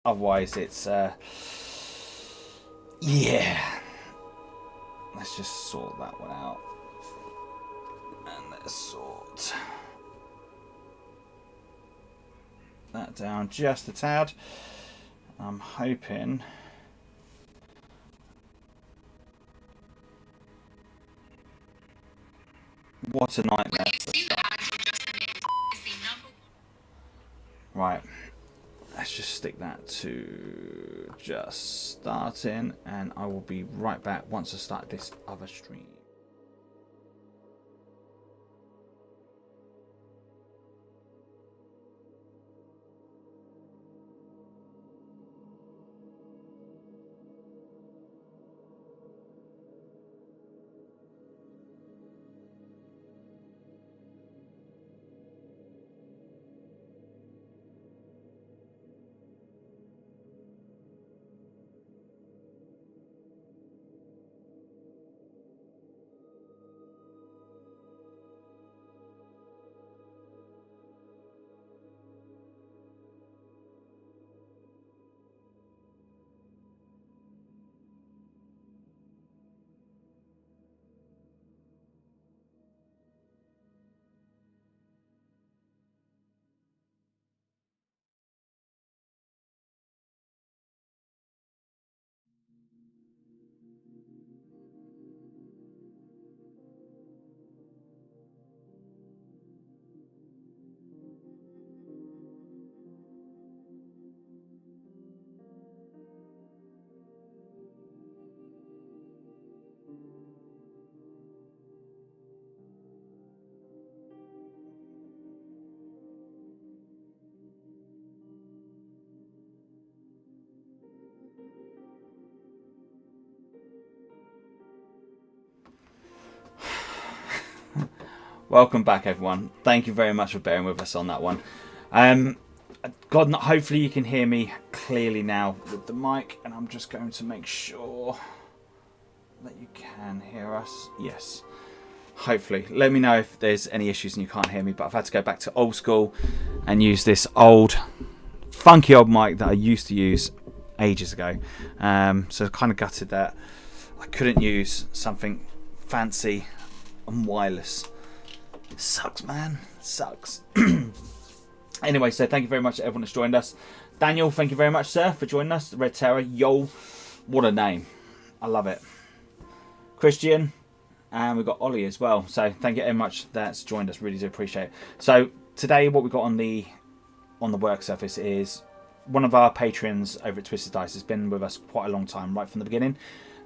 Otherwise, it's yeah. Let's just sort that one out, and let's sort that down just a tad. I'm hoping. What a nightmare. Right. Let's just stick that to just starting, and I will be right back once I start this other stream. Welcome back, everyone. Thank you very much for bearing with us on that one. God, hopefully you can hear me clearly now with the mic, and I'm just going to make sure that you can hear us. Yes. Hopefully. Let me know if there's any issues and you can't hear me, but I've had to go back to old school and use this old, funky old mic that I used to use ages ago. So I kind of gutted that I couldn't use something fancy and wireless. Sucks, man. Sucks. Anyway, so thank you very much to everyone that's joined us. Daniel, thank you very much, sir, for joining us. Red Terror, yo, what a name. I love it. Christian, and we've got Ollie as well. So thank you very much that's joined us. Really do appreciate it. So today what we've got on the work surface is one of our patrons over at Twisted Dice has been with us quite a long time, right from the beginning.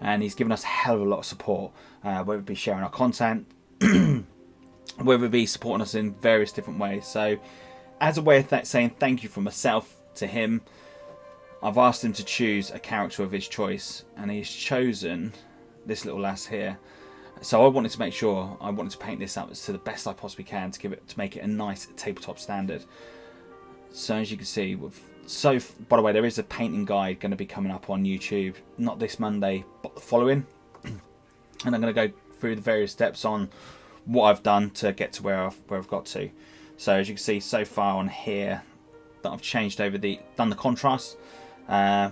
And he's given us a hell of a lot of support, whether it be sharing our content, whether it be supporting us in various different ways. So as a way of saying thank you from myself to him, I've asked him to choose a character of his choice, and he's chosen this little lass here. So I wanted to make sure, I wanted to paint this up to the best I possibly can to make it a nice tabletop standard. So as you can see, by the way, there is a painting guide going to be coming up on YouTube, not this Monday, but the following. And I'm going to go through the various steps on what I've done to get to where I've got to. So as you can see so far on here, that I've changed over done the contrast. I've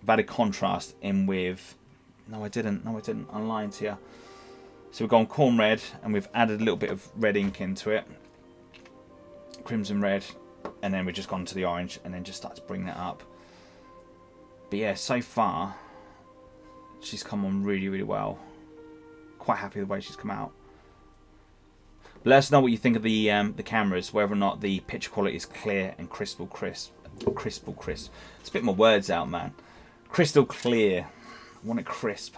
added contrast in with. No, I didn't. I'm lying to you. So we've gone corn red, and we've added a little bit of red ink into it, crimson red, and then we've just gone to the orange, and then just start to bring that up. But yeah, so far she's come on really, really well. Quite happy with the way she's come out. But let us know what you think of the cameras, whether or not the picture quality is clear and crystal crisp. Spit my words out, man. Crystal clear. I want it crisp.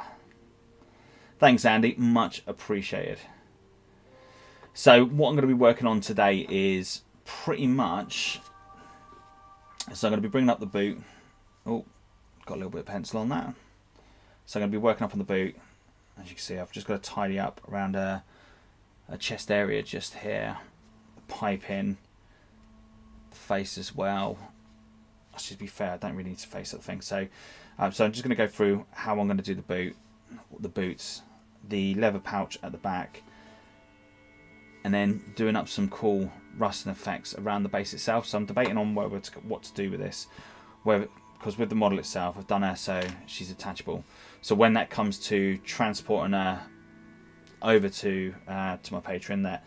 Thanks, Andy. Much appreciated. So what I'm going to be working on today is pretty much. So I'm going to be bringing up the boot. Oh, got a little bit of pencil on that. So I'm going to be working up on the boot. As you can see, I've just got to tidy up around a chest area just here. The pipe in. The face as well. Let's just be fair, I don't really need to face that thing. So I'm just going to go through how I'm going to do the boots, the leather pouch at the back, and then doing up some cool rusting effects around the base itself. So I'm debating on what to do with this. Because with the model itself, I've done her so she's attachable. So when that comes to transporting her over to my Patreon, that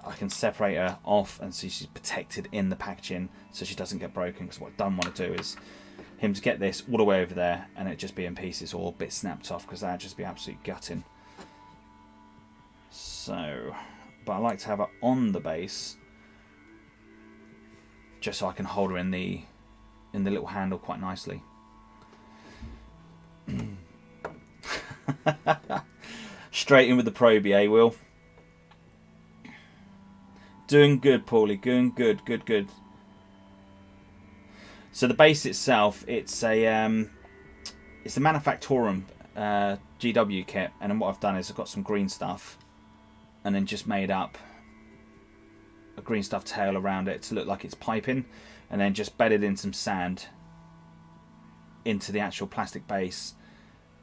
I can separate her off and see she's protected in the packaging so she doesn't get broken. Because what I don't want to do is him to get this all the way over there and it just be in pieces or bits snapped off, because that'd just be absolute gutting. So, but I like to have her on the base just so I can hold her in the little handle quite nicely. Straight in with the probie, eh, Will? Doing good, Paulie. Doing good, good. So the base itself, it's a Manufactorum GW kit, and then what I've done is I've got some green stuff, and then just made up a green stuff tail around it to look like it's piping, and then just bedded in some sand into the actual plastic base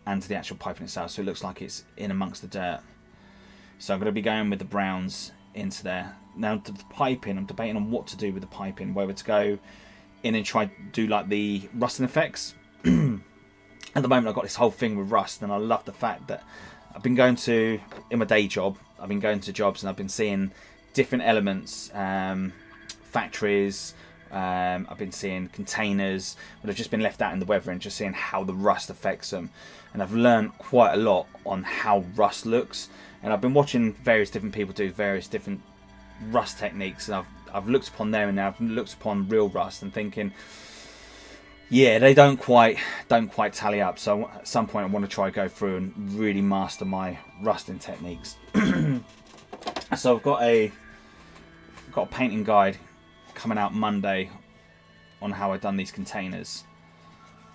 and to the actual piping itself, so it looks like it's in amongst the dirt. So I'm going to be going with the browns into there. Now the piping, I'm debating on what to do with the piping, whether to go in and try to do like the rusting effects. At the moment I've got this whole thing with rust, and I love the fact that I've been going to, in my day job, I've been going to jobs and I've been seeing different elements, factories, I've been seeing containers that have just been left out in the weather and just seeing how the rust affects them. And I've learned quite a lot on how rust looks. And I've been watching various different people do various different rust techniques, and I've looked upon them, and I've looked upon real rust and thinking, yeah, they don't quite tally up. So at some point I want to try go through and really master my rusting techniques. So I've got a painting guide coming out Monday on how I've done these containers.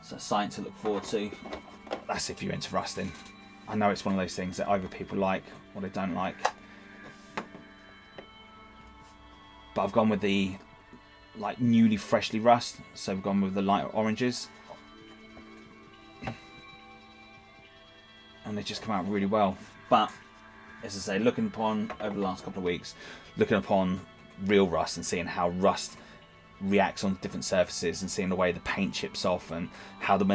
So something to look forward to. That's if you're into rusting. I know it's one of those things that either people like or they don't like. But I've gone with the like newly freshly rust, so I've gone with the lighter oranges. And they just come out really well. But as I say, looking upon over the last couple of weeks, looking upon real rust and seeing how rust reacts on different surfaces and seeing the way the paint chips off and how the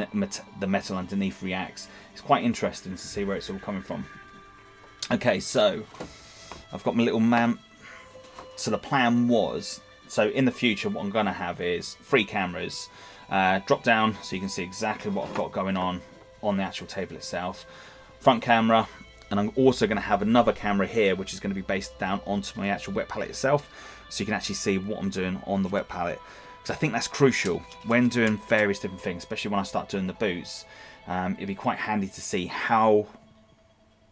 metal underneath reacts, it's quite interesting to see where it's all coming from. Okay, so I've got my little man. So the plan was, so in the future what I'm going to have is 3 cameras, drop down so you can see exactly what I've got going on the actual table itself, front camera, and I'm also going to have another camera here which is going to be based down onto my actual wet palette itself, so you can actually see what I'm doing on the wet palette, because I think that's crucial when doing various different things, especially when I start doing the boots. It'd be quite handy to see how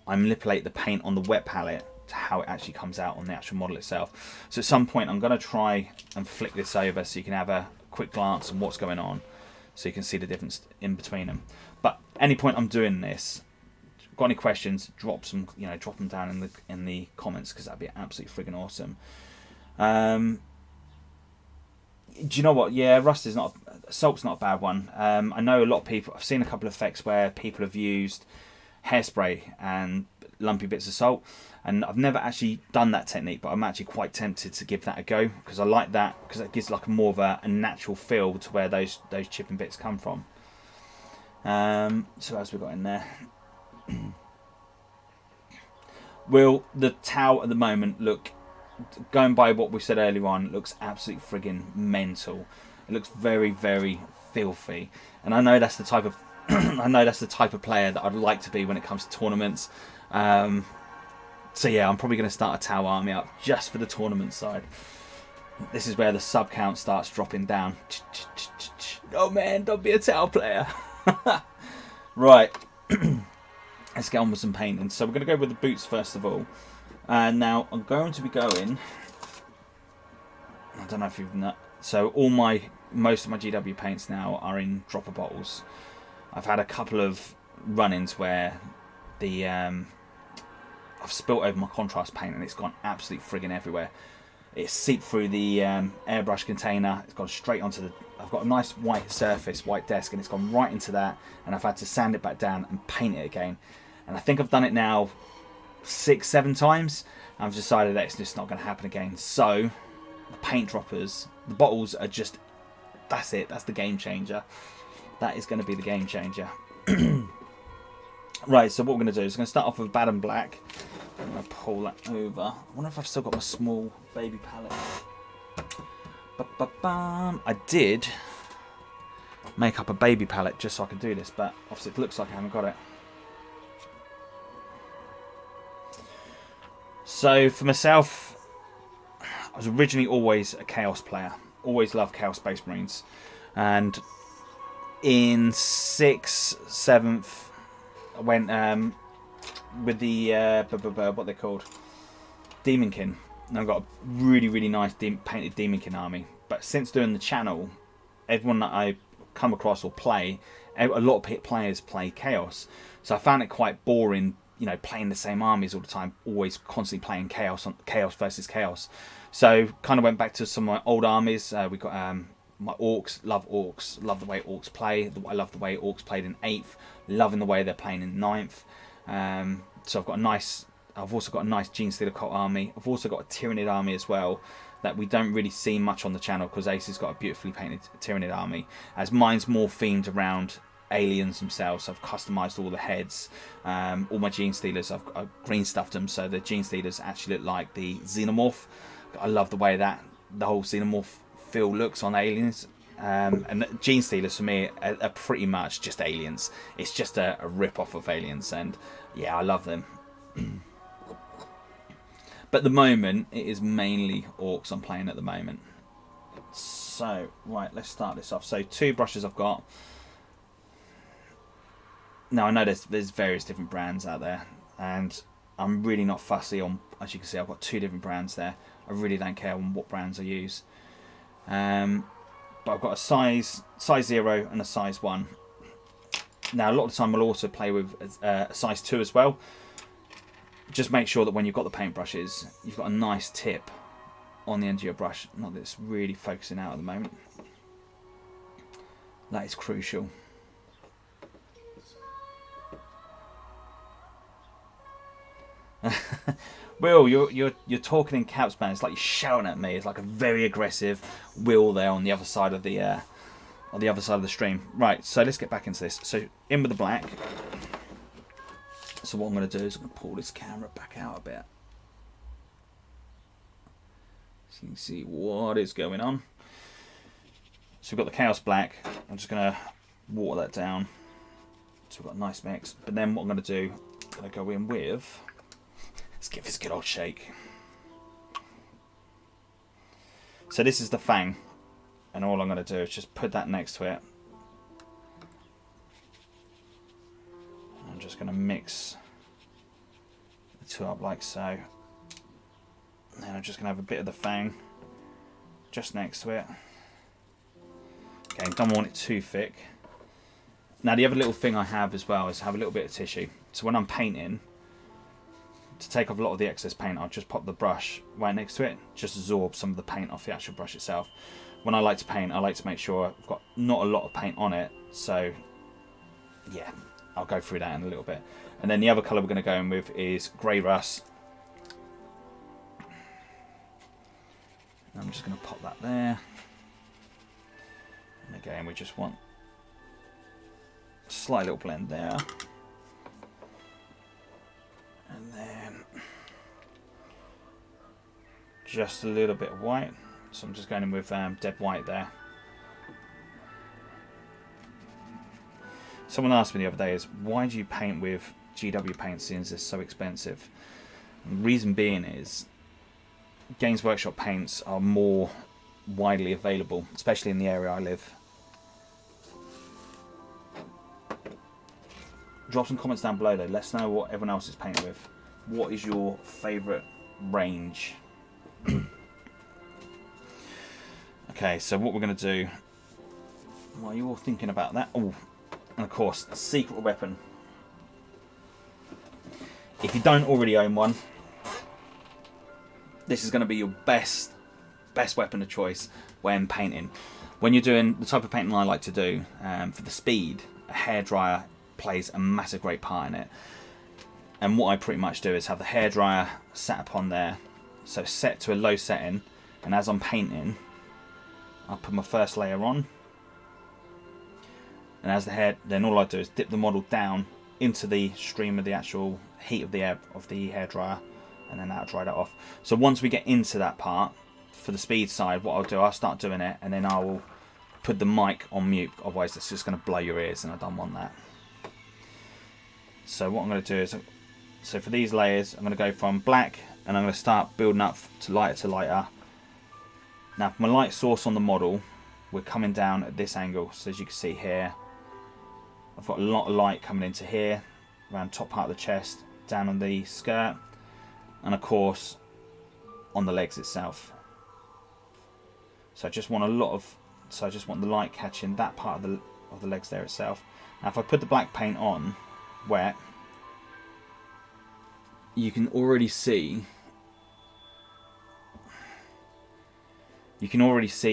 I manipulate the paint on the wet palette to how it actually comes out on the actual model itself. So at some point I'm going to try and flick this over so you can have a quick glance on what's going on, so you can see the difference in between them. But any point I'm doing this, got any questions, drop them down in the comments, because that'd be absolutely friggin' awesome. Do you know what? Yeah, rust is not, salt's not a bad one. I know a lot of people, I've seen a couple of effects where people have used hairspray and lumpy bits of salt, and I've never actually done that technique, but I'm actually quite tempted to give that a go, because I like that, because it gives like more of a natural feel to where those chipping bits come from. So as we got in there, will the towel at the moment look, going by what we said earlier on, it looks absolutely friggin' mental. It looks very, very filthy, and I know that's the type of I know that's the type of player that I'd like to be when it comes to tournaments. So yeah, I'm probably going to start a towel army up just for the tournament side. This is where the sub count starts dropping down. Oh man, don't be a towel player. Right, let's get on with some painting. So we're going to go with the boots first of all. Now I'm going to be going, I don't know if you've not, so most of my GW paints now are in dropper bottles. I've had a couple of run-ins where the I've spilt over my contrast paint and it's gone absolutely friggin' everywhere. It's seeped through the airbrush container, it's gone straight onto I've got a nice white surface, white desk, and it's gone right into that, and I've had to sand it back down and paint it again. And I think I've done it now 6, 7 times. I've decided that it's just not going to happen again. So the paint droppers, the bottles are just, that's it. That's the game changer. That is going to be the game changer. Right, so what we're going to do is we're going to start off with Bad and Black. I'm going to pull that over. I wonder if I've still got my small baby palette. I did make up a baby palette just so I could do this, but obviously it looks like I haven't got it. So for myself, I was originally always a Chaos player. Always loved Chaos Space Marines. And in 6th, 7th, I went with the, what they're called? Demonkin. And I've got a really, really nice painted Demonkin army. But since doing the channel, everyone that I come across or play, a lot of players play Chaos. So I found it quite boring, you know, playing the same armies all the time, always constantly playing Chaos versus Chaos. So kind of went back to some of my old armies. We got my Orcs, love the way Orcs play. I love the way Orcs played in 8th, loving the way they're playing in 9th. So I've also got a nice Genestealer cult army. I've also got a Tyranid army as well that we don't really see much on the channel because Ace has got a beautifully painted Tyranid army. As mine's more themed around aliens themselves, so I've customized all the heads. All my Genestealers, I've green stuffed them so the Genestealers actually look like the Xenomorph. I love the way that the whole Xenomorph feel looks on aliens. And Genestealers for me are pretty much just aliens. It's just a rip-off of aliens, and yeah, I love them. But at the moment, it is mainly Orcs I'm playing at the moment. So, right, let's start this off. So, 2 brushes I've got. Now, I know there's various different brands out there, and I'm really not fussy on, as you can see, I've got 2 different brands there. I really don't care on what brands I use. But I've got a size 0 and a size 1. Now, a lot of the time I'll also play with a size 2 as well. Just make sure that when you've got the paintbrushes, you've got a nice tip on the end of your brush. Not that it's really focusing out at the moment. That is crucial. Will, you're talking in caps, man. It's like you're shouting at me. It's like a very aggressive Will there on the other side of the stream. Right, so let's get back into this. So in with the black. So what I'm going to do is I'm going to pull this camera back out a bit, so you can see what is going on. So we've got the Chaos Black. I'm just going to water that down. So we've got a nice mix. But then what I'm going to do, I'm going to go in with, let's give this a good old shake. So this is the Fang, and all I'm going to do is just put that next to it. I'm just going to mix the 2 up like so. And then I'm just going to have a bit of the Fang just next to it. Okay, don't want it too thick. Now the other little thing I have as well is have a little bit of tissue. So when I'm painting, to take off a lot of the excess paint, I'll just pop the brush right next to it, just absorb some of the paint off the actual brush itself. When I like to paint, I like to make sure I've got not a lot of paint on it, so yeah, I'll go through that in a little bit. And then the other colour we're going to go in with is Grey Rust. I'm just going to pop that there. And again, we just want a slight little blend there. And then just a little bit of white. So I'm just going in with dead white there. Someone asked me the other day is, why do you paint with GW paint since it's so expensive? And the reason being is Games Workshop paints are more widely available, especially in the area I live. Drop some comments down below though, let us know what everyone else is painting with. What is your favourite range? Okay, so what we're going to do, while you're all thinking about that, oh, and of course, a secret weapon. If you don't already own one, this is going to be your best weapon of choice when painting. When you're doing the type of painting I like to do, for the speed, a hairdryer plays a massive great part in it. And what I pretty much do is have the hairdryer sat upon there, so set to a low setting, and as I'm painting, I'll put my first layer on, and as the hair, then all I do is dip the model down into the stream of the actual heat of the hairdryer, and then that'll dry that off. So once we get into that part, for the speed side, what I'll do, I'll start doing it, and then I will put the mic on mute, otherwise it's just going to blow your ears, and I don't want that. So what I'm going to do is, so for these layers, I'm going to go from black, and I'm going to start building up to lighter. Now for my light source on the model, we're coming down at this angle, so as you can see here, I've got a lot of light coming into here, around top part of the chest, down on the skirt, and of course on the legs itself. So I just want the light catching that part of the legs there itself. Now if I put the black paint on wet, you can already see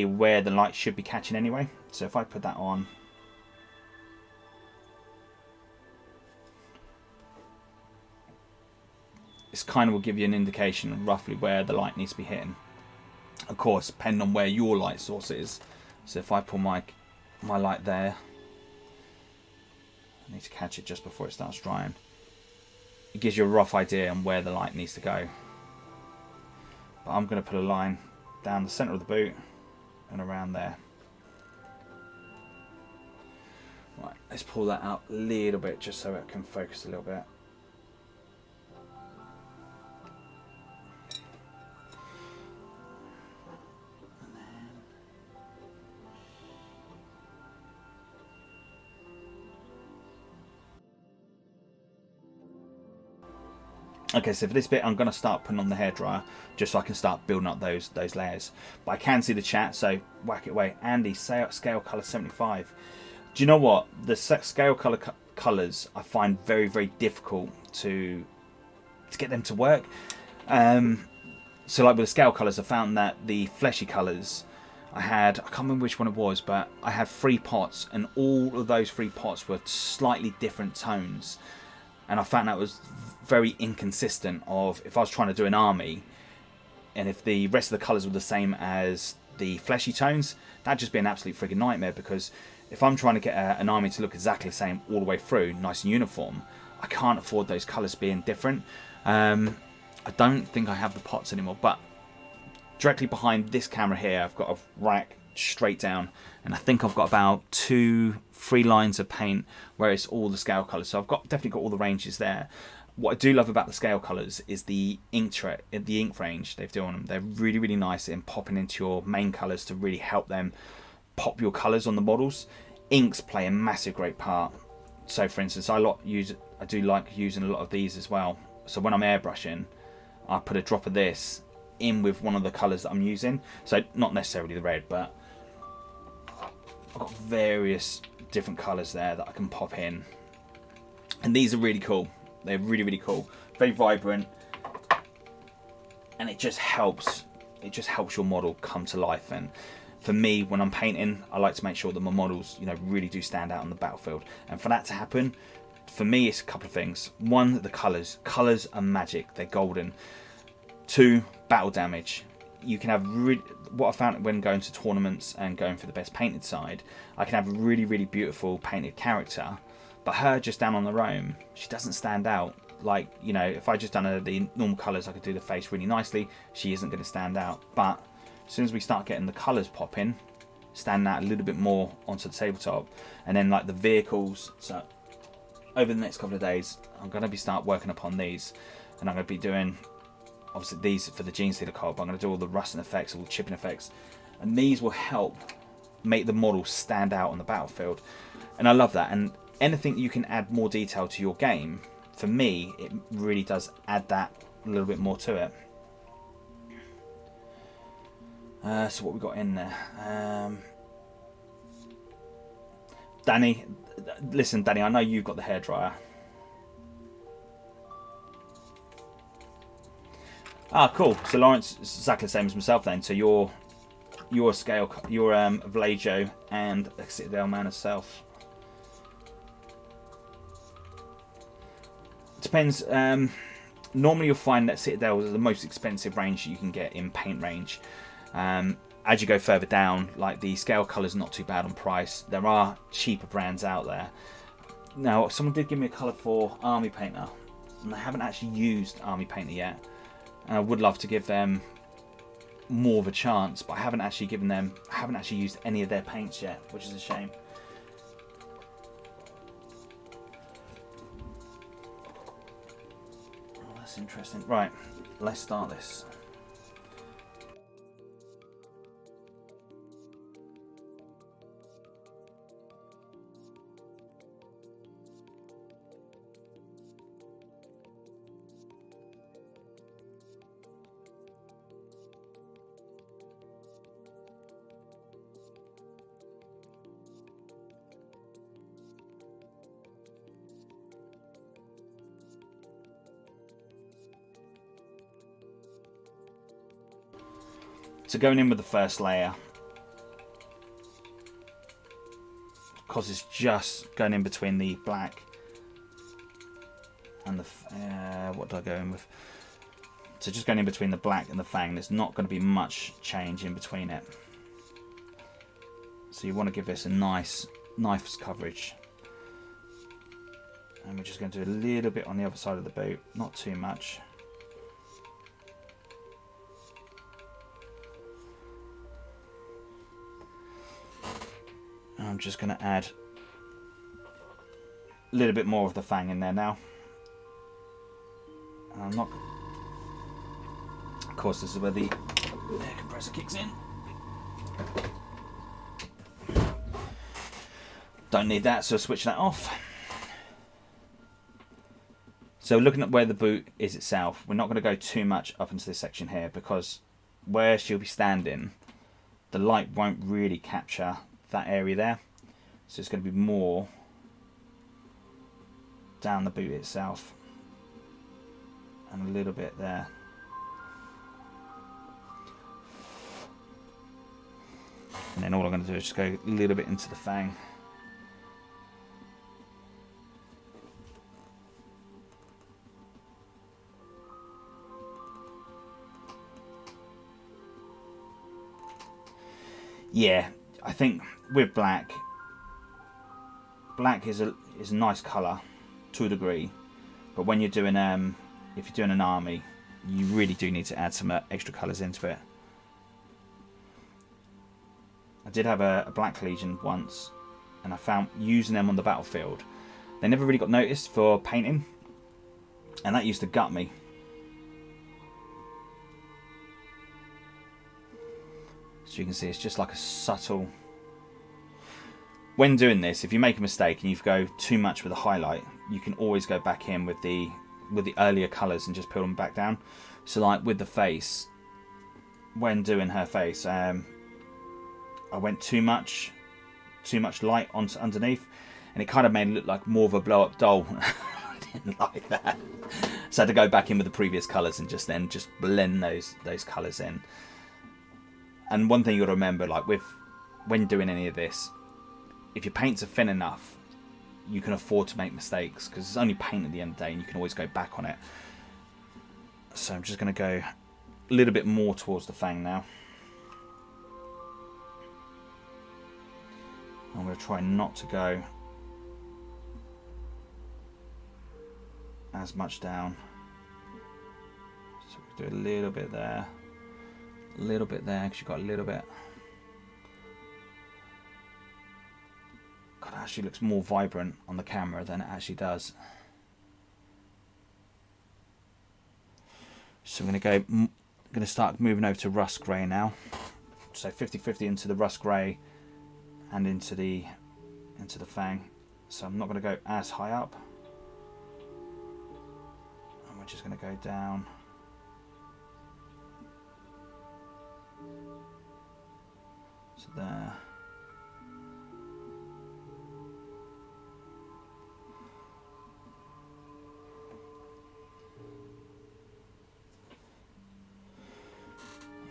where the light should be catching anyway. So if I put that on, this kind of will give you an indication of roughly where the light needs to be hitting. Of course, depending on where your light source is. So if I pull my light there, I need to catch it just before it starts drying. It gives you a rough idea on where the light needs to go. But I'm going to put a line down the centre of the boot and around there. Right, let's pull that out a little bit just so it can focus a little bit. Okay, so for this bit I'm going to start putting on the hairdryer just so I can start building up those layers. But I can see the chat, so whack it away. Andy, scale colour 75. Do you know what? The scale colours I find very, very difficult to get them to work. So like with the scale colours, I found that the fleshy colours, I can't remember which one it was, but I had 3 pots, and all of those 3 pots were slightly different tones. And I found that was very inconsistent of if I was trying to do an army, and if the rest of the colours were the same as the fleshy tones, that'd just be an absolute friggin' nightmare, because if I'm trying to get an army to look exactly the same all the way through, nice and uniform, I can't afford those colours being different. I don't think I have the pots anymore, but directly behind this camera here, I've got a rack straight down, and I think I've got about 2-3 lines of paint where it's all the scale colours. So I've definitely got all the ranges there. What I do love about the scale colours is the ink range they've done on them. They're really, really nice in popping into your main colours to really help them pop your colours on the models. Inks play a massive great part. So for instance, I do like using a lot of these as well. So when I'm airbrushing, I put a drop of this in with one of the colours that I'm using. So not necessarily the red, but I've got various different colours there that I can pop in. And these are really cool. They're really, really cool. Very vibrant. And it just helps your model come to life. And for me, when I'm painting, I like to make sure that my models, really do stand out on the battlefield. And for that to happen, for me, it's a couple of things. One, the colours. Colours are magic. They're golden. 2, battle damage. You can have what I found when going to tournaments and going for the best painted side, I can have a really, really beautiful painted character, but her just down on the roam, she doesn't stand out. Like, if I just done the normal colours, I could do the face really nicely. She isn't going to stand out. But as soon as we start getting the colours popping, stand out a little bit more onto the tabletop, and then like the vehicles. So over the next couple of days, I'm going to start working upon these, and I'm going to be doing obviously these for the Gene Stealer co-op. I'm going to do all the rusting effects, all the chipping effects, and these will help make the model stand out on the battlefield. And I love that. And anything you can add more detail to your game, for me, it really does add that a little bit more to it. So what we got in there? Danny, listen, Danny, I know you've got the hairdryer. Ah, cool. So Lawrence is exactly the same as myself then. So you're Vallejo and a Citadel man herself. depends. Normally you'll find that Citadel is the most expensive range you can get in paint range. As you go further down, like the scale colour's not too bad on price. There are cheaper brands out there. Now, someone did give me a colour for Army Painter, and I haven't actually used Army Painter yet. And I would love to give them more of a chance, but I haven't actually used any of their paints yet, which is a shame. Oh, that's interesting. Right, let's start this. So going in with the first layer, because it's just going in between the black and the what do I go in with? So just going in between the black and the fang, there's not going to be much change in between it. So you want to give this a nice coverage. And we're just going to do a little bit on the other side of the boot, not too much. I'm just going to add a little bit more of the fang in there now. And I'm not... Of course, this is where the air compressor kicks in. Don't need that, so switch that off. So looking at where the boot is itself, we're not going to go too much up into this section here, because where she'll be standing, the light won't really capture that area there, so it's going to be more down the boot itself and a little bit there. And then all I'm going to do is just go a little bit into the fang. Yeah, I think with black is a nice colour to a degree, but when you're doing if you're doing an army, you really do need to add some extra colours into it. I did have a Black Legion once, and I found using them on the battlefield, they never really got noticed for painting, and that used to gut me. So you can see it's just like a subtle... When doing this, if you make a mistake and you go too much with a highlight, you can always go back in with the earlier colours and just peel them back down. So like with the face, when doing her face, I went too much light onto underneath, and it kind of made it look like more of a blow-up doll. I didn't like that, so I had to go back in with the previous colours and just blend those colours in. And one thing you got to remember, like when doing any of this, if your paints are thin enough, you can afford to make mistakes, because it's only paint at the end of the day and you can always go back on it. So I'm just going to go a little bit more towards the fang now. I'm going to try not to go as much down. So we'll do a little bit there. A little bit there, because you've got a little bit. God, it actually looks more vibrant on the camera than it actually does. So I'm going to start moving over to rust grey now. So 50-50 into the rust grey and into the fang. So I'm not going to go as high up. And we're just going to go down. So there.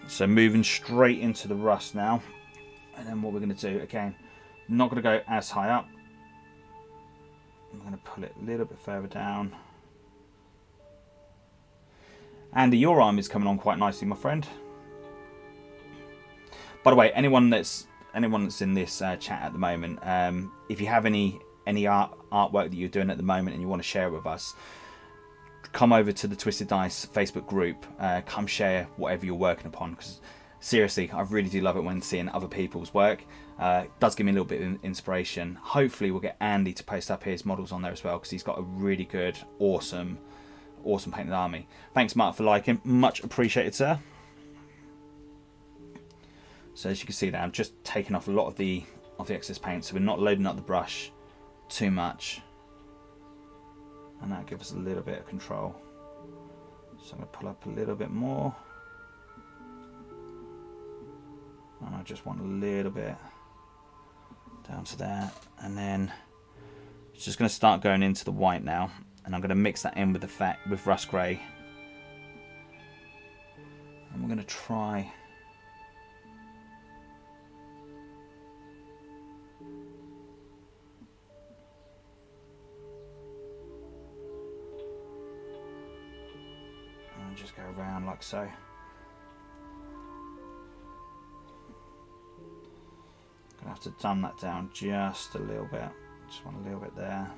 So moving straight into the rust now. And then what we're going to do, again, not going to go as high up. I'm going to pull it a little bit further down. Andy, your arm is coming on quite nicely, my friend. By the way, anyone that's in this chat at the moment, if you have any artwork that you're doing at the moment and you want to share it with us, come over to the Twisted Dice Facebook group. Come share whatever you're working upon, because seriously, I really do love it when seeing other people's work. It does give me a little bit of inspiration. Hopefully we'll get Andy to post up his models on there as well, because he's got a really good, awesome painted army. Thanks, Mark, for liking. Much appreciated, sir. So as you can see there, I'm just taking off a lot of the excess paint, so we're not loading up the brush too much, and that gives us a little bit of control. So I'm going to pull up a little bit more, and I just want a little bit down to there, and then it's just going to start going into the white now, and I'm going to mix that in with rust grey, and we're going to try and just go around like so. Gonna have to dumb that down just a little bit. Just want a little bit there.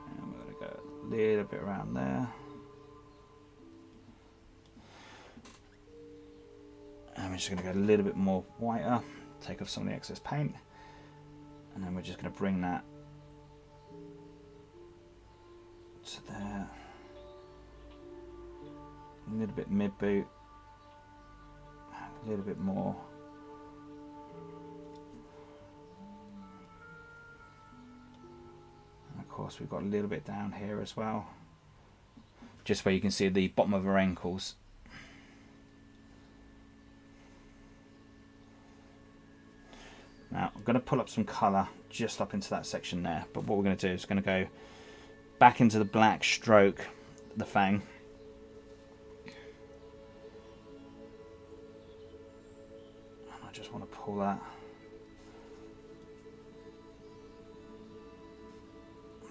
And we're gonna go a little bit around there. And we're just gonna go a little bit more whiter, take off some of the excess paint, and then we're just gonna bring that to there. A little bit mid boot. A little bit more. And of course we've got a little bit down here as well, just where you can see the bottom of her ankles. Now I'm going to pull up some colour just up into that section there, but what we're going to do is going to go back into the black stroke the fang. I just want to pull that.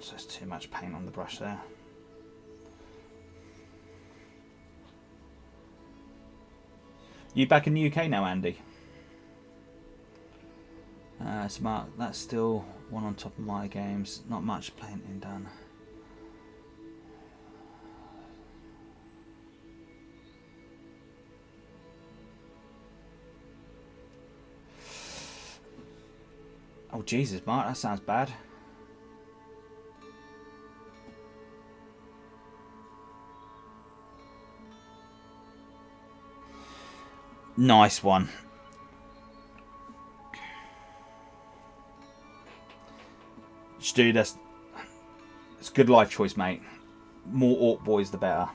So there's too much paint on the brush there. You back in the UK now, Andy? Smart. That's still one on top of my games. Not much painting done. Oh Jesus, Mark, that sounds bad. Nice one. Stu, it's a good life choice, mate. More Orc boys, the better.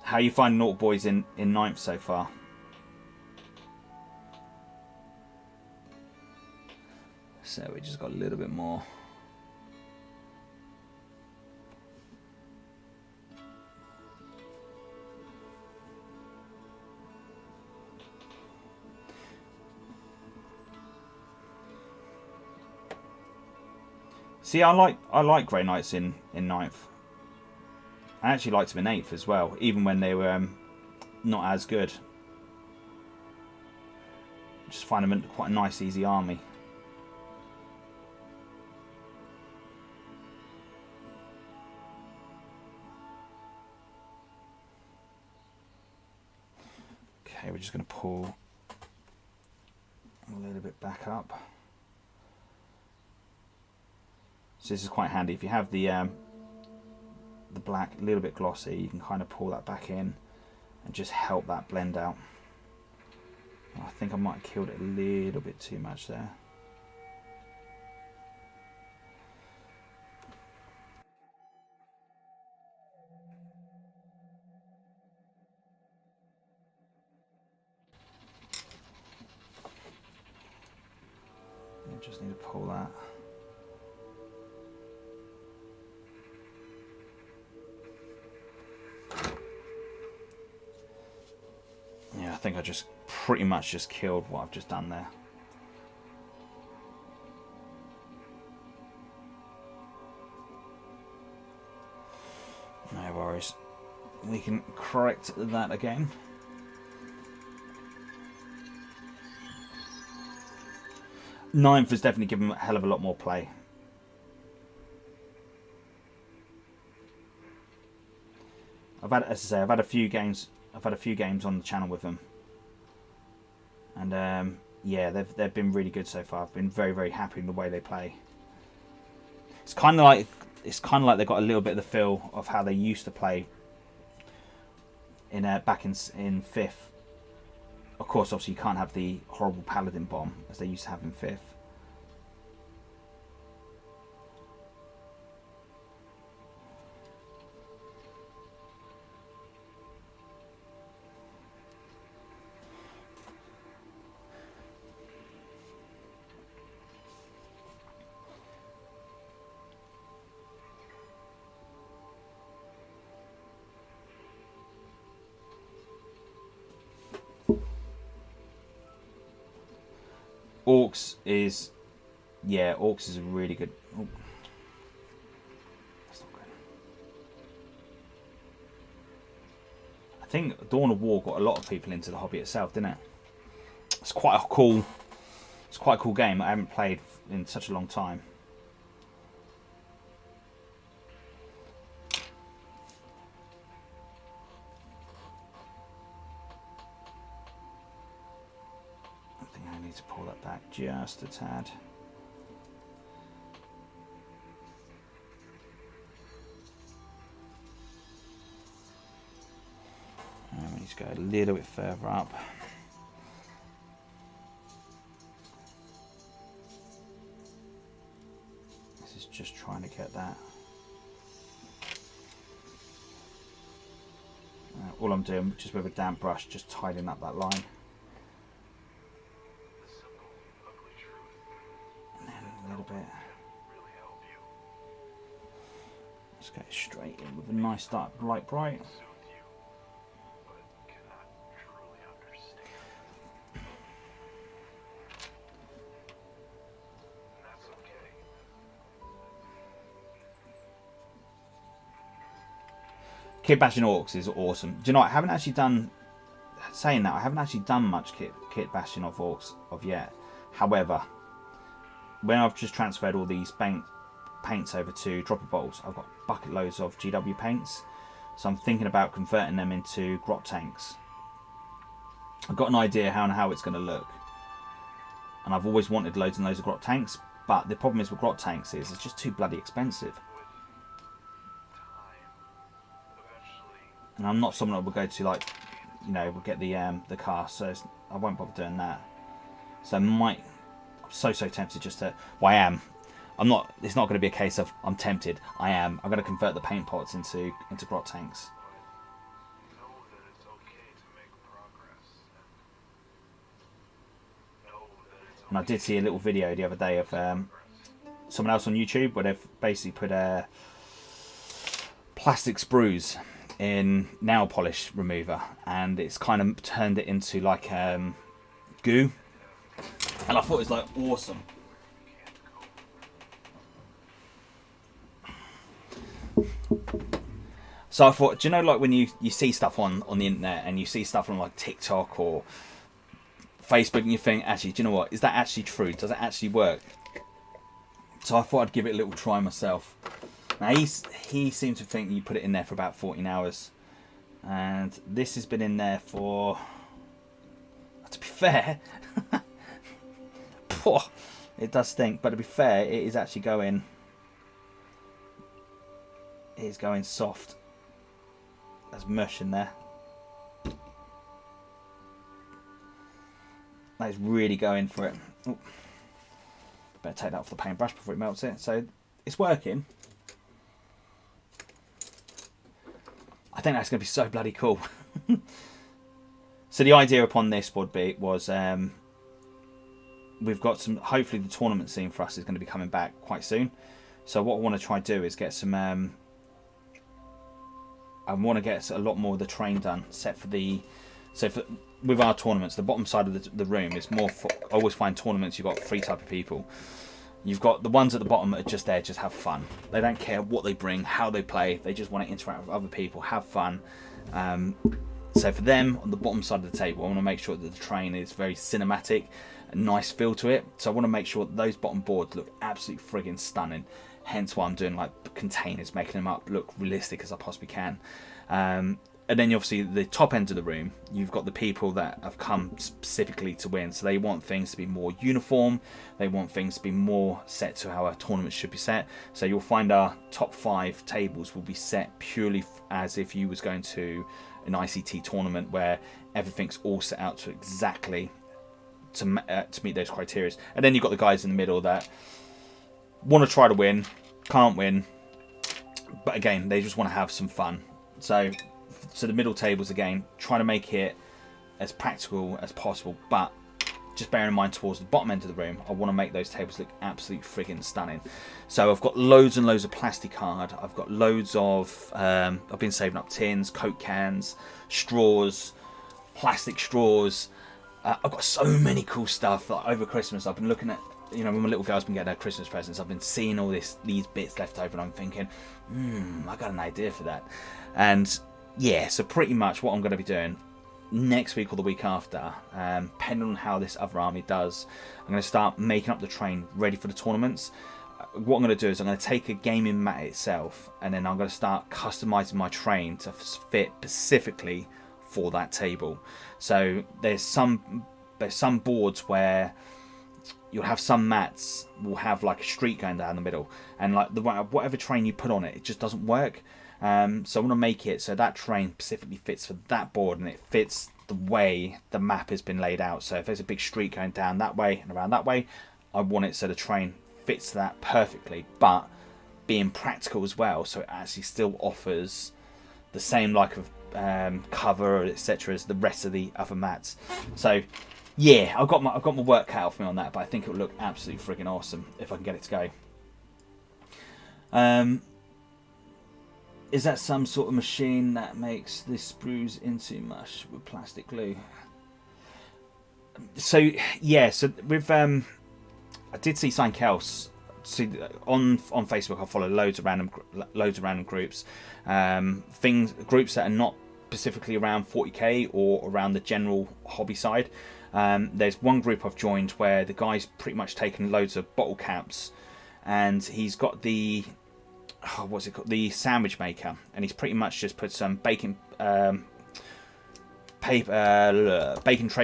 How are you finding Orc boys in 9th so far? So we just got a little bit more. See, I like Grey Knights in 9th. I actually liked them in 8th as well, even when they were not as good. Just find them quite a nice, easy army. Okay, we're just going to pull a little bit back up. So this is quite handy. If you have the black a little bit glossy, you can kind of pull that back in and just help that blend out. I think I might have killed it a little bit too much there. I just need to pull that. Yeah, I think I just pretty much just killed what I've just done there. we can correct that again. Ninth has definitely given him a hell of a lot more play. As I say, I've had a few games. I've had a few games on the channel with them, and yeah, they've been really good so far. I've been very, very happy with the way they play. It's kind of like they've got a little bit of the feel of how they used to play in back in 5th. Of course, obviously you can't have the horrible paladin bomb as they used to have in 5th. Orcs is, yeah, Orcs is a really good. Oh, that's not good. I think Dawn of War got a lot of people into the hobby itself, didn't it? It's quite a cool game. I haven't played in such a long time. To pull that back just a tad. And we need to go a little bit further up. This is just trying to get that. All I'm doing, just with a damp brush, just tidying up that line. Bit. Let's go straight in with a nice dark light bright. Kit bashing orcs is awesome. Do you know what? I haven't actually done, saying that, I haven't actually done much kit bashing of orcs of yet. However, when I've just transferred all these paints over to dropper bottles, I've got bucket loads of GW paints, so I'm thinking about converting them into grot tanks. I've got an idea how it's going to look, and I've always wanted loads and loads of grot tanks, but the problem is with grot tanks is it's just too bloody expensive, and I'm not someone that will go to, like, you know, will get the car, so I won't bother doing that. So I'm so tempted just to. Well, I am. I'm not. It's not going to be a case of I'm tempted. I'm going to convert the paint pots into grot tanks. And I did see a little video the other day of someone else on YouTube where they've basically put plastic sprues in nail polish remover, and it's kind of turned it into like goo. And I thought it was like awesome. So I thought, do you know, like when you see stuff on the internet and you see stuff on like TikTok or Facebook and you think, actually, do you know what? Is that actually true? Does it actually work? So I thought I'd give it a little try myself. Now he seemed to think you put it in there for about 14 hours. And this has been in there for, to be fair, it does stink, but to be fair, it is actually going. It is going soft. There's mush in there. That is really going for it. Ooh. Better take that off the paintbrush before it melts it. So it's working. I think that's going to be so bloody cool. So the idea upon this was we've got some, hopefully the tournament scene for us is going to be coming back quite soon. So what I want to try and do is get some, I want to get a lot more of the terrain done, set for the, with our tournaments, the bottom side of the room is more for, I always find tournaments, you've got three type of people. You've got the ones at the bottom that are just there, just have fun. They don't care what they bring, how they play, they just want to interact with other people, have fun. So for them, on the bottom side of the table, I want to make sure that the train is very cinematic, a nice feel to it. So I want to make sure that those bottom boards look absolutely friggin' stunning. Hence why I'm doing like containers, making them up look realistic as I possibly can. And then obviously the top end of the room, you've got the people that have come specifically to win. So they want things to be more uniform. They want things to be more set to how a tournament should be set. So you'll find our top 5 tables will be set purely as if you was going to an ICT tournament where everything's all set out to exactly to meet those criteria. And then you've got the guys in the middle that want to try to win, can't win, but again, they just want to have some fun. So the middle tables, again, trying to make it as practical as possible, but just bearing in mind towards the bottom end of the room, I want to make those tables look absolutely friggin' stunning. So I've got loads and loads of plastic card. I've got loads of, I've been saving up tins, Coke cans, straws, plastic straws. I've got so many cool stuff. Like over Christmas, I've been looking at, you know, when my little girl's been getting her Christmas presents, I've been seeing all these bits left over, and I'm thinking, I got an idea for that. And yeah, so pretty much what I'm going to be doing next week or the week after, depending on how this other army does, I'm going to start making up the train ready for the tournaments. What I'm going to do is I'm going to take a gaming mat itself, and then I'm going to start customizing my train to fit specifically for that table. So there's some boards where you'll have some mats will have like a street going down the middle, and like whatever train you put on it, it just doesn't work. So I want to make it so that train specifically fits for that board, and it fits the way the map has been laid out. So if there's a big street going down that way and around that way, I want it so the train fits that perfectly, but being practical as well, so it actually still offers the same like of cover, etc., as the rest of the other mats. So yeah, I've got my work cut out for me on that, but I think it will look absolutely friggin' awesome if I can get it to go. Is that some sort of machine that makes this sprues into mush with plastic glue? So yeah, so with I did see something else. See on Facebook, I follow loads of random groups, groups that are not specifically around 40k or around the general hobby side. There's one group I've joined where the guy's pretty much taken loads of bottle caps, and he's got the what's it called, the sandwich maker, and he's pretty much just put some bacon tray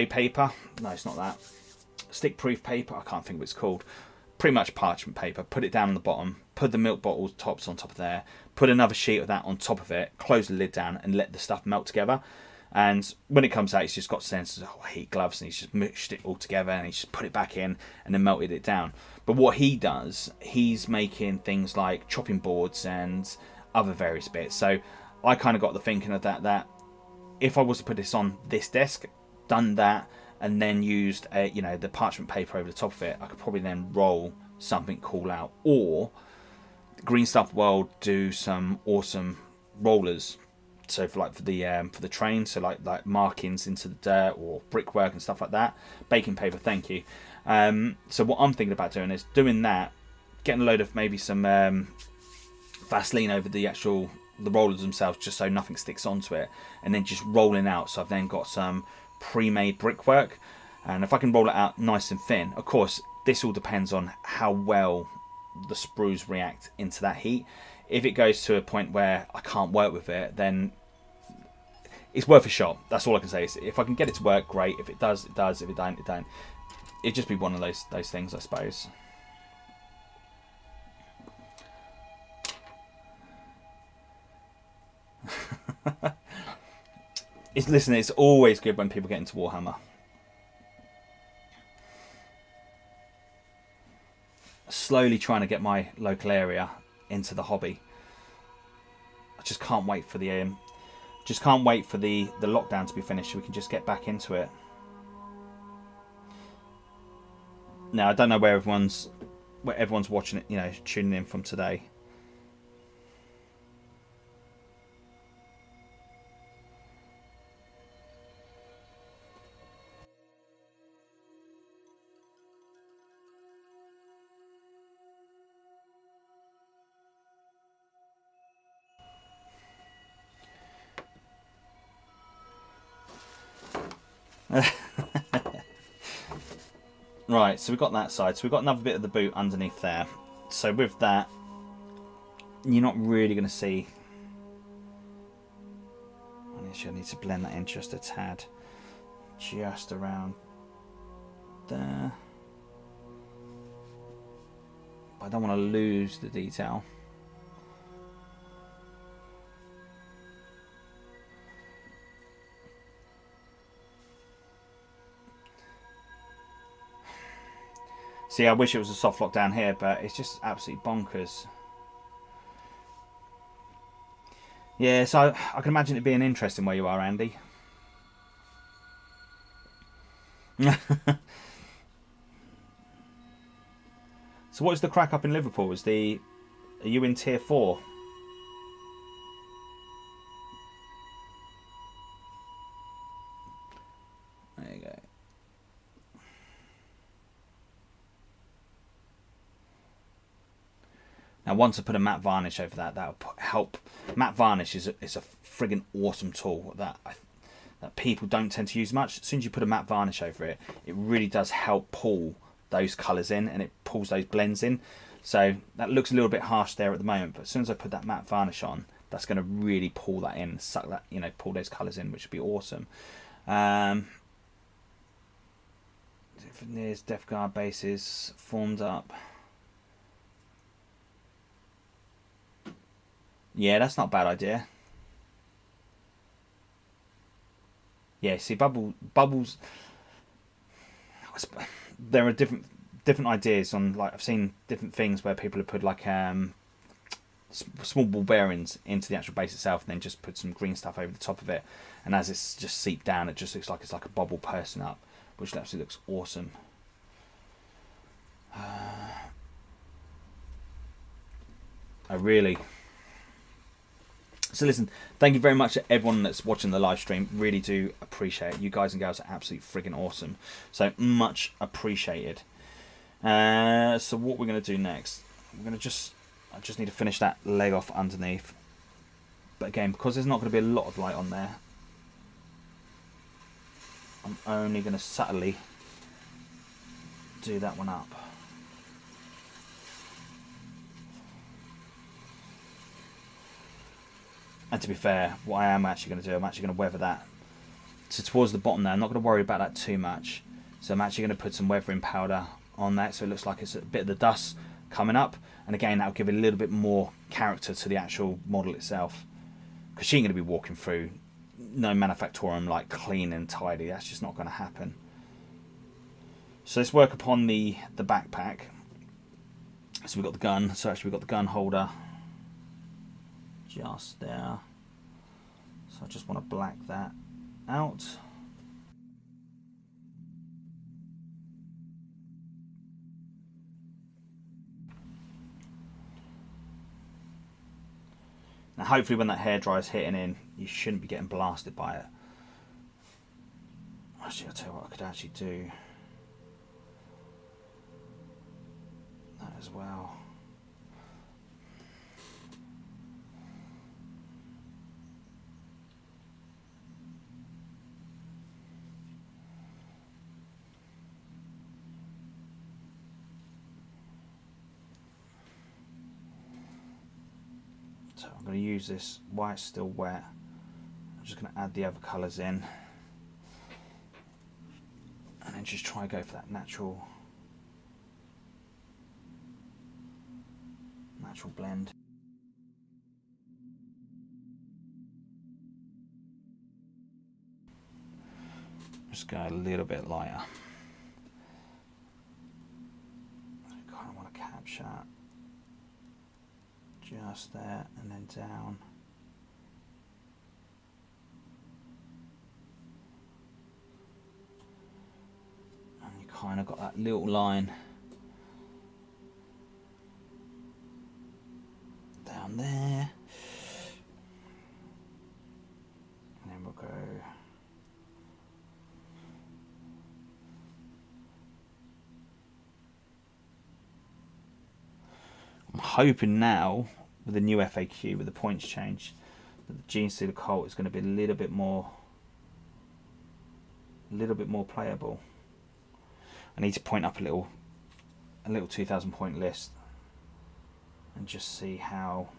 paper. No, it's not that. Stick proof paper. I can't think what it's called. Pretty much parchment paper. Put it down on the bottom. Put the milk bottle tops on top of there. Put another sheet of that on top of it. Close the lid down and let the stuff melt together. And when it comes out, he's just got sensors, heat gloves, and he's just mixed it all together, and he's just put it back in and then melted it down. But what he does, he's making things like chopping boards and other various bits. So I kind of got the thinking of that if I was to put this on this desk, done that, and then used the parchment paper over the top of it, I could probably then roll something cool out. Or Green Stuff World do some awesome rollers. So for the train, so like markings into the dirt or brickwork and stuff like that. Baking paper, thank you. So what I'm thinking about doing is doing that, getting a load of maybe some Vaseline over the rollers themselves, just so nothing sticks onto it, and then just rolling out. So I've then got some pre-made brickwork, and if I can roll it out nice and thin, of course this all depends on how well the sprues react into that heat. If it goes to a point where I can't work with it, then it's worth a shot. That's all I can say. If I can get it to work, great. If it does, it does. If it don't, it don't. It'd just be one of those things, I suppose. Listen, it's always good when people get into Warhammer. Slowly trying to get my local area into the hobby. I just can't wait for the lockdown to be finished so we can just get back into it. Now I don't know where everyone's watching it, tuning in from today. Right, so we've got that side. So we've got another bit of the boot underneath there. So with that, you're not really going to see... I need to blend that in just a tad. Just around there. But I don't want to lose the detail. See, I wish it was a soft lock down here, but it's just absolutely bonkers. Yeah, so I can imagine it being interesting where you are, Andy. So what's the crack up in Liverpool? Are you in tier 4? There you go. Now, once I put a matte varnish over that, that will help. Matte varnish is a friggin' awesome tool that people don't tend to use much. As soon as you put a matte varnish over it, it really does help pull those colours in, and it pulls those blends in. So that looks a little bit harsh there at the moment, but as soon as I put that matte varnish on, that's going to really pull that in, suck that, you know, pull those colours in, which would be awesome. Veneers, depth guard bases formed up. Yeah, that's not a bad idea. Yeah, see, bubbles. There are different ideas on, like, I've seen different things where people have put like small ball bearings into the actual base itself, and then just put some green stuff over the top of it, and as it's just seeped down, it just looks like it's like a bubble pursing up, which actually looks awesome. So listen, thank you very much to everyone that's watching the live stream. Really do appreciate it. You guys and girls are absolutely friggin' awesome. So much appreciated. So what we're going to do next, I just need to finish that leg off underneath. But again, because there's not going to be a lot of light on there, I'm only going to subtly do that one up. And to be fair, what I am actually going to do, I'm actually going to weather that. So towards the bottom there, I'm not going to worry about that too much. So I'm actually going to put some weathering powder on that, so it looks like it's a bit of the dust coming up. And again, that'll give it a little bit more character to the actual model itself. Because she ain't going to be walking through no manufactorum like clean and tidy. That's just not going to happen. So let's work upon the backpack. So we've got the gun. So actually we've got the gun holder just there. So I just want to black that out. Now hopefully when that hairdryer is hitting in, you shouldn't be getting blasted by it. Actually, I'll tell you what I could actually do. That as well. So I'm going to use this while it's still wet. I'm just going to add the other colours in. And then just try and go for that natural blend. Just go a little bit lighter. I kind of want to capture just there and then down. And you kind of got that little line down there. And then we'll go I'm hoping now with the new FAQ, with the points change, that the Gene Stealer Colt is going to be a little bit more a little bit more playable. I need to point up a little 2,000 point list and just see how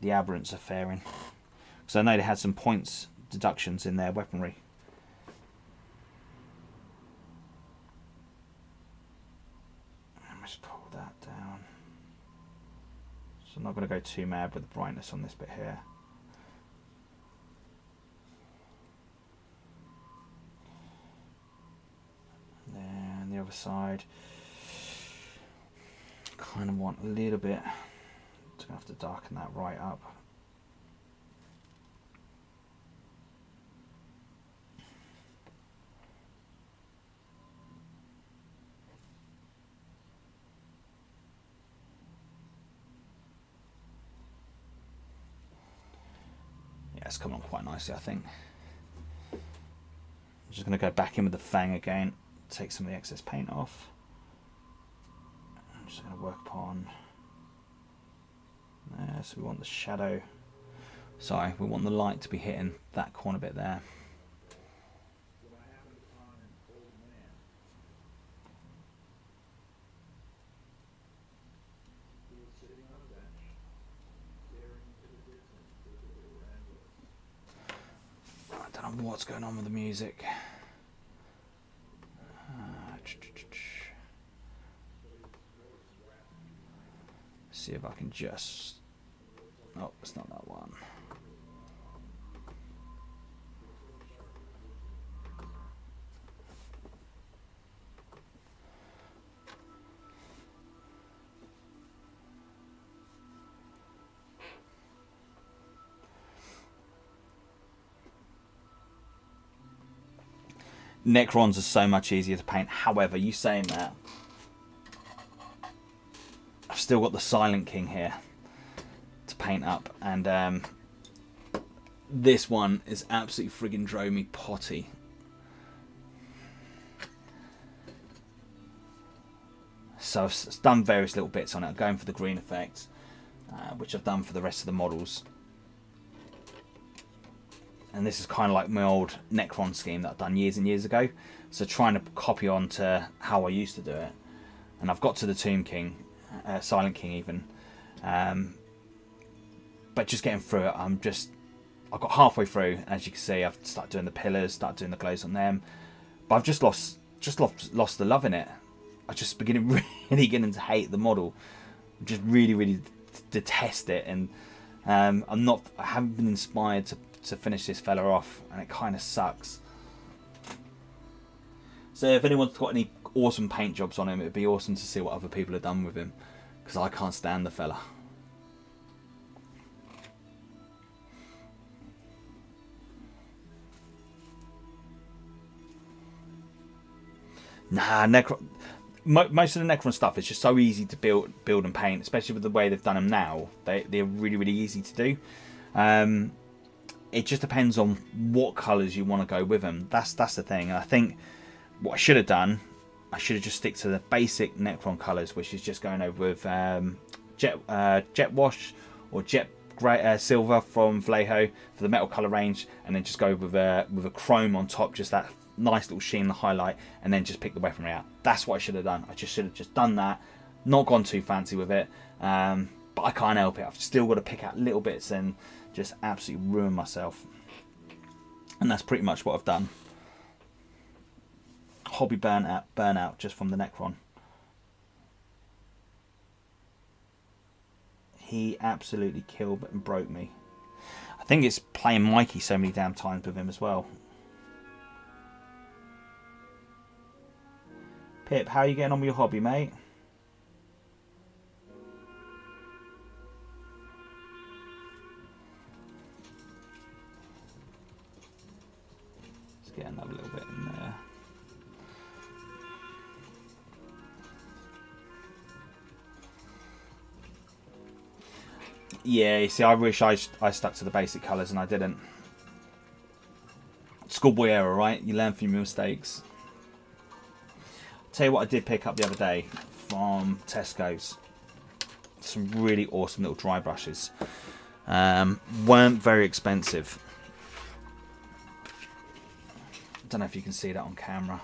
the aberrants are faring. Because I know they had some points deductions in their weaponry. Let's pull that down. So I'm not going to go too mad with the brightness on this bit here. And then the other side, kind of want a little bit. Just going to have to darken that right up. Yeah, it's coming on quite nicely, I think. I'm just going to go back in with the fang again, take some of the excess paint off. I'm just going to work upon there, so we want the shadow, sorry, we want the light to be hitting that corner bit there. I don't know what's going on with the music. See if I can just... Oh, it's not that one. Necrons are so much easier to paint. However, you saying that, I've still got the Silent King here to paint up, and this one is absolutely friggin' drove me potty. So I've done various little bits on it. I'm going for the green effect, which I've done for the rest of the models. And this is kind of like my old Necron scheme that I've done years and years ago. So trying to copy on to how I used to do it. And I've got to the Tomb King, Silent King even. But just getting through it, I got halfway through. As you can see, I've started doing the pillars, started doing the glows on them. But I've just lost the love in it. I just really beginning to hate the model. Just really detest it. And I haven't been inspired to finish this fella off, and it kind of sucks. So if anyone's got any awesome paint jobs on him, it'd be awesome to see what other people have done with him, because I can't stand the fella. Nah, most of the Necron stuff is just so easy to build and paint, especially with the way they've done them now. They're really easy to do. It just depends on what colours you want to go with them. That's the thing. And I think what I should have done, I should have just stick to the basic Necron colours, which is just going over with Jet Wash or Jet Grey, Silver from Vallejo for the metal colour range, and then just go with a chrome on top, just that nice little sheen, the highlight, and then just pick the weaponry out. That's what I should have done. I just should have just done that, not gone too fancy with it. But I can't help it. I've still got to pick out little bits and just absolutely ruin myself. And that's pretty much what I've done. Hobby burnout just from the Necron. He absolutely killed and broke me. I think it's playing Mikey so many damn times with him as well. Pip, how are you getting on with your hobby, mate? Let's get another little bit in there. Yeah, you see, I wish I stuck to the basic colours and I didn't. Schoolboy error, right? You learn from your mistakes. Tell you what I did pick up the other day from Tesco's. Some really awesome little dry brushes. Weren't very expensive. don't know if you can see that on camera.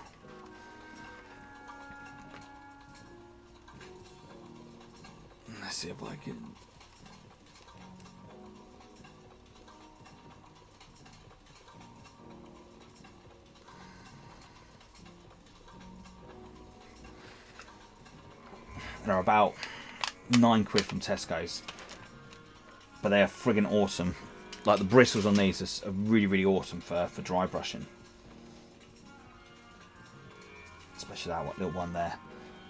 Let's see if I can. They're about £9 from Tesco's, but they are friggin' awesome. Like the bristles on these are really, really awesome for dry brushing, especially that little one there.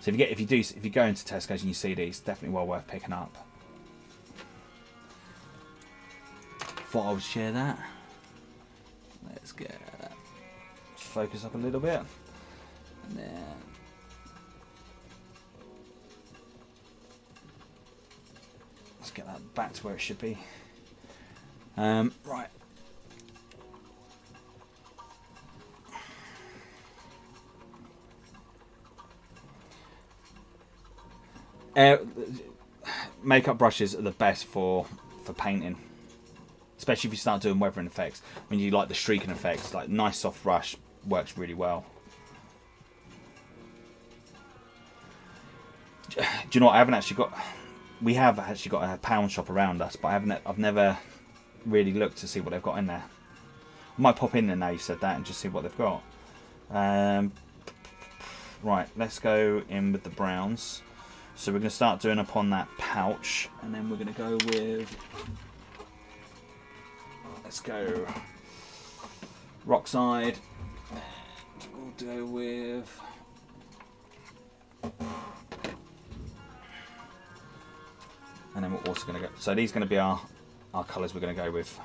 So if you go into Tesco's and you see these, definitely well worth picking up. Thought I would share that. Let's get that. Focus up a little bit, and then. Let's get that back to where it should be. Right. Makeup brushes are the best for painting, especially if you start doing weathering effects. When you like the streaking effects, like nice soft brush works really well. Do you know what? We have actually got a pound shop around us, but I've never really looked to see what they've got in there. I might pop in there now you said that and just see what they've got. Right, let's go in with the browns. So we're going to start doing up on that pouch, and then we're going to go with, let's go Rockside, and we'll go with and then we're also going to go, so these are going to be our colours we're going to go with.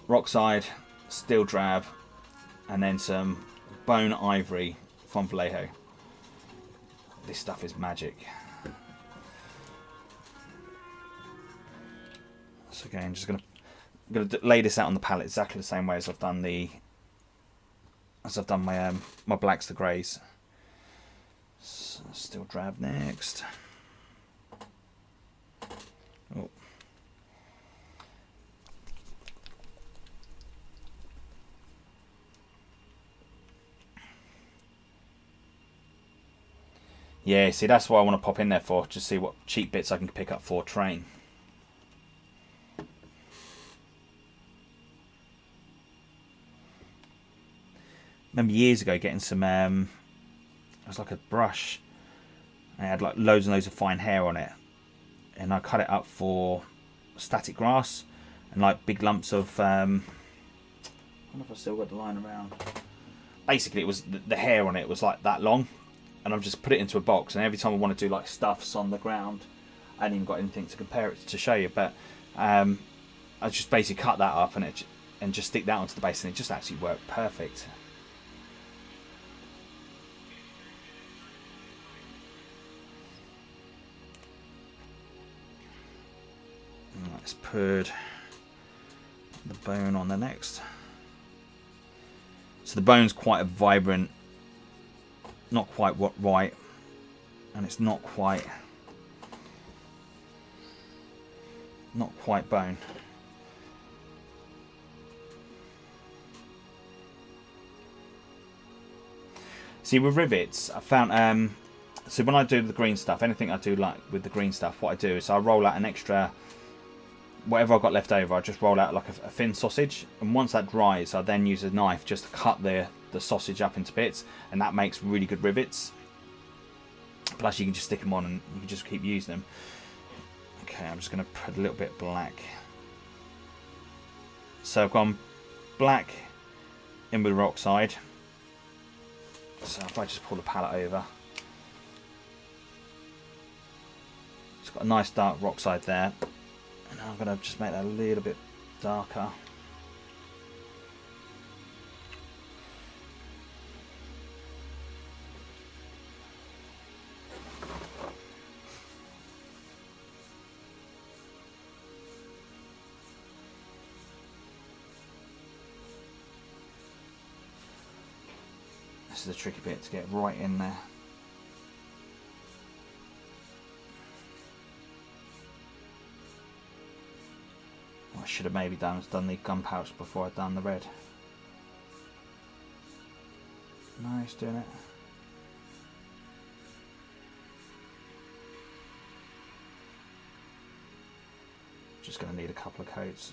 Rockside, Steel Drab, and then some Bone Ivory from Vallejo. This stuff is magic. So again, just going to lay this out on the palette exactly the same way as I've done my blacks to greys. So Steel Drab next. Oh. Yeah, see, that's what I want to pop in there for, just see what cheap bits I can pick up for train. Remember years ago getting some, it was like a brush, and it had like loads and loads of fine hair on it, and I cut it up for static grass and like big lumps of, I don't know if I still got the line around. Basically it was, the hair on it was like that long, and I've just put it into a box, and every time I want to do like stuffs on the ground, I hadn't even got anything to compare it to show you, but I just basically cut that up and just stick that onto the base, and it just actually worked perfect. Let's put the bone on the next. So the bone's quite a vibrant, not quite white, and it's not quite bone. See, with rivets, I found so when I do the green stuff, anything I do like with the green stuff, what I do is I roll out an extra, whatever I've got left over, I just roll out like a thin sausage, and once that dries, I then use a knife just to cut the sausage up into bits, and that makes really good rivets. Plus you can just stick them on and you can just keep using them. Okay, I'm just going to put a little bit black. So I've gone black in with Rockside. So if I just pull the palette over, it's got a nice dark Rockside there. And I'm going to just make that a little bit darker. This is a tricky bit to get right in there. What I should have maybe done was done the gun pouch before I'd done the red. No, he's doing it. Just going to need a couple of coats.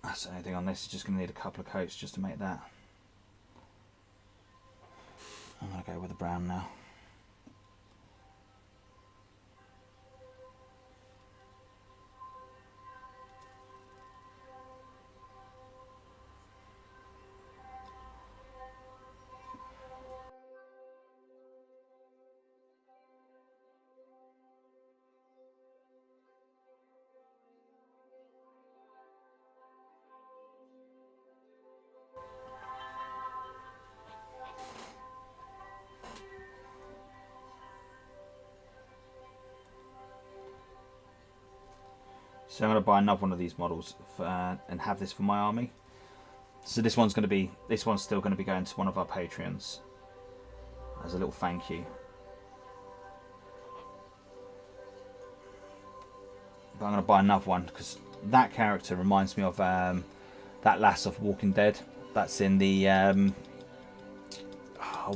That's the only thing on this. Is just going to need a couple of coats just to make that. I'm going to go with the brown now. So I'm going to buy another one of these models and have this for my army. So this one's still going to be going to one of our Patreons as a little thank you. But I'm going to buy another one because that character reminds me of that lass of Walking Dead. That's in the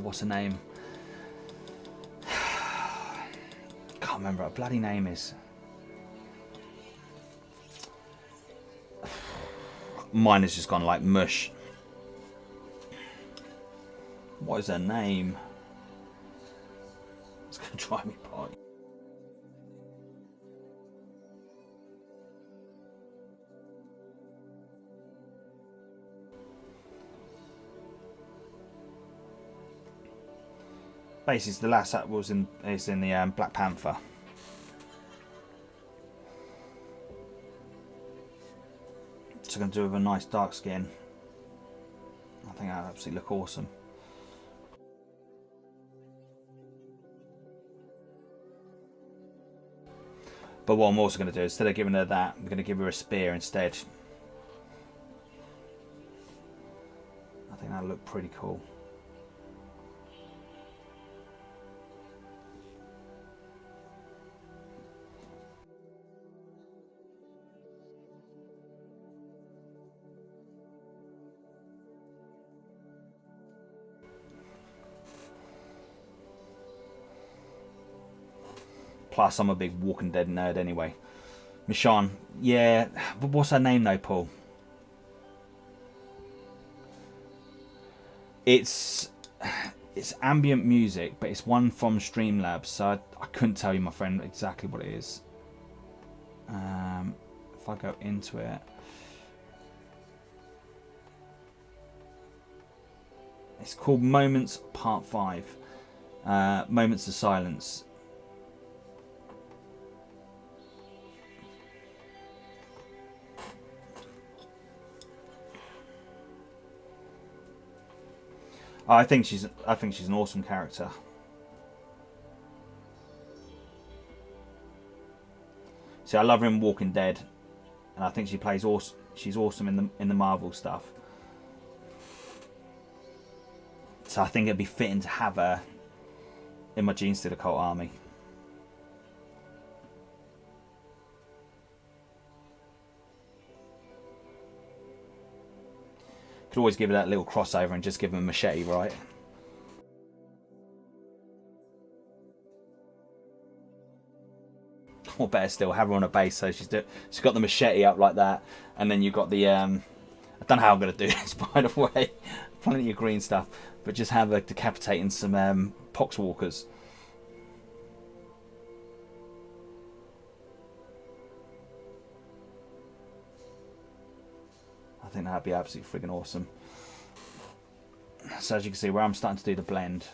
what's her name? Can't remember what her bloody name is. Mine has just gone like mush. What is her name? It's going to drive me party. Basically, it's the last that is in the Black Panther. So I'm going to do with a nice dark skin. I think that'll absolutely look awesome. But what I'm also going to do, instead of giving her that, I'm going to give her a spear instead. I think that'll look pretty cool. Plus, I'm a big Walking Dead nerd anyway. Michonne, yeah. What's her name though, Paul? It's ambient music, but it's one from Streamlabs, so I couldn't tell you, my friend, exactly what it is. If I go into it, it's called Moments Part 5. Moments of Silence. I think she's an awesome character. See, I love her in Walking Dead, and I think she plays awesome. She's awesome in the Marvel stuff. So I think it'd be fitting to have her in my Genestealer Occult army. Could always give it that little crossover and just give him a machete, right? Or better still, have her on a base so she's got the machete up like that, and then you've got the I don't know how I'm gonna do this, by the way. Plenty of green stuff, but just have her decapitating some poxwalkers. I think that'd be absolutely friggin' awesome. So as you can see, where I'm starting to do the blend,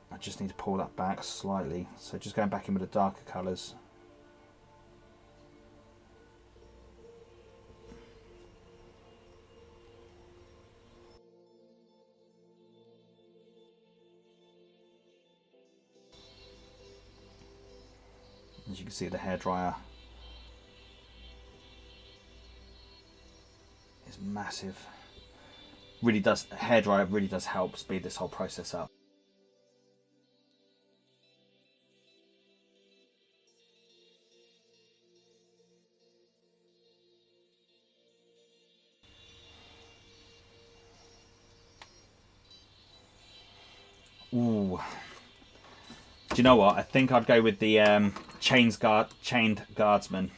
I just need to pull that back slightly. So just going back in with the darker colours. As you can see, the hairdryer is massive. Hairdryer really does help speed this whole process up. Ooh. Do you know what? I think I'd go with the chained guardsman.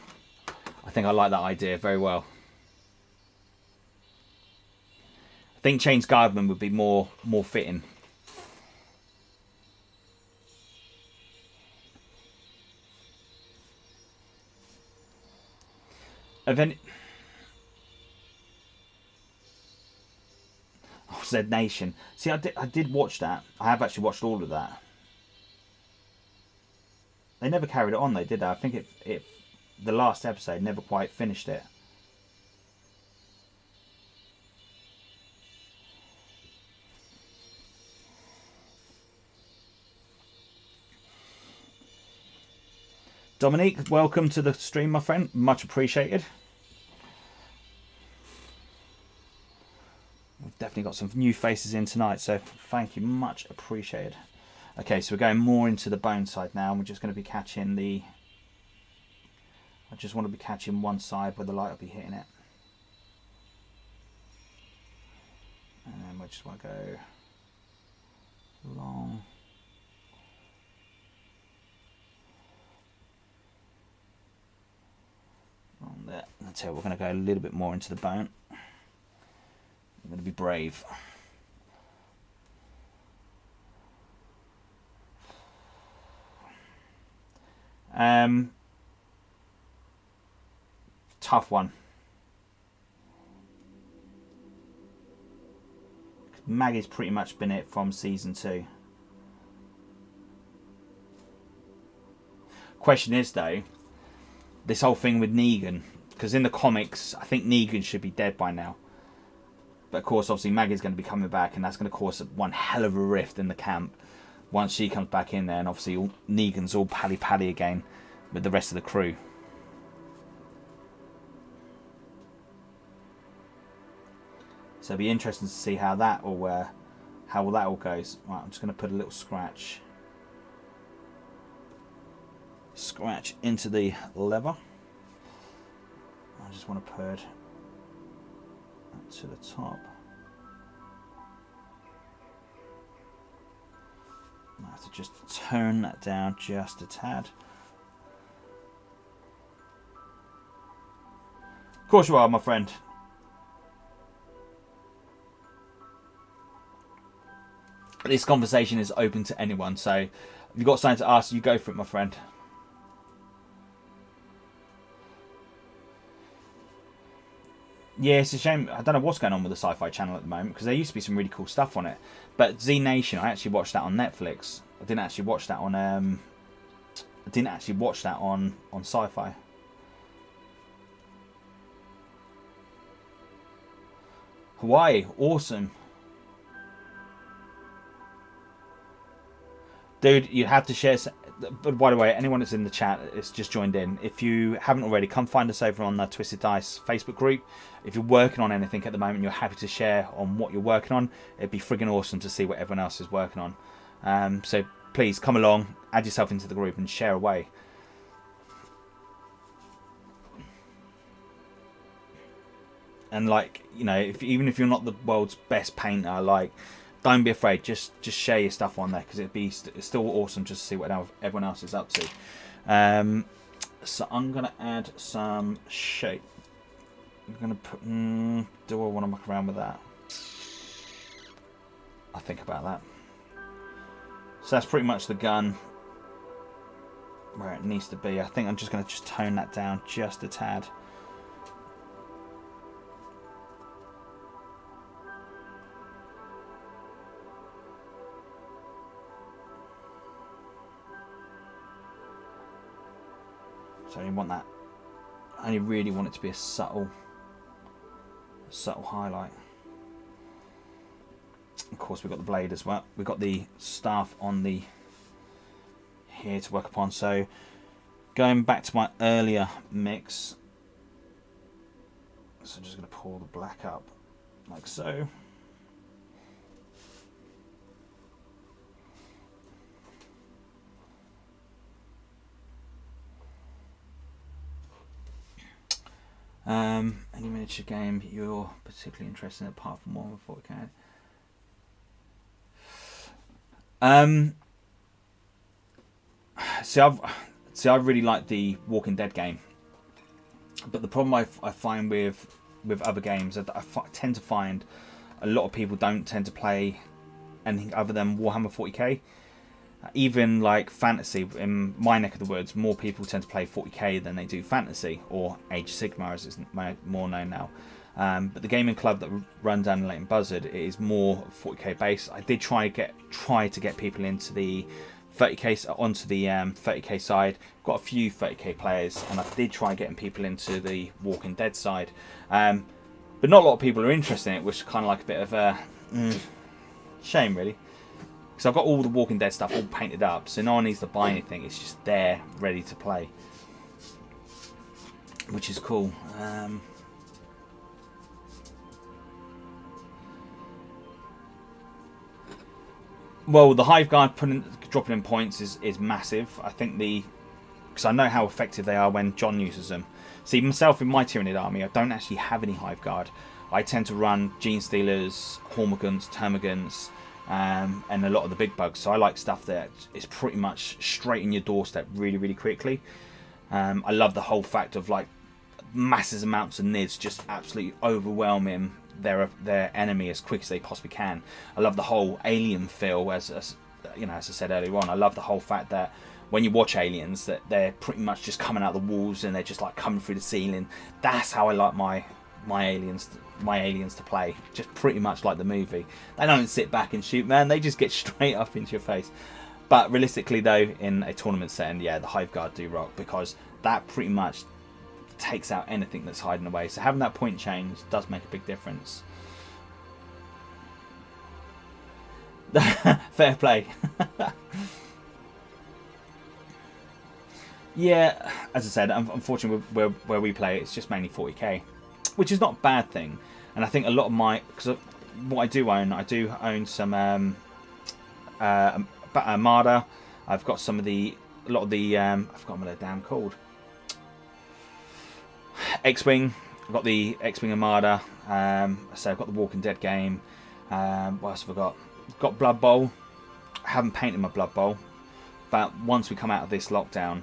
I think I like that idea very well. I think chained guardsman would be more fitting. Event. Oh, Z Nation. See, I did watch that. I have actually watched all of that. They never carried it on, though, did they? I think the last episode never quite finished it. Dominique, welcome to the stream, my friend. Much appreciated. We've definitely got some new faces in tonight, so thank you. Much appreciated. Okay, so we're going more into the bone side now, and we're just going to be catching the... I just want to be catching one side where the light will be hitting it. And then we just want to go long... on there. That's it. We're going to go a little bit more into the bone. I'm going to be brave. Tough one. Maggie's pretty much been it from season 2. Question is though, this whole thing with Negan, because in the comics I think Negan should be dead by now, but of course obviously Maggie's going to be coming back, and that's going to cause one hell of a rift in the camp once she comes back in there, and obviously Negan's all pally again with the rest of the crew. So it'll be interesting to see how that all goes. Right, I'm just going to put a little scratch into the lever. I just want to put that to the top. I have to just tone that down just a tad. Of course you are, my friend. This conversation is open to anyone, so if you've got something to ask, you go for it, my friend. Yeah, it's a shame. I don't know what's going on with the Sci-Fi Channel at the moment, because there used to be some really cool stuff on it. But Z Nation, I actually watched that on Netflix. I didn't actually watch that on. On Sci-Fi. Hawaii, awesome. Dude, you have to share. But by the way, anyone that's in the chat that's just joined in, if you haven't already, come find us over on the Twisted Dice Facebook group. If you're working on anything at the moment, you're happy to share on what you're working on. It'd be friggin' awesome to see what everyone else is working on. So please come along, add yourself into the group, and share away. And like, you know, even if you're not the world's best painter, like, don't be afraid. Just share your stuff on there, because it's still awesome just to see what everyone else is up to. So I'm gonna add some shape. I'm gonna put. Do I want to muck around with that? I'll think about that. So that's pretty much the gun where it needs to be. I think I'm just gonna tone that down just a tad. So you want that. I only really want it to be a subtle highlight. Of course, we've got the blade as well. We've got the staff on the here to work upon. So going back to my earlier mix, so I'm just going to pour the black up like so. Any miniature game you're particularly interested in apart from Warhammer 40k? Um, see, I really like the Walking Dead game, but the problem I find with other games is that I tend to find a lot of people don't tend to play anything other than Warhammer 40k. Even like fantasy, in my neck of the woods, more people tend to play 40k than they do fantasy, or Age of Sigmar as it's more known now. But the gaming club that run down in Leighton Buzzard is more 40k based. I did try to get people into the 30k onto the 30k side. Got a few 30k players, and I did try getting people into the Walking Dead side, but not a lot of people are interested in it, which is kind of like a bit of a shame, really. Because I've got all the Walking Dead stuff all painted up, so no one needs to buy anything. It's just there, ready to play, which is cool. Well, the Hive Guard dropping in points is massive. I think because I know how effective they are when John uses them. See, myself in my Tyranid army, I don't actually have any Hive Guard. I tend to run Gene Stealers, Hormigans, Termagants, and a lot of the big bugs. So I like stuff that is pretty much straight in your doorstep really, really quickly. I love the whole fact of like massive amounts of Nids just absolutely overwhelming their enemy as quick as they possibly can. I love the whole alien feel, as you know, as I said earlier on. I love the whole fact that when you watch aliens, that they're pretty much just coming out the walls and they're just like coming through the ceiling. That's how I like my aliens to play, just pretty much like the movie. They don't sit back and shoot, man. They just get straight up into your face. But realistically though, in a tournament setting, yeah, the Hive Guard do rock, because that pretty much takes out anything that's hiding away. So having that point change does make a big difference. Fair play. Yeah, as I said, unfortunately where we play, it's just mainly 40k, which is not a bad thing. And I think a lot of because what I do own some Armada. I've got a lot of the I've forgotten what they're damn called. X-Wing. I've got the X-Wing Armada. So I've got the Walking Dead game. What else have I got? I've got Blood Bowl. I haven't painted my Blood Bowl, but once we come out of this lockdown,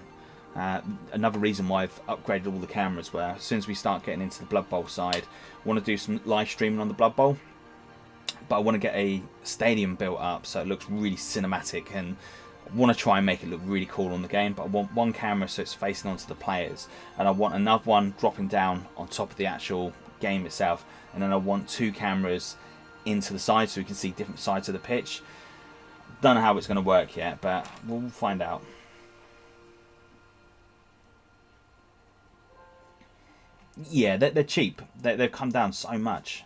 another reason why I've upgraded all the cameras, where as soon as we start getting into the Blood Bowl side, I want to do some live streaming on the Blood Bowl, but I want to get a stadium built up so it looks really cinematic, and I want to try and make it look really cool on the game. But I want one camera so it's facing onto the players, and I want another one dropping down on top of the actual game itself, and then I want two cameras into the side so we can see different sides of the pitch. Don't know how it's going to work yet, but we'll find out. Yeah, they're cheap. They've come down so much.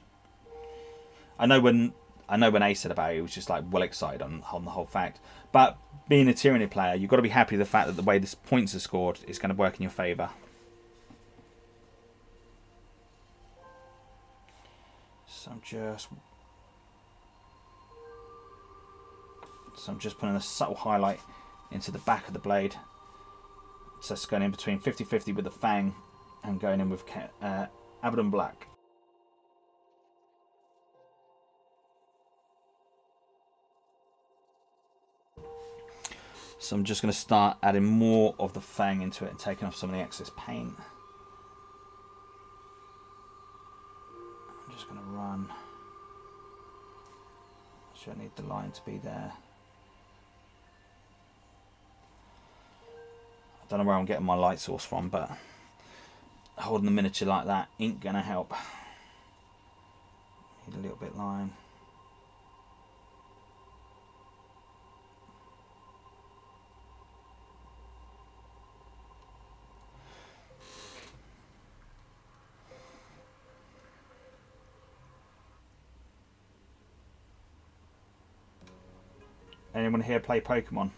I know when Ace said about it, he was just like well excited on the whole fact. But being a Tyranny player, you've got to be happy with the fact that the way the points are scored is going to work in your favour. So I'm just putting a subtle highlight into the back of the blade. So it's going in between 50-50 with the Fang and going in with Abaddon Black. So I'm just going to start adding more of the Fang into it and taking off some of the excess paint. I'm just going to run. So I need the line to be there. I don't know where I'm getting my light source from, but holding the miniature like that ain't going to help. Need a little bit line. Anyone here play Pokemon?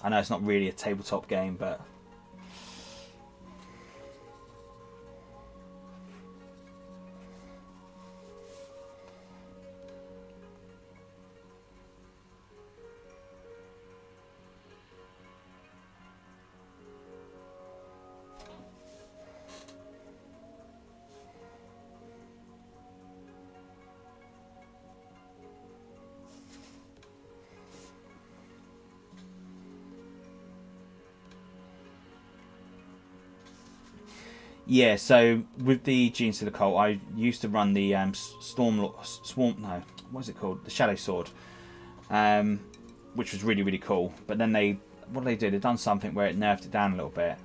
I know it's not really a tabletop game, but Yeah, so with the Gene Silicol, I used to run the Swarm. No, what is it called? The Shadow Sword, which was really, really cool. But then what did they do? They've done something where it nerfed it down a little bit.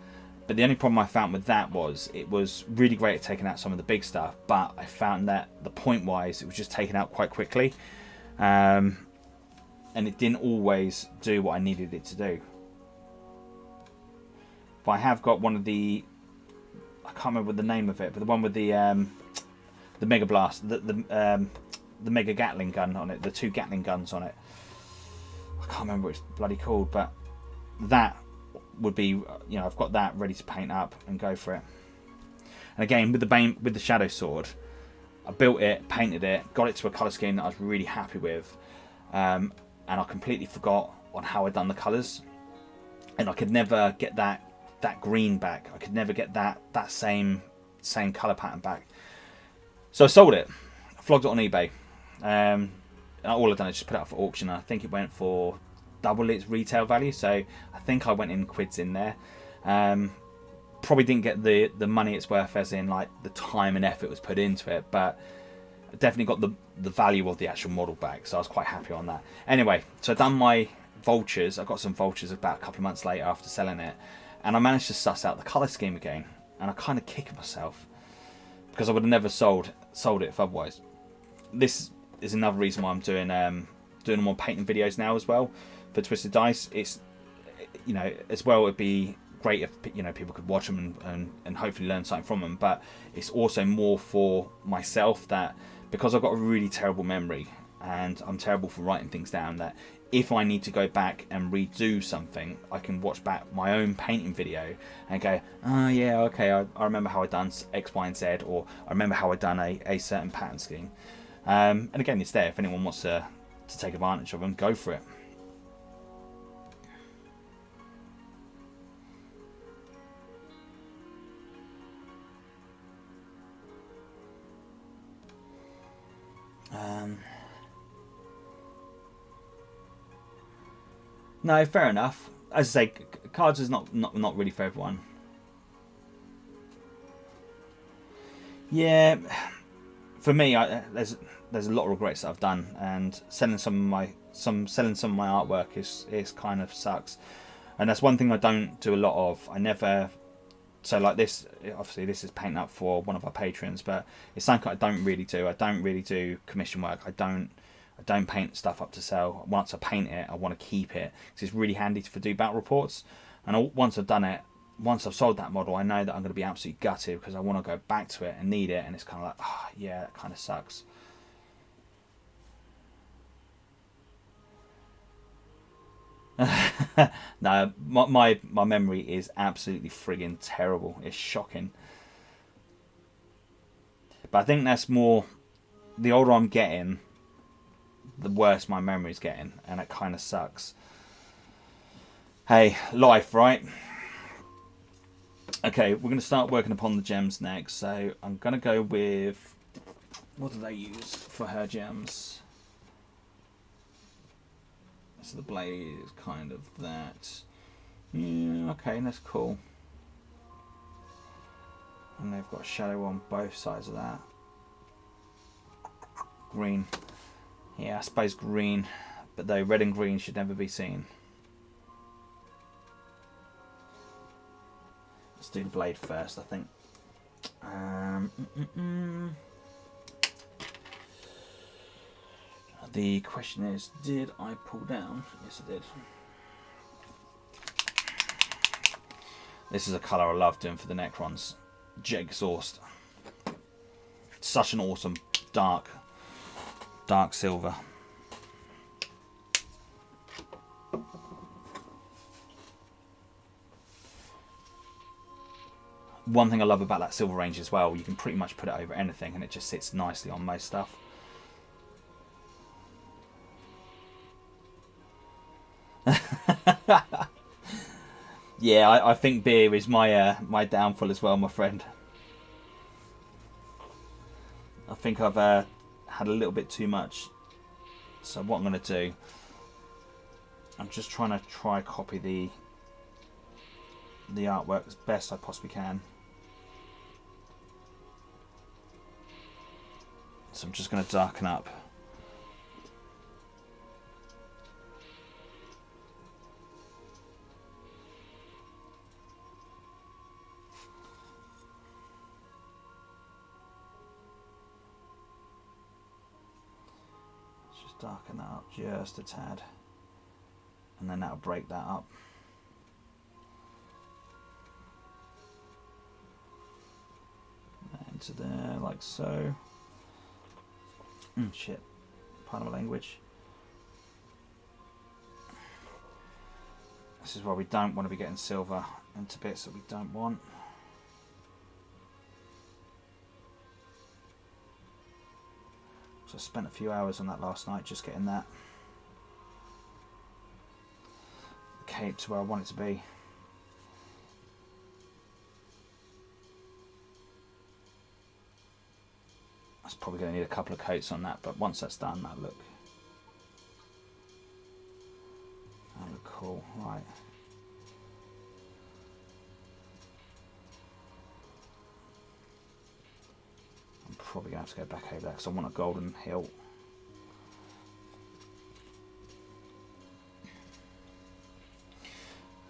But the only problem I found with that was it was really great at taking out some of the big stuff, but I found that the point-wise, it was just taken out quite quickly. And it didn't always do what I needed it to do. But I have got one of the... I can't remember the name of it, but the one with the Mega Blast, the Mega Gatling gun on it, the 2 Gatling guns on it. I can't remember what it's bloody called, but that would be, you know, I've got that ready to paint up and go for it. And again, with the Shadow Sword, I built it, painted it, got it to a colour scheme that I was really happy with, and I completely forgot on how I'd done the colours, and I could never get that green back. I could never get that same colour pattern back. So I sold it, flogged it on eBay. And all I've done is just put it up for auction. I think it went for double its retail value, so I think I went in quids in there. Probably didn't get the money it's worth, as in like the time and effort was put into it, but I definitely got the value of the actual model back, so I was quite happy on that. Anyway, so I've done my vultures. I got some vultures about a couple of months later after selling it, and I managed to suss out the colour scheme again, and I kind of kick myself because I would have never sold it if otherwise. This is another reason why I'm doing more painting videos now as well for Twisted Dice. It's, you know, as well, it'd be great if, you know, people could watch them and hopefully learn something from them, but it's also more for myself, that because I've got a really terrible memory and I'm terrible for writing things down, that if I need to go back and redo something, I can watch back my own painting video and go, oh yeah, okay, I remember how I done X, Y and Z, or I remember how I done a certain pattern scheme. And again, it's there if anyone wants to take advantage of them, go for it. No, fair enough. As I say, cards is not really for everyone. Yeah, for me, there's a lot of regrets that I've done, and selling some of my artwork is kind of sucks. And that's one thing I don't do a lot of. I never. So like this, obviously this is painting up for one of our patrons, but it's something I don't really do. I don't really do commission work. I don't paint stuff up to sell. Once I paint it, I want to keep it because it's really handy to do battle reports. And once I've done it, once I've sold that model, I know that I'm going to be absolutely gutted because I want to go back to it and need it. And it's kind of like, oh, yeah, that kind of sucks. No, my memory is absolutely friggin' terrible. It's shocking. But I think that's more, the older I'm getting, the worse my memory's getting, and it kind of sucks. Hey, life, right? Okay, we're going to start working upon the gems next. So I'm going to go with, what do they use for her gems? So the blade is kind of that. Yeah, okay, that's cool. And they've got a shadow on both sides of that. Green. Yeah, I suppose green, but though red and green should never be seen. Let's do the blade first, I think. The question is, did I pull down? Yes, I did. This is a colour I love doing for the Necrons. Jet Exhaust. Such an awesome dark silver. One thing I love about that silver range as well, you can pretty much put it over anything and it just sits nicely on most stuff. Yeah, I think beer is my downfall as well, my friend. I think I've had a little bit too much. So what I'm going to do, I'm just trying to copy the artwork as best I possibly can. So I'm just going to darken up. Let's just darken that up just a tad. And then that'll break that up. Into there, like so. Shit. Pardon my language. This is why we don't want to be getting silver into bits that we don't want. So I spent a few hours on that last night just getting that cape to where I want it to be. That's probably going to need a couple of coats on that, but once that's done, that'll look cool. Right. I'm probably going to have to go back over there because I want a golden hilt.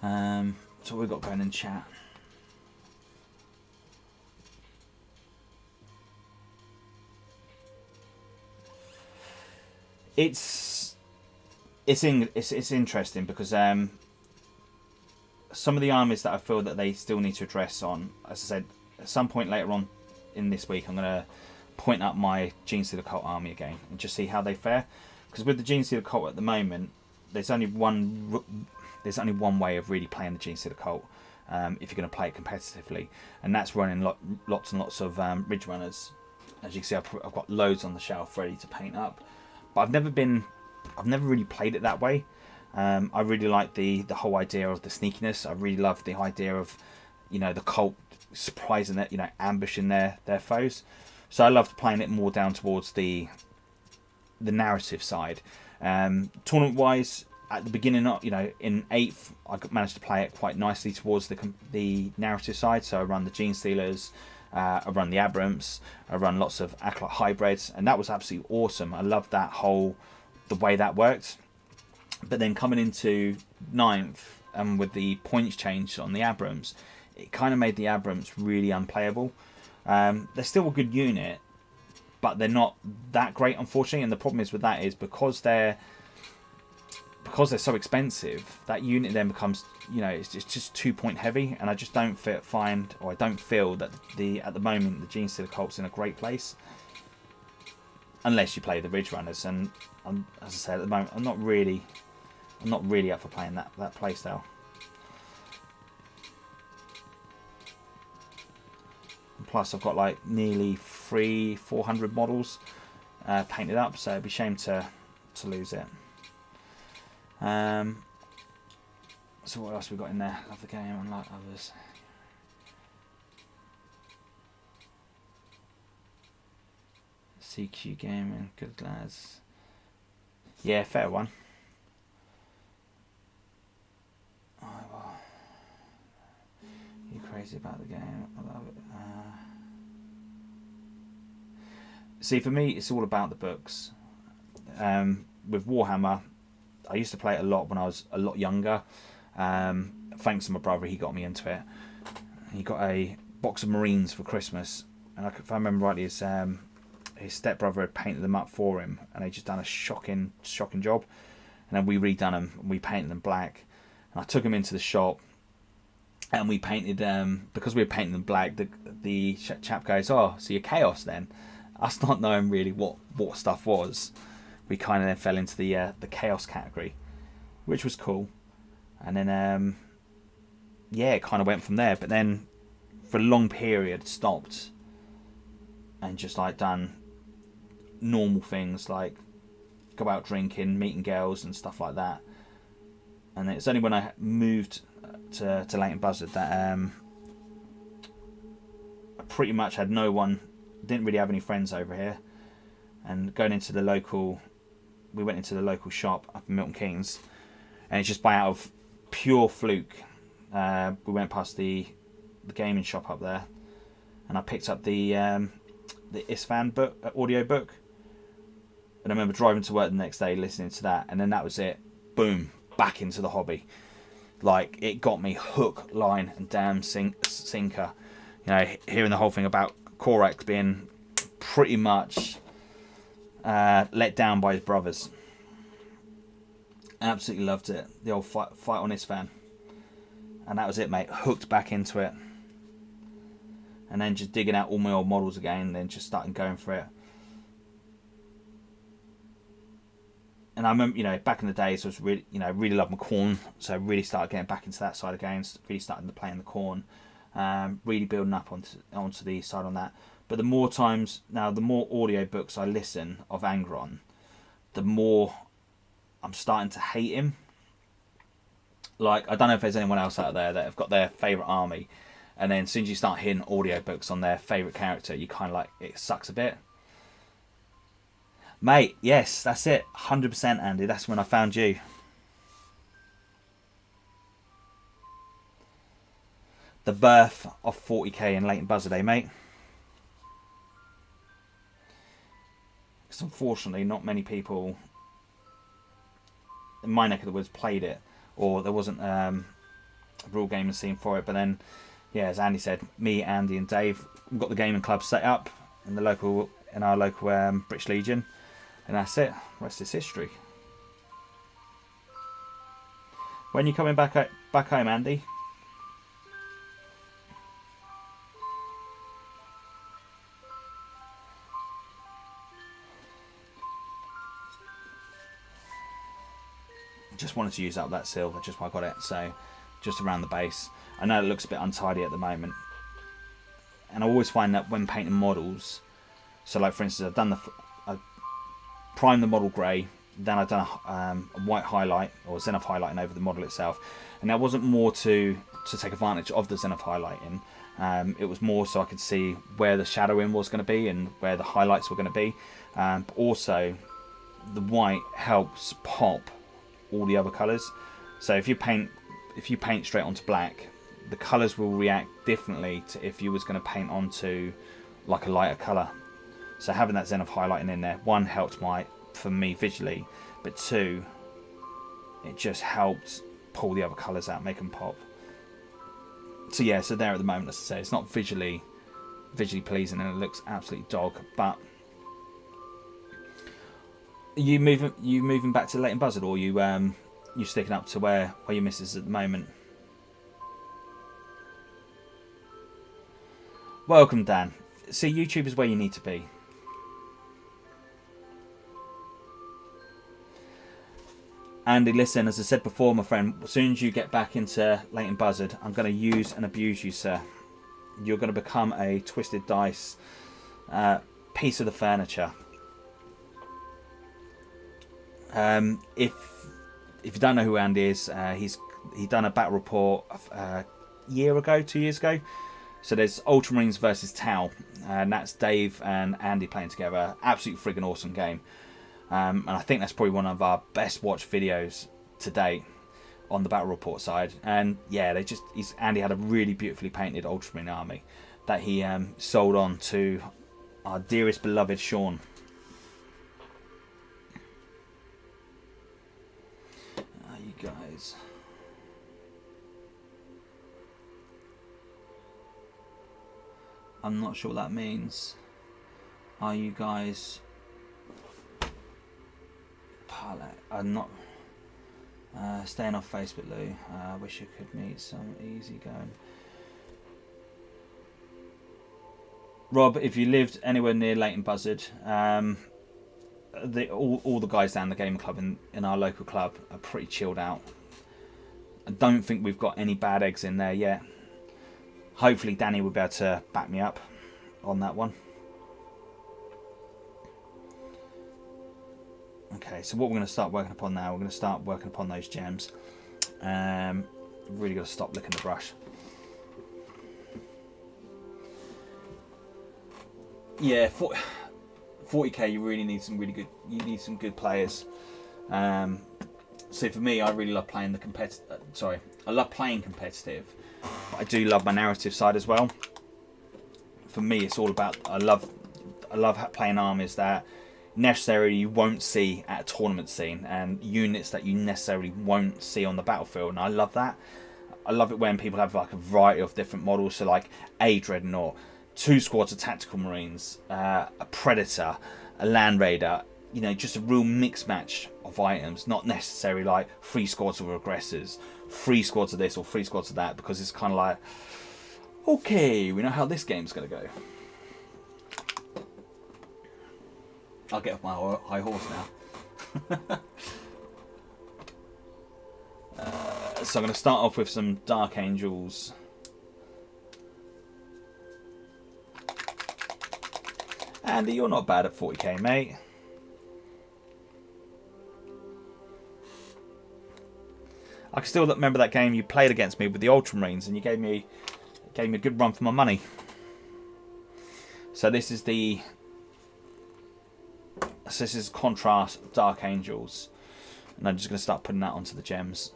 So what we've got going in chat. It's interesting because some of the armies that I feel that they still need to address on, as I said, at some point later on in this week, I'm going to point up my Genestealer Cult army again and just see how they fare. Because with the Genestealer Cult at the moment, there's only one way of really playing the Genestealer Cult if you're going to play it competitively, and that's running lots and lots of Ridge Runners. As you can see, I've got loads on the shelf ready to paint up. But I've never really played it that way. I really like the whole idea of the sneakiness. I really love the idea of, the cult surprising it, ambushing their foes. So I loved playing it more down towards the narrative side. Tournament wise, at the beginning, in 8th, I managed to play it quite nicely towards the narrative side. So I run the Genestealers. I run the Abrams, I run lots of Acolyte hybrids, and that was absolutely awesome. I loved the way that worked. But then coming into 9th, and with the points change on the Abrams, it kind of made the Abrams really unplayable. They're still a good unit, but they're not that great, unfortunately. And the problem is with that is because they're so expensive, that unit then becomes, it's just 2-point heavy, and I just don't feel that at the moment the Genestealer Cult's in a great place, unless you play the Ridge Runners. And as I said, at the moment, I'm not really up for playing that playstyle. And plus, I've got like nearly 400 models painted up, so it'd be a shame to lose it. So what else we got in there? Love the game, unlike others. CQ Gaming, good lads. Yeah, fair one. Oh, well. You crazy about the game? I love it. See, for me, it's all about the books. With Warhammer, I used to play it a lot when I was a lot younger. Thanks to my brother, he got me into it. He got a box of Marines for Christmas, and if I remember rightly, his stepbrother had painted them up for him, and they just done a shocking job. And then we redone them, and we painted them black. And I took them into the shop, and we painted because we were painting them black. The chap goes, "Oh, so you're Chaos then?" Us not knowing really what stuff was, we kind of then fell into the Chaos category, which was cool. And then it kind of went from there. But then for a long period stopped and just like done normal things like go out drinking, meeting girls and stuff like that. And it's only when I moved to Leighton Buzzard that I pretty much had no one, didn't really have any friends over here. And going into the local, we went into the local shop up in Milton Keynes, and it's just by out of pure fluke. We went past the gaming shop up there, and I picked up the the Isfan book, audio book. And I remember driving to work the next day, listening to that, and then that was it. Boom, back into the hobby. Like, it got me hook, line, and damn sinker. You know, hearing the whole thing about Korax being pretty much let down by his brothers. Absolutely loved it. The old fight on Isfan. And that was it, mate. Hooked back into it. And then just digging out all my old models again, and then just starting going for it. And I remember, you know, back in the days, I was really, you know, really loved my corn, so I really started getting back into that side of games. Really starting to play in the corn, really building up onto the side on that. But the more times now, the more audio books I listen of Angron, the more I'm starting to hate him. Like, I don't know if there's anyone else out there that have got their favourite army, and then as soon as you start hearing audio books on their favourite character, you kind of like, it sucks a bit. Mate, yes, that's it. 100% Andy, that's when I found you. The birth of 40k in Leighton Buzzard, eh, mate? Because unfortunately, not many people in my neck of the woods played it, or there wasn't a rule gaming scene for it. But then, yeah, as Andy said, me, Andy, and Dave got the gaming club set up in our local British Legion. And that's it. The rest is history. When you coming back home, Andy? Just wanted to use up that silver just when I got it. So just around the base. I know it looks a bit untidy at the moment. And I always find that when painting models, so like for instance, I primed the model grey, then I've done a white highlight or Zenith highlighting over the model itself, and that wasn't more to take advantage of the Zenith highlighting. It was more so I could see where the shadowing was going to be and where the highlights were going to be. But also, the white helps pop all the other colours. So if you paint straight onto black, the colours will react differently to if you was going to paint onto like a lighter colour. So having that Zenith highlighting in there, one, helped for me visually, but two, it just helped pull the other colours out, make them pop. So yeah, so there at the moment, as I say, it's not visually pleasing and it looks absolutely dog. But you moving back to Leighton Buzzard, or you sticking up to where your missus is at the moment? Welcome, Dan. See, YouTube is where you need to be. Andy, listen, as I said before, my friend, as soon as you get back into Leighton Buzzard, I'm going to use and abuse you, sir. You're going to become a Twisted Dice piece of the furniture. If you don't know who Andy is, he done a battle report a year ago, 2 years ago. So there's Ultramarines versus Tau, and that's Dave and Andy playing together. Absolutely friggin' awesome game. And I think that's probably one of our best watched videos to date on the battle report side. And yeah, Andy had a really beautifully painted Ultramarine army that he sold on to our dearest beloved Sean. You guys. I'm not sure what that means. Are you guys... I'm not staying off Facebook, Lou. I wish you could meet some easy going. Rob, if you lived anywhere near Leighton Buzzard, all the guys down the gaming club in our local club are pretty chilled out. I don't think we've got any bad eggs in there yet. Hopefully Danny will be able to back me up on that one. Okay, so what we're going to start working upon now, we're going to start working upon those gems. Really got to stop licking the brush. Yeah, 40k, you really need some good players. So for me, I really love playing I love playing competitive, but I do love my narrative side as well. For me, it's all about, I love I love playing armies that necessarily you won't see at a tournament scene, and units that you necessarily won't see on the battlefield, and I love that. I love it when people have like a variety of different models, so like a Dreadnought, 2 squads of Tactical Marines, a Predator, a Land Raider, you know, just a real mix match of items, not necessarily like 3 squads of aggressors, 3 squads of this or 3 squads of that, because it's kind of like, okay, we know how this game's going to go. I'll get off my high horse now. So I'm going to start off with some Dark Angels. Andy, you're not bad at 40k, mate. I can still remember that game you played against me with the Ultramarines, and you gave me a good run for my money. So this is contrast Dark Angels, and I'm just going to start putting that onto the gems.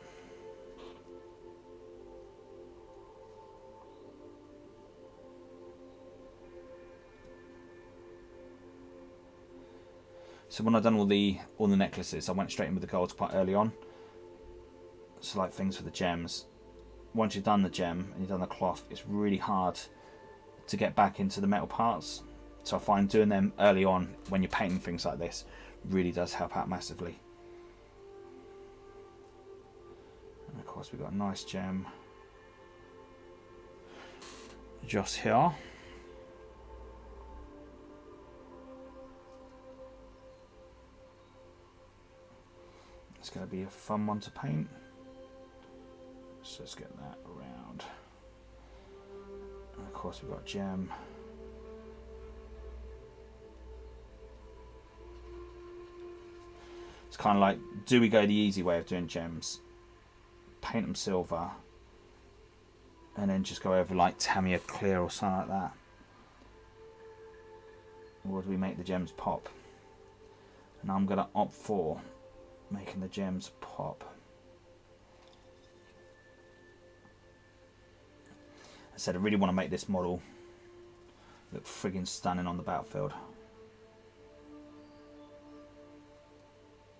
So when I've done all the necklaces, I went straight in with the golds quite early on. So like things for the gems. Once you've done the gem and you've done the cloth, it's really hard to get back into the metal parts. So I find doing them early on when you're painting things like this really does help out massively. And of course we've got a nice gem just here. It's going to be a fun one to paint. So let's get that around. And of course we've got gem. It's kind of like, do we go the easy way of doing gems? Paint them silver. And then just go over like Tamiya clear or something like that. Or do we make the gems pop? And I'm going to opt for making the gems pop. I said I really want to make this model look friggin' stunning on the battlefield.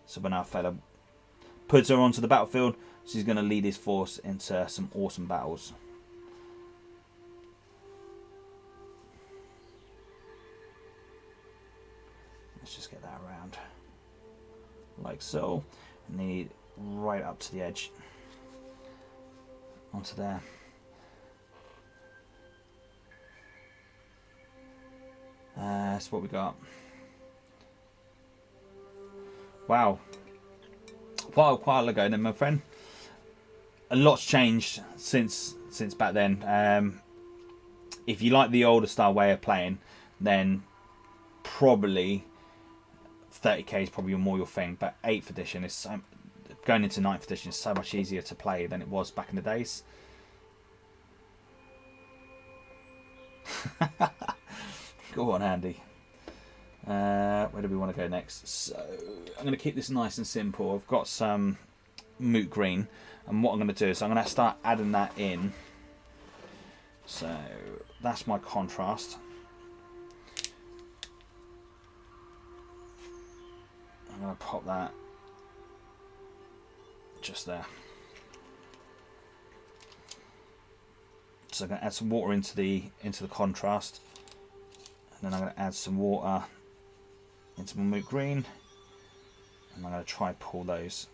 So when our fella puts her onto the battlefield, she's going to lead his force into some awesome battles. Let's just get that around like so, and need right up to the edge onto there. That's what we got. Wow, quite a while ago then, my friend. A lot's changed since back then. If you like the older style way of playing, then probably 30k is probably more your thing. But 8th edition is going into 9th edition is so much easier to play than it was back in the days. Go on, Andy. Where do we want to go next? So I'm going to keep this nice and simple. I've got some moot green, and what I'm going to do is I'm going to start adding that in. So that's my contrast. I'm going to pop that just there. So I'm going to add some water into the contrast. And then I'm going to add some water into my moot green, and I'm going to try and pull those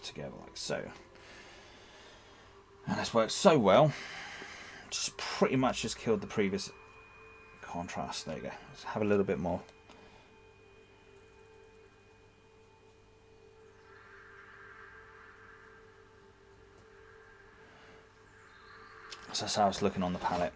together like so. And this works so well, just pretty much just killed the previous contrast. There you go. Let's have a little bit more. So that's how it's looking on the palette.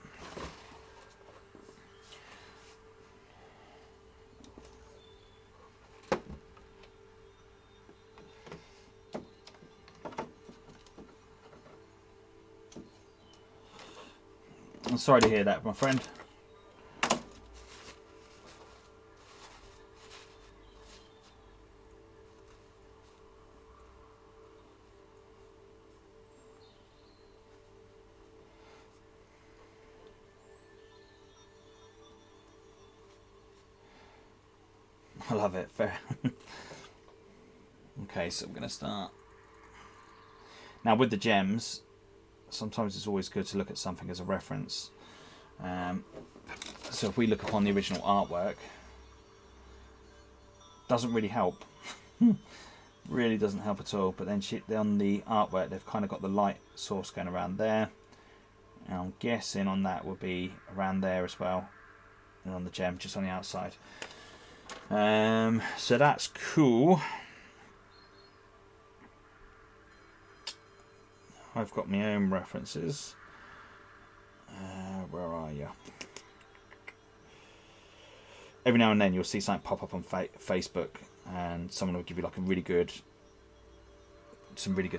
I'm sorry to hear that, my friend. I love it. Fair. Okay, so we're going to start. Now with the gems, sometimes it's always good to look at something as a reference. So if we look upon the original artwork, doesn't really help. Really doesn't help at all. But then on the artwork, they've kind of got the light source going around there. And I'm guessing on that will be around there as well. And on the gem, just on the outside. So that's cool. I've got my own references. Where are you? Every now and then you'll see something pop up on Facebook, and someone will give you like some really good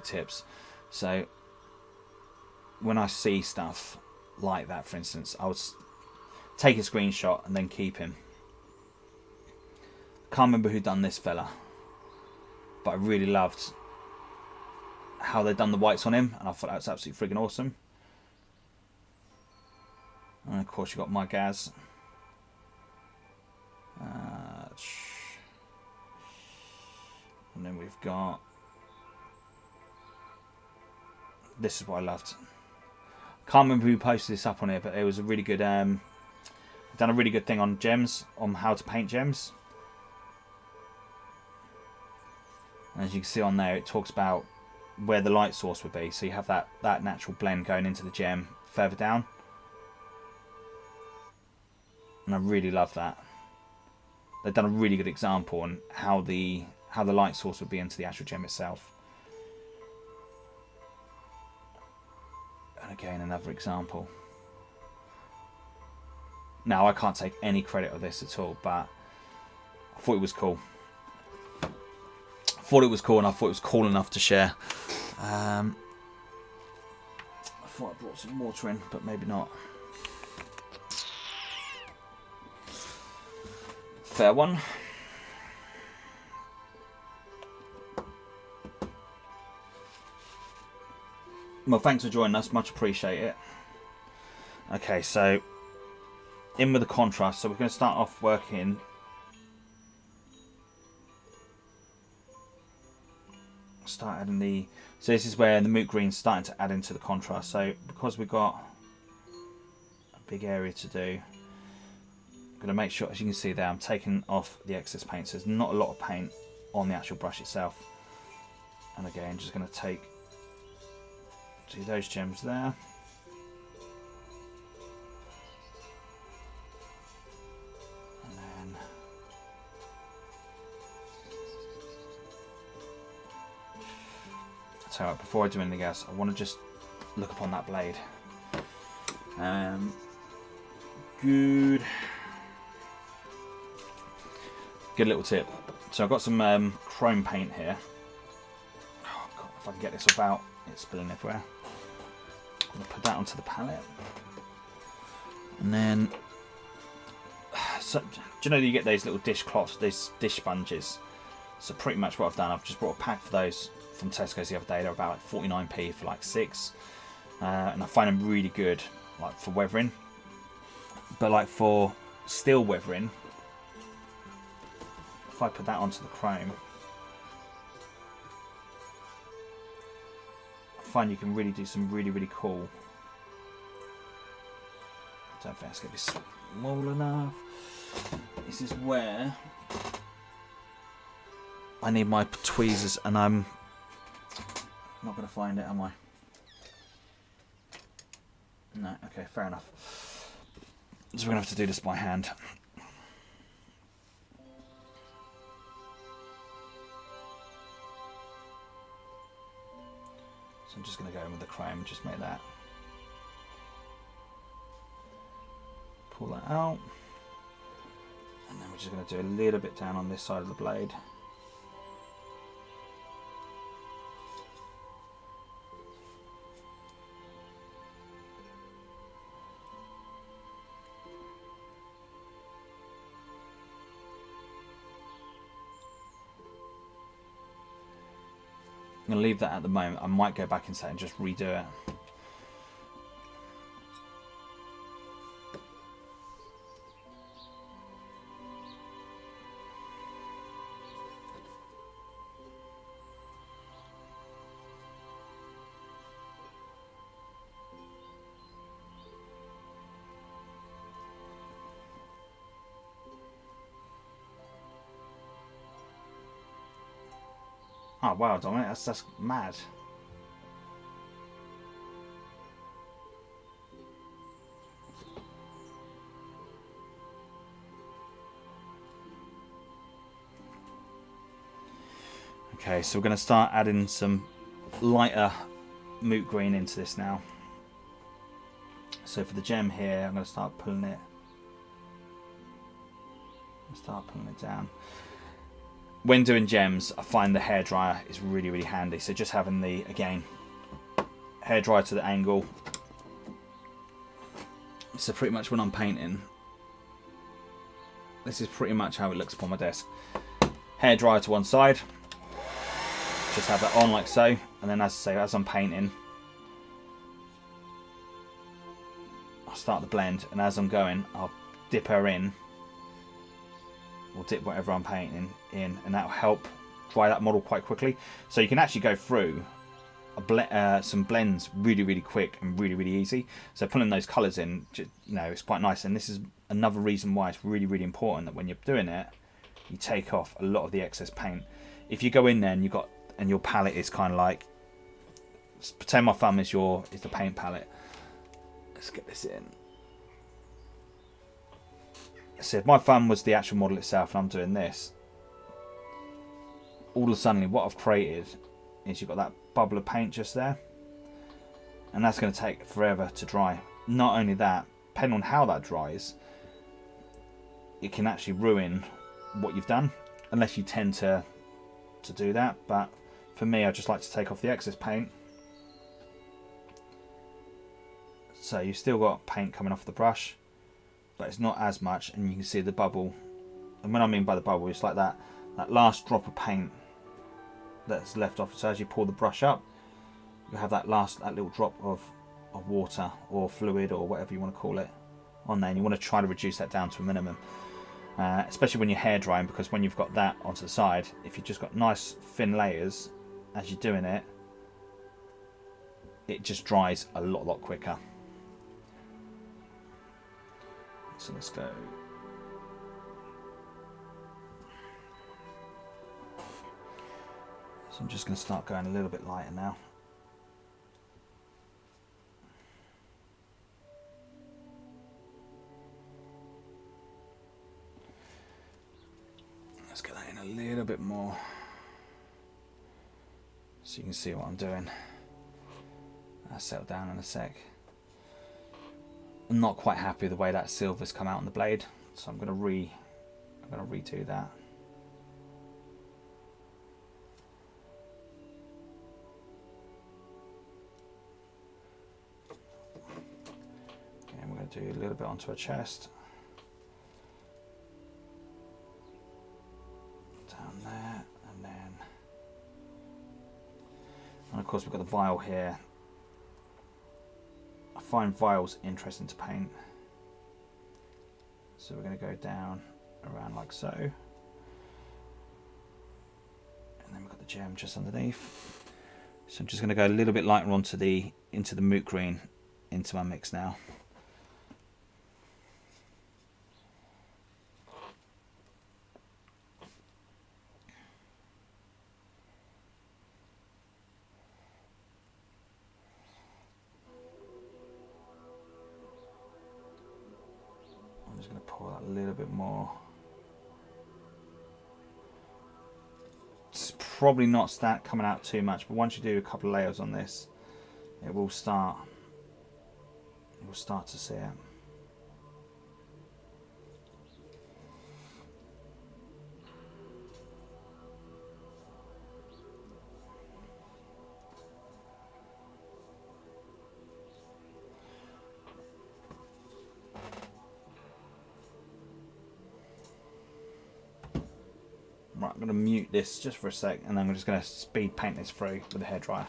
tips. So when I see stuff like that, for instance, I would take a screenshot and then keep him. Can't remember who done this fella, but I really loved how they'd done the whites on him, and I thought that was absolutely friggin' awesome. And of course you got my Gaz. And then we've got, this is what I loved. Can't remember who posted this up on here, but it was a really good done a really good thing on gems, on how to paint gems. And as you can see on there, it talks about where the light source would be, so you have that natural blend going into the gem further down, and I really love that. They've done a really good example on how the light source would be into the actual gem itself. And again, another example. Now I can't take any credit of this at all, but I thought it was cool. And I thought it was cool enough to share. I thought I brought some water in, but maybe not. Fair one. Well, thanks for joining us, much appreciate it. Okay, so in with the contrast. So we're going to start off working. Start adding the. So this is where the moot green's starting to add into the contrast. So because we've got a big area to do, I'm going to make sure, as you can see there, I'm taking off the excess paint. So there's not a lot of paint on the actual brush itself. And again, just going to take, see those gems there. And then so before I do anything else, I want to just look upon that blade. Good little tip. So I've got some chrome paint here. Oh God, if I can get this without it spilling everywhere. I'm going to put that onto the palette. And then, so, do you know you get those little dish cloths, these dish sponges? So pretty much what I've done, I've just brought a pack for those from Tesco's the other day. They're about like 49p for like 6. And I find them really good, like for weathering. But like for steel weathering, if I put that onto the chrome, I find you can really do some really cool. I don't think it's going to be small enough. This is where I need my tweezers, and I'm not going to find it, am I? No, okay, fair enough. So we're going to have to do this by hand. So I'm just going to go in with the chrome, just make that. Pull that out. And then we're just going to do a little bit down on this side of the blade. I'm going to leave that at the moment. I might go back inside and just redo it. Oh wow, Dominic, that's mad. Okay, so we're going to start adding some lighter moot green into this now. So for the gem here, I'm going to start pulling it. Down. When doing gems, I find the hairdryer is really, really handy. So just having the, again, hairdryer to the angle. So pretty much when I'm painting, this is pretty much how it looks upon my desk. Hairdryer to one side. Just have that on like so, and then as I say, as I'm painting, I'll start the blend, and as I'm going, I'll dip her in, or dip whatever I'm painting in, and that'll help dry that model quite quickly. So you can actually go through some blends really, really quick and really, really easy. So pulling those colours in, it's quite nice. And this is another reason why it's really, really important that when you're doing it, you take off a lot of the excess paint. If you go in there and your palette is kind of like, pretend my thumb is the paint palette. Let's get this in. So if my thumb was the actual model itself and I'm doing this, all of a sudden what I've created is you've got that bubble of paint just there, and that's going to take forever to dry. Not only that, depending on how that dries, it can actually ruin what you've done, unless you tend to do that. But for me, I just like to take off the excess paint. So you've still got paint coming off the brush, but it's not as much, and you can see the bubble. And when I mean by the bubble, it's like that last drop of paint that's left off. So as you pull the brush up, you have that little drop of water or fluid or whatever you want to call it on there, and you want to try to reduce that down to a minimum. Especially when you're hair drying, because when you've got that onto the side, if you've just got nice thin layers as you're doing it, it just dries a lot quicker. So let's go. So I'm just going to start going a little bit lighter now. Let's get that in a little bit more so you can see what I'm doing. I'll settle down in a sec. I'm not quite happy with the way that silver's come out on the blade, so I'm going to redo that. Okay, we're going to do a little bit onto her chest. Down there, and of course we've got the vial here. I find vials interesting to paint, so we're going to go down around like so, and then we've got the gem just underneath. So I'm just going to go a little bit lighter into the moot green into my mix now. I'm just going to pour that a little bit more. It's probably not coming out too much, but once you do a couple of layers on this, it will start to see it. Right, I'm going to mute this just for a sec, and then I'm just going to speed paint this through with a hairdryer.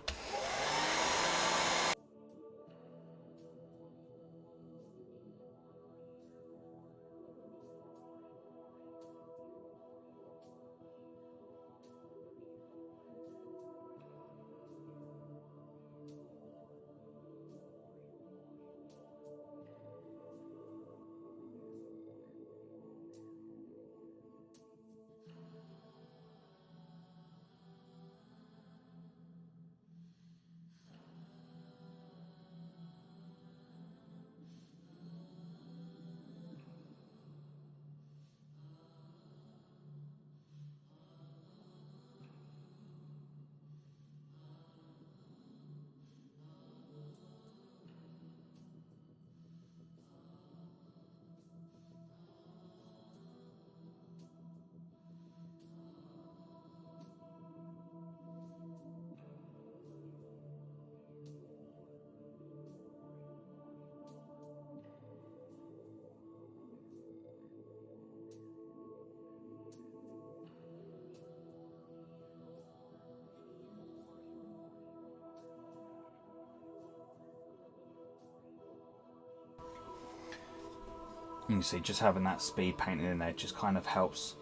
You can see just having that speed painted in there just kind of helps.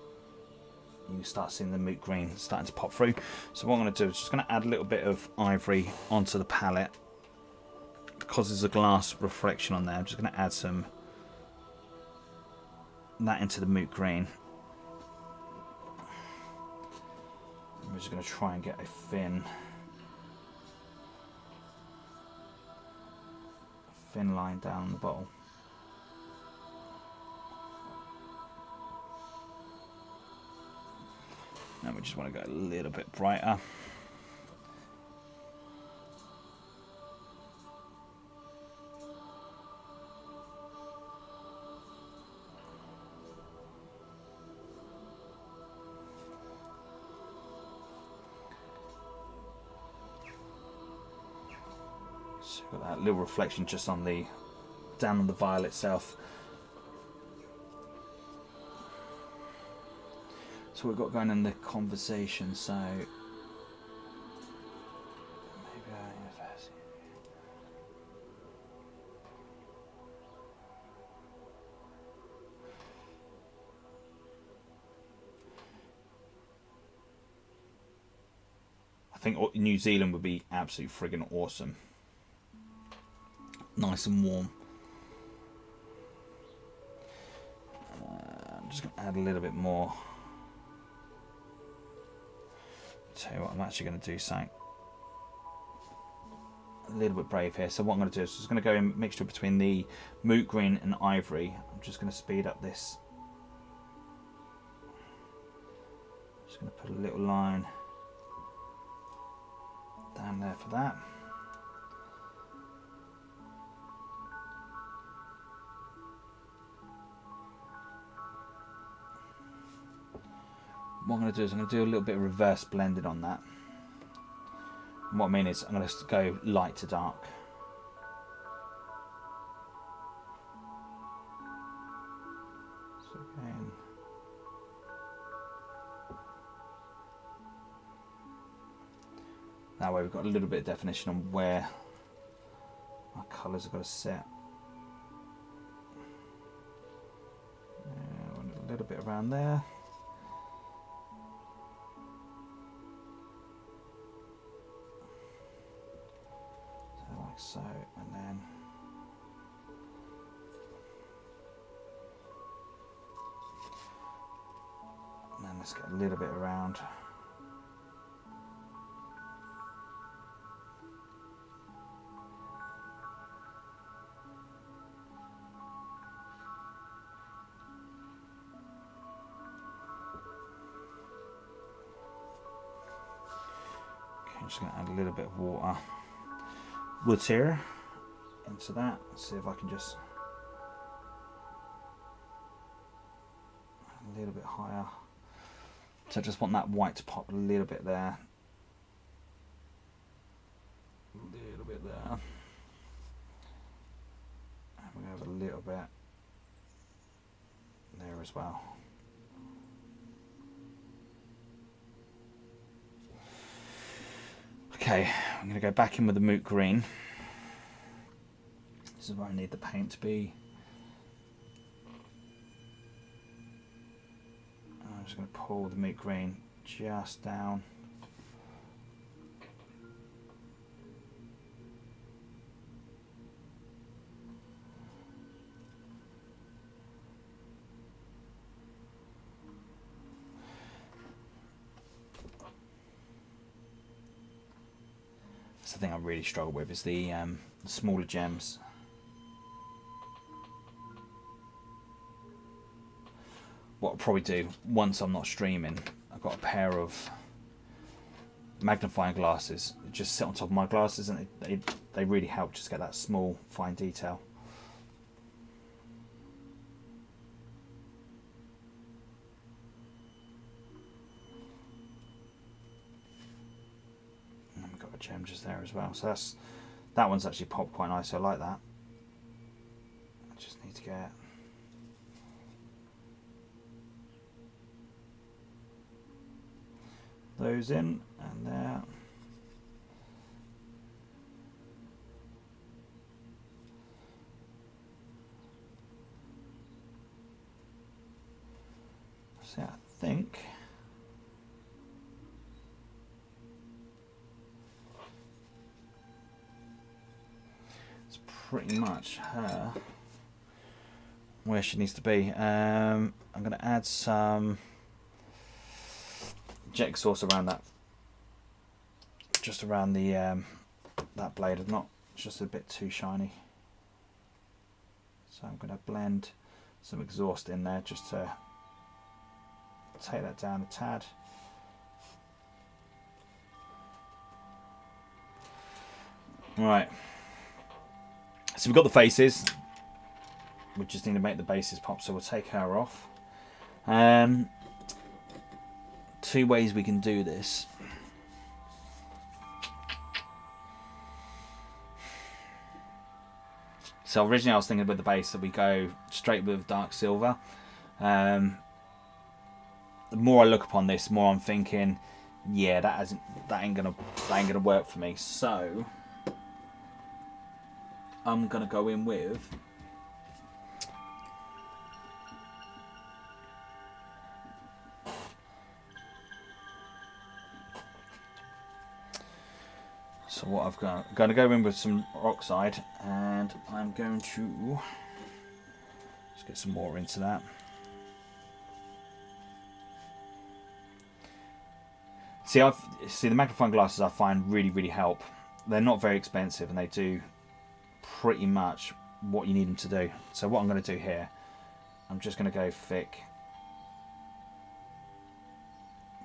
You start seeing the moot green starting to pop through. So what I'm going to do is just going to add a little bit of ivory onto the palette. Because there's a glass reflection on there, I'm just going to add some that into the moot green. I'm just going to try and get a thin line down the bottle. And we just want to go a little bit brighter. So we've got that little reflection just on the down on the vial itself. So we've got going in the conversation, so maybe I think New Zealand would be absolutely friggin' awesome. Nice and warm. I'm just going to add a little bit more. Tell you what, I'm actually going to do something a little bit brave here. So what I'm going to do is just going to go in mixture between the moot green and ivory. I'm just going to speed up this. Just going to put a little line down there for that. What I'm going to do is I'm going to do a little bit of reverse blending on that. And what I mean is I'm going to go light to dark. So again, that way we've got a little bit of definition on where our colours have got to set. A little bit around there. So, and then let's get a little bit around. Okay, I'm just going to add a little bit of water. Woods here into that. Let's see if I can just a little bit higher. So I just want that white to pop a little bit there, a little bit there, and we're going to have a little bit there as well. Okay, I'm going to go back in with the moot green. This is where I need the paint to be. I'm just going to pull the moot green just down. That's the thing I really struggle with, is the smaller gems. What I'll probably do once I'm not streaming, I've got a pair of magnifying glasses that just sit on top of my glasses, and they really help just get that small fine detail. Gem just there as well, so that one's actually popped quite nice. I like that. I just need to get those in and there. So I think it's pretty much her where she needs to be. I'm going to add some jet exhaust around that, just around the that blade. It's just a bit too shiny, so I'm going to blend some exhaust in there just to take that down a tad. Right, so we've got the faces. We just need to make the bases pop, so we'll take her off. Two ways we can do this. So originally I was thinking with the base that we go straight with dark silver. The more I look upon this, the more I'm thinking, yeah, that ain't gonna work for me. So I'm gonna go in with what I've got. I'm going to go in with some oxide, and I'm going to just get some water into that. See the magnifying glasses I find really help. They're not very expensive, and they do pretty much what you need them to do. So what I'm going to do here, I'm just going to go thick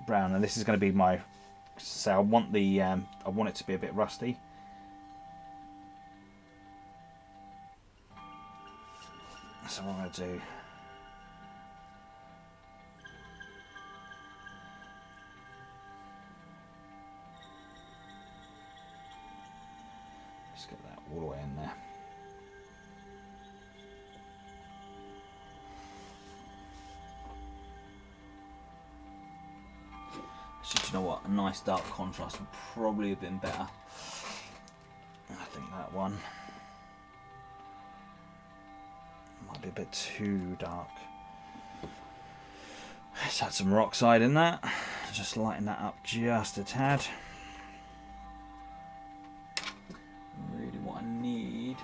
brown, and this is going to be my. So I want it to be a bit rusty. So what I'm going to do, just get that all the way in there. So, do you know what? A nice dark contrast would probably have been better. I think that one might be a bit too dark. Let's add some oxide in that. Just lighten that up just a tad. Really what I need.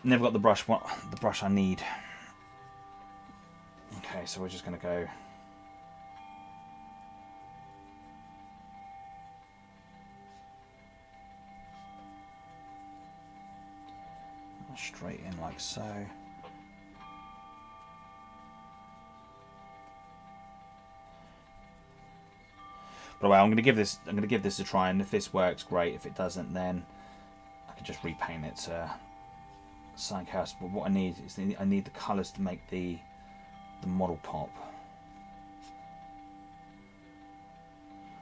Never got the brush I need. Okay, so we're just going to go straight in like so. But anyway, I'm going to give this a try, and if this works, great. If it doesn't, then I can just repaint it to something else. But what I need is I need the colours to make the model pop.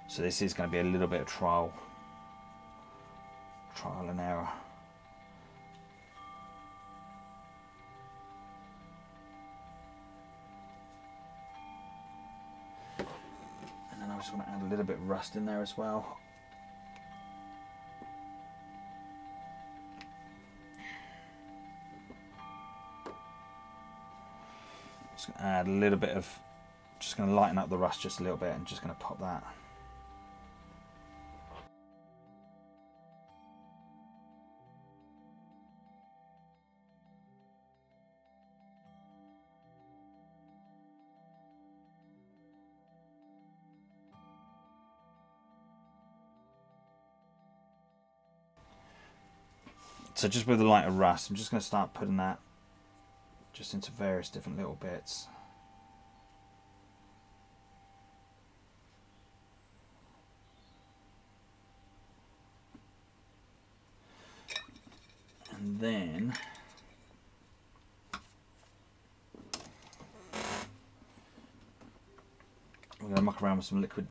So this is going to be a little bit of trial and error. And then I just want to add a little bit of rust in there as well. Just going to add a little bit of, just going to lighten up the rust just a little bit, and just going to pop that. So just with the lighter rust, I'm just going to start putting that just into various different little bits. And then we're going to muck around with some liquid.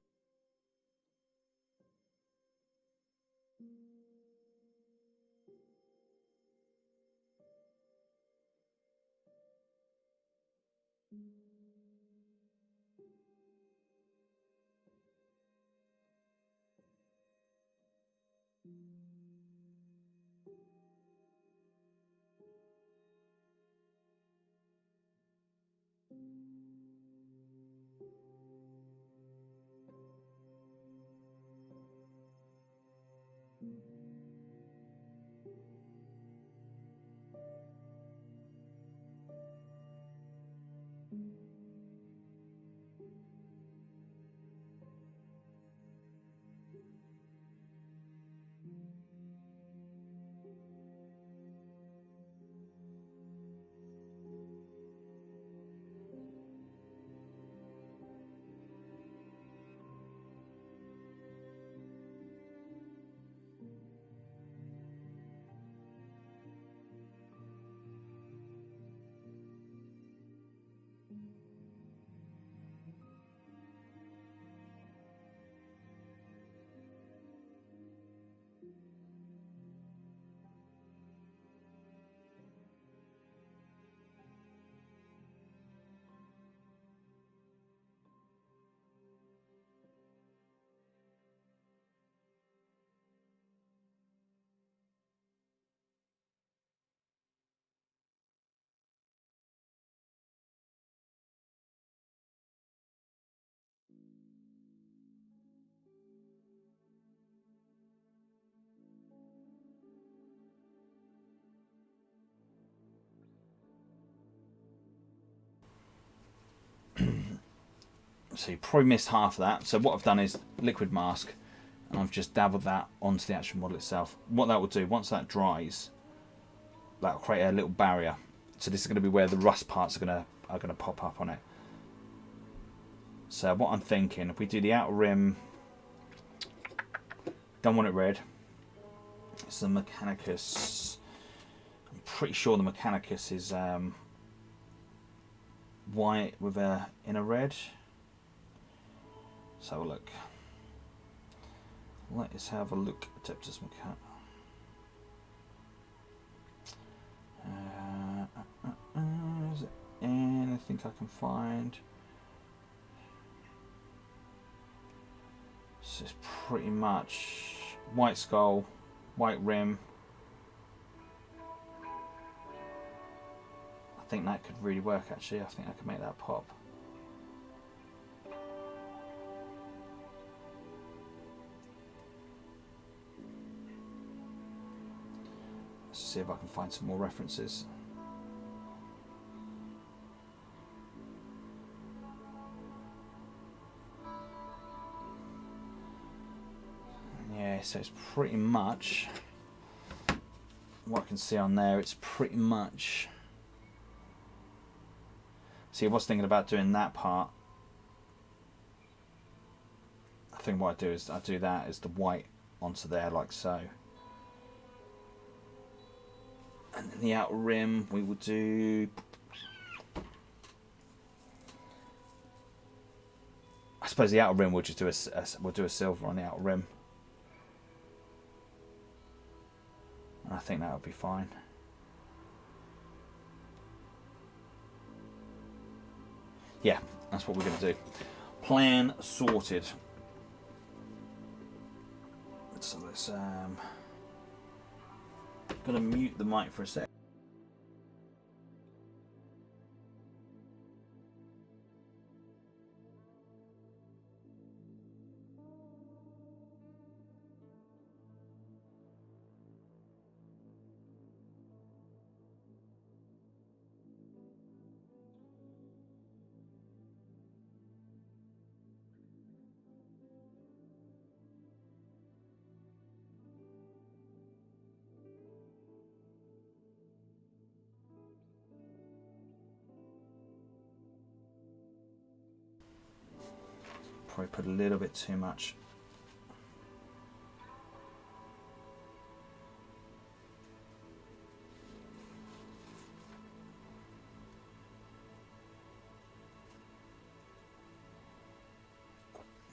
So you probably missed half of that. So what I've done is liquid mask, and I've just dabbled that onto the actual model itself. What that will do, once that dries, that will create a little barrier. So this is going to be where the rust parts are going to pop up on it. So what I'm thinking, if we do the outer rim, don't want it red. It's the Mechanicus. I'm pretty sure the Mechanicus is white with a inner red. Let's have a look. Let's have a look at Adeptus Mechanicus. Is it anything I can find? So it's pretty much white skull, white rim. I think that could really work actually. I think I could make that pop. Let's see if I can find some more references. Yeah, so it's pretty much what I can see on there. It's pretty much. See, I was thinking about doing that part. I think what I do is I do that as the white onto there, like so. And then the outer rim, we will do. I suppose the outer rim we'll just do we'll do a silver on the outer rim. And I think that would be fine. Yeah, that's what we're going to do. Plan sorted. So let's gonna mute the mic for a sec. Probably put a little bit too much.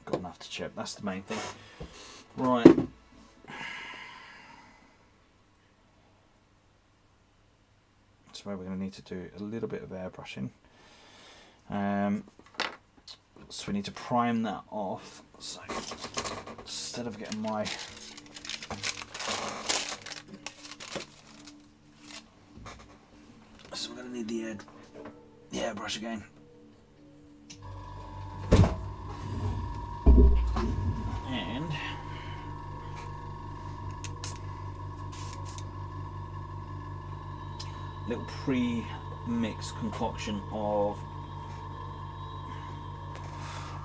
Got enough to chip, that's the main thing. Right. That's where we're going to need to do a little bit of airbrushing. So we need to prime that off. So instead of getting my so we're going to need the airbrush again. And little pre-mixed concoction of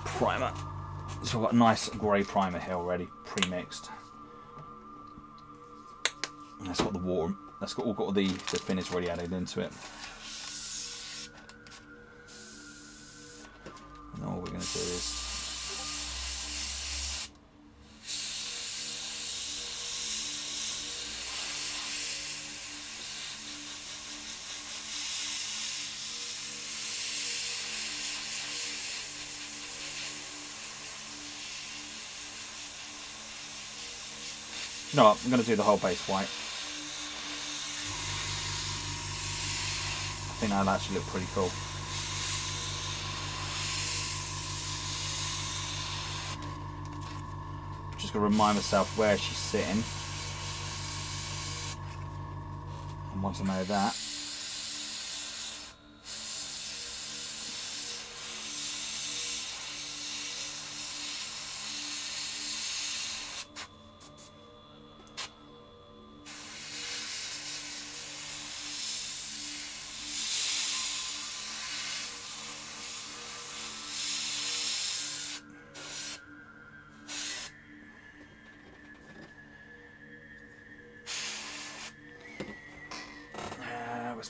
primer. So I've got a nice grey primer here already, pre-mixed. That's got the water. That's got all the finish already added into it. And all we're going to do is no, I'm going to do the whole base white. I think that'll actually look pretty cool. Just going to remind myself where she's sitting. And once I know that,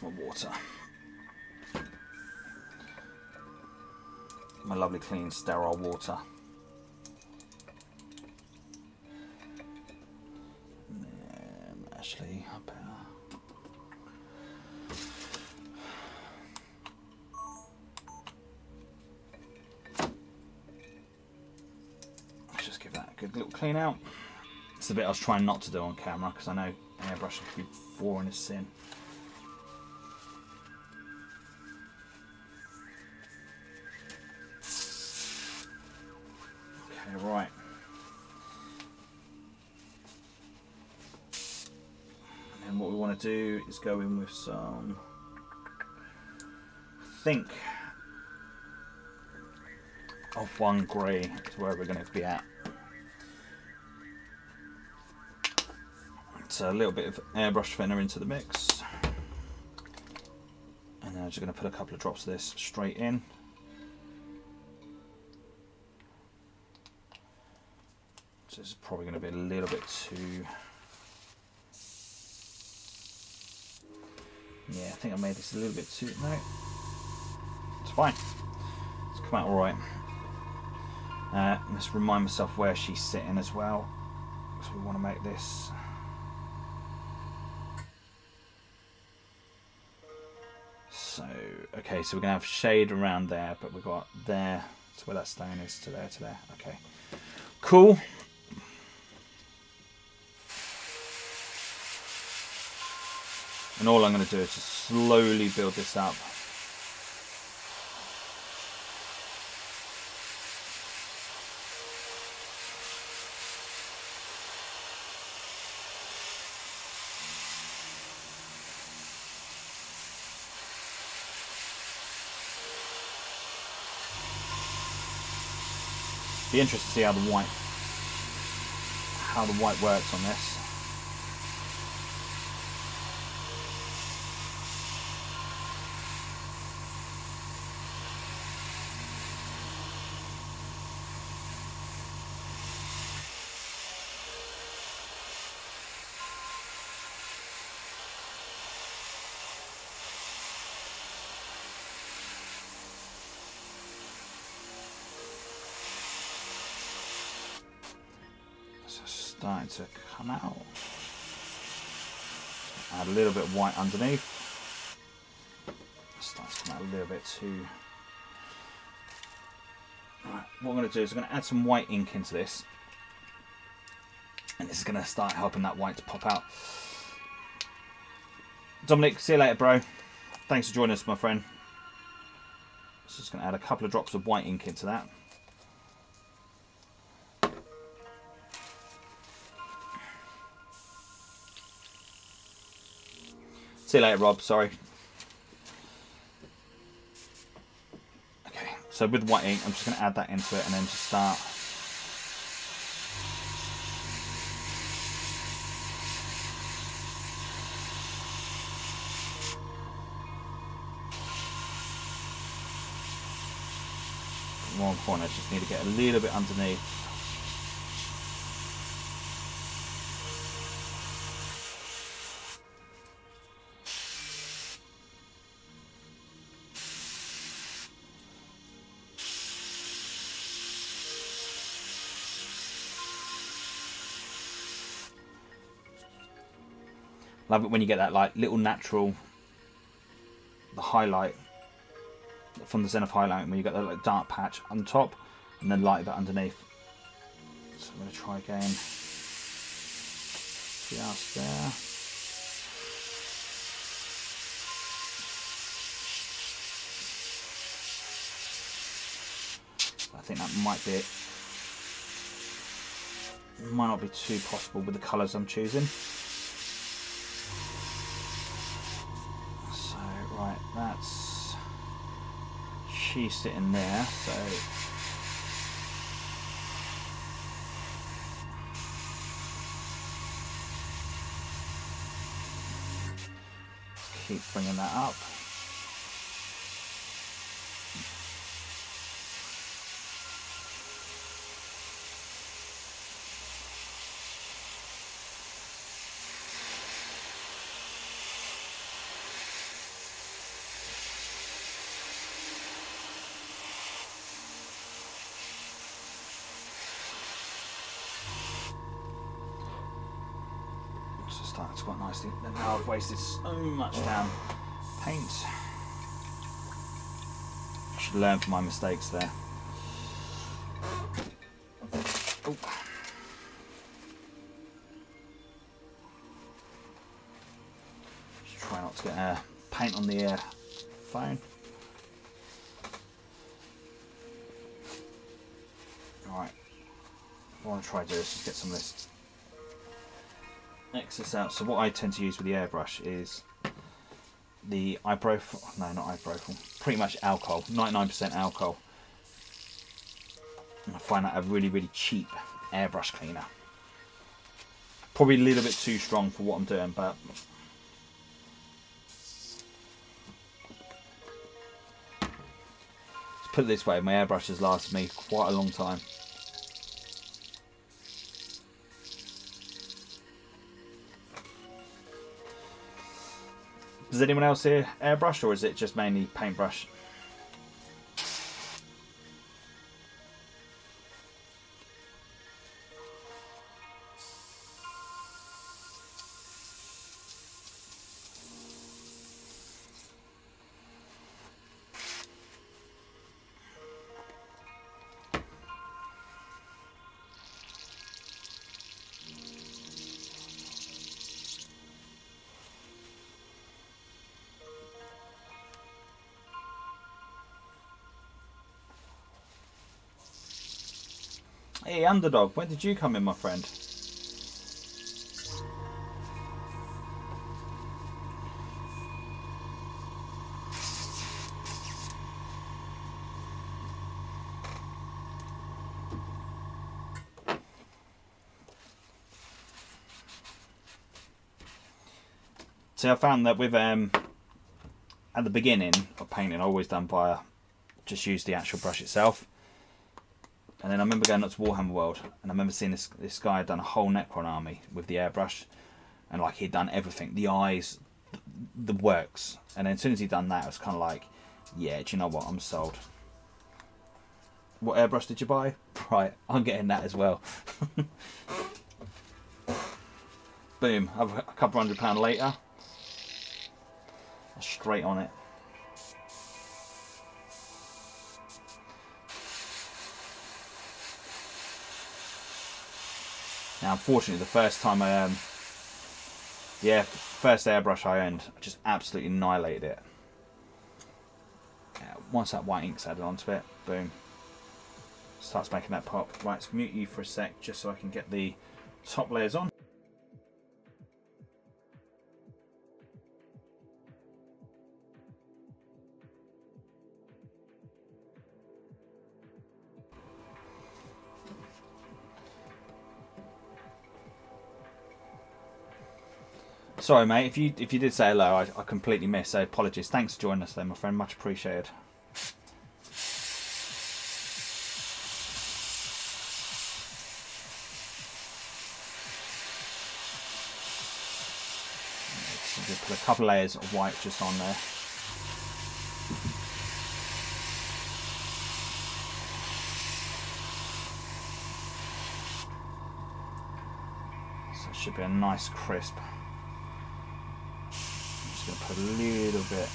Where's my water? My lovely, clean, sterile water. And then, actually, I better... Let's just give that a good little clean out. It's the bit I was trying not to do on camera because I know airbrushing can be boring as sin. Okay, right. And then what we want to do is go in with some, I think, of one grey is where we're going to be at. So a little bit of airbrush thinner into the mix, and then I'm just going to put a couple of drops of this straight in. So this is probably going to be a little bit too... Yeah, I think I made this a little bit too... No, it's fine. It's come out all right. Let's remind myself where she's sitting as well, because we want to make this... So, okay, so we're going to have shade around there, but we've got there, so where that stone is, to there, to there. Okay, cool. And all I'm going to do is just slowly build this up. Be interested to see how the white works on this. Starting to come out. Add a little bit of white underneath. Starts to come out a little bit too. Right, what I'm going to do is I'm going to add some white ink into this, and this is going to start helping that white to pop out. Dominic, see you later, bro. Thanks for joining us, my friend. So just going to add a couple of drops of white ink into that. See you later, Rob. Sorry. Okay, so with white ink, I'm just going to add that into it and then just start. More important, I just need to get a little bit underneath. Love it when you get that like little natural, the highlight from the Zenith highlight, when you get that like dark patch on top and then light bit underneath. So I'm going to try again. Just there. I think that might be it. Might not be too possible with the colours I'm choosing. Right, that's she's sitting there, so keep bringing that up. quite nicely. And now I've wasted so much damn paint. I should learn from my mistakes there. Oh. Just try not to get paint on the phone. Alright. What I want to try to do is just get some of this excess out. So what I tend to use with the airbrush is the ibuprofen, no, not ibuprofen, pretty much alcohol, 99% alcohol. And I find that a really, really cheap airbrush cleaner. Probably a little bit too strong for what I'm doing, but let's put it this way, my airbrush has lasted me quite a long time. Does anyone else here airbrush, or is it just mainly paintbrush? Hey, Underdog, when did you come in, my friend? See, I found that with at the beginning of painting, I always done via just use the actual brush itself. And then I remember going up to Warhammer World, and I remember seeing this guy had done a whole Necron army with the airbrush, and like he'd done everything, the eyes, the works. And then as soon as he'd done that, it was kind of like, yeah, do you know what? I'm sold. What airbrush did you buy? Right, I'm getting that as well. Boom, a couple £100 later, straight on it. Now, unfortunately, the first time first airbrush I owned, I just absolutely annihilated it. Once that white ink's added onto it, boom, starts making that pop. Right, let's mute you for a sec, just so I can get the top layers on. Sorry, mate. If you did say hello, I completely missed. So apologies. Thanks for joining us, though, my friend. Much appreciated. Just put a couple layers of white just on there. So it should be a nice crisp. Put a little bit.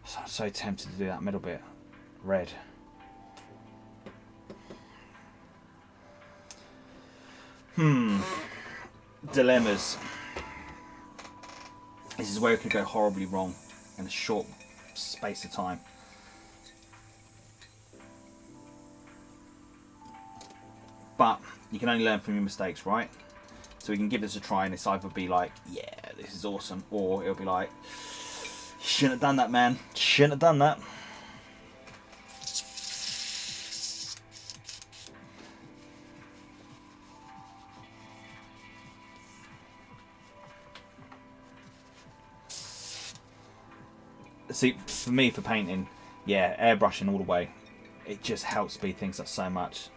So I'm so tempted to do that middle bit red. Dilemmas. This is where it could go horribly wrong in a short space of time. But you can only learn from your mistakes, right? So we can give this a try, and it's either be like, yeah, this is awesome, or it'll be like, shouldn't have done that, man. Shouldn't have done that. See, for me, for painting, yeah, airbrushing all the way. It just helps speed things up so much.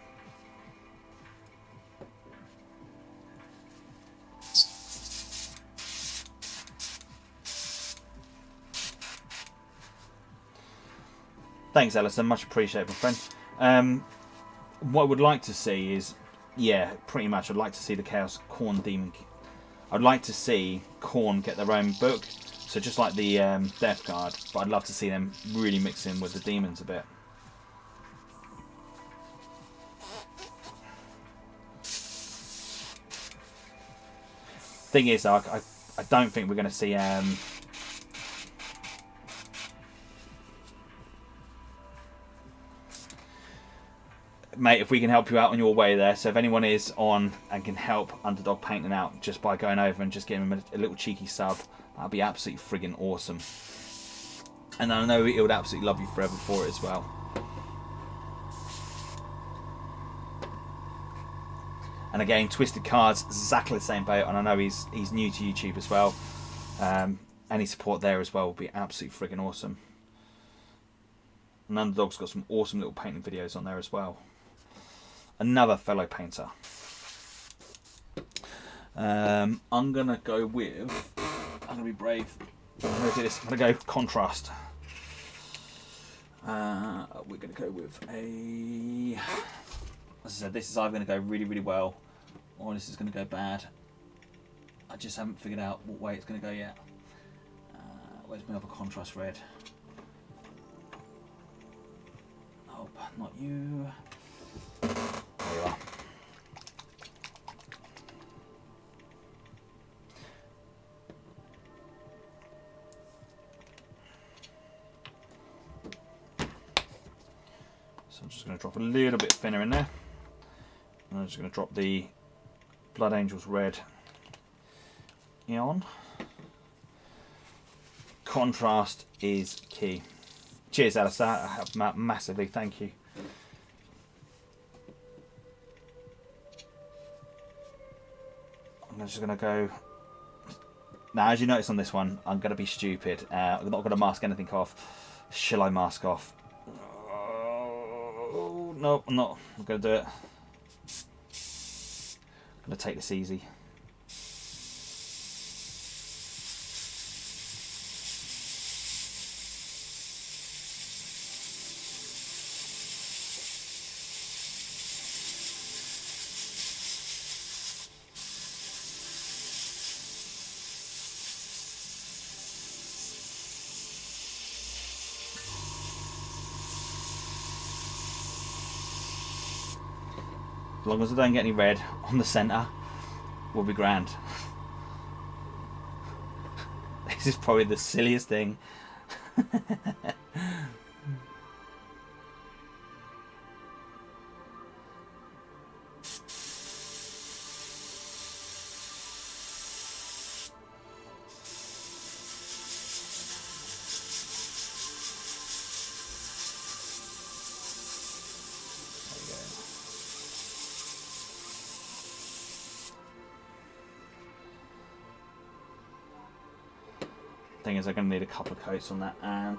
Thanks, Alison. Much appreciated, my friend. What I would like to see is, yeah, pretty much. I'd like to see the Chaos Khorne Demon. I'd like to see Khorne get their own book. So just like the Death Guard, but I'd love to see them really mix in with the demons a bit. Thing is, though, I don't think we're going to see. Mate, if we can help you out on your way there, so if anyone is on and can help Underdog painting out just by going over and just giving him a little cheeky sub, that'd be absolutely friggin' awesome. And I know he would absolutely love you forever for it as well. And again, Twisted Cards, exactly the same boat, and I know he's new to YouTube as well. Any support there as well would be absolutely friggin' awesome. And Underdog's got some awesome little painting videos on there as well. Another fellow painter. I'm gonna go with. I'm gonna be brave. I'm gonna do this. I'm gonna go contrast. We're gonna go with a. As I said, this is either gonna go really, really well, or this is gonna go bad. I just haven't figured out what way it's gonna go yet. Where's my other contrast red? Oh, not you. There you are. So I'm just going to drop a little bit thinner in there. And I'm just going to drop the Blood Angels red on. Contrast is key. Cheers, Alistair. I have massively. Thank you. I'm just going to go. Now, as you notice on this one, I'm going to be stupid. I'm not going to mask anything off. Shall I mask off? Oh, no, I'm not. I'm going to do it. I'm going to take this easy. As long as I don't get any red on the centre, we'll be grand. This is probably the silliest thing. Thing is, I'm going to need a couple of coats on that, and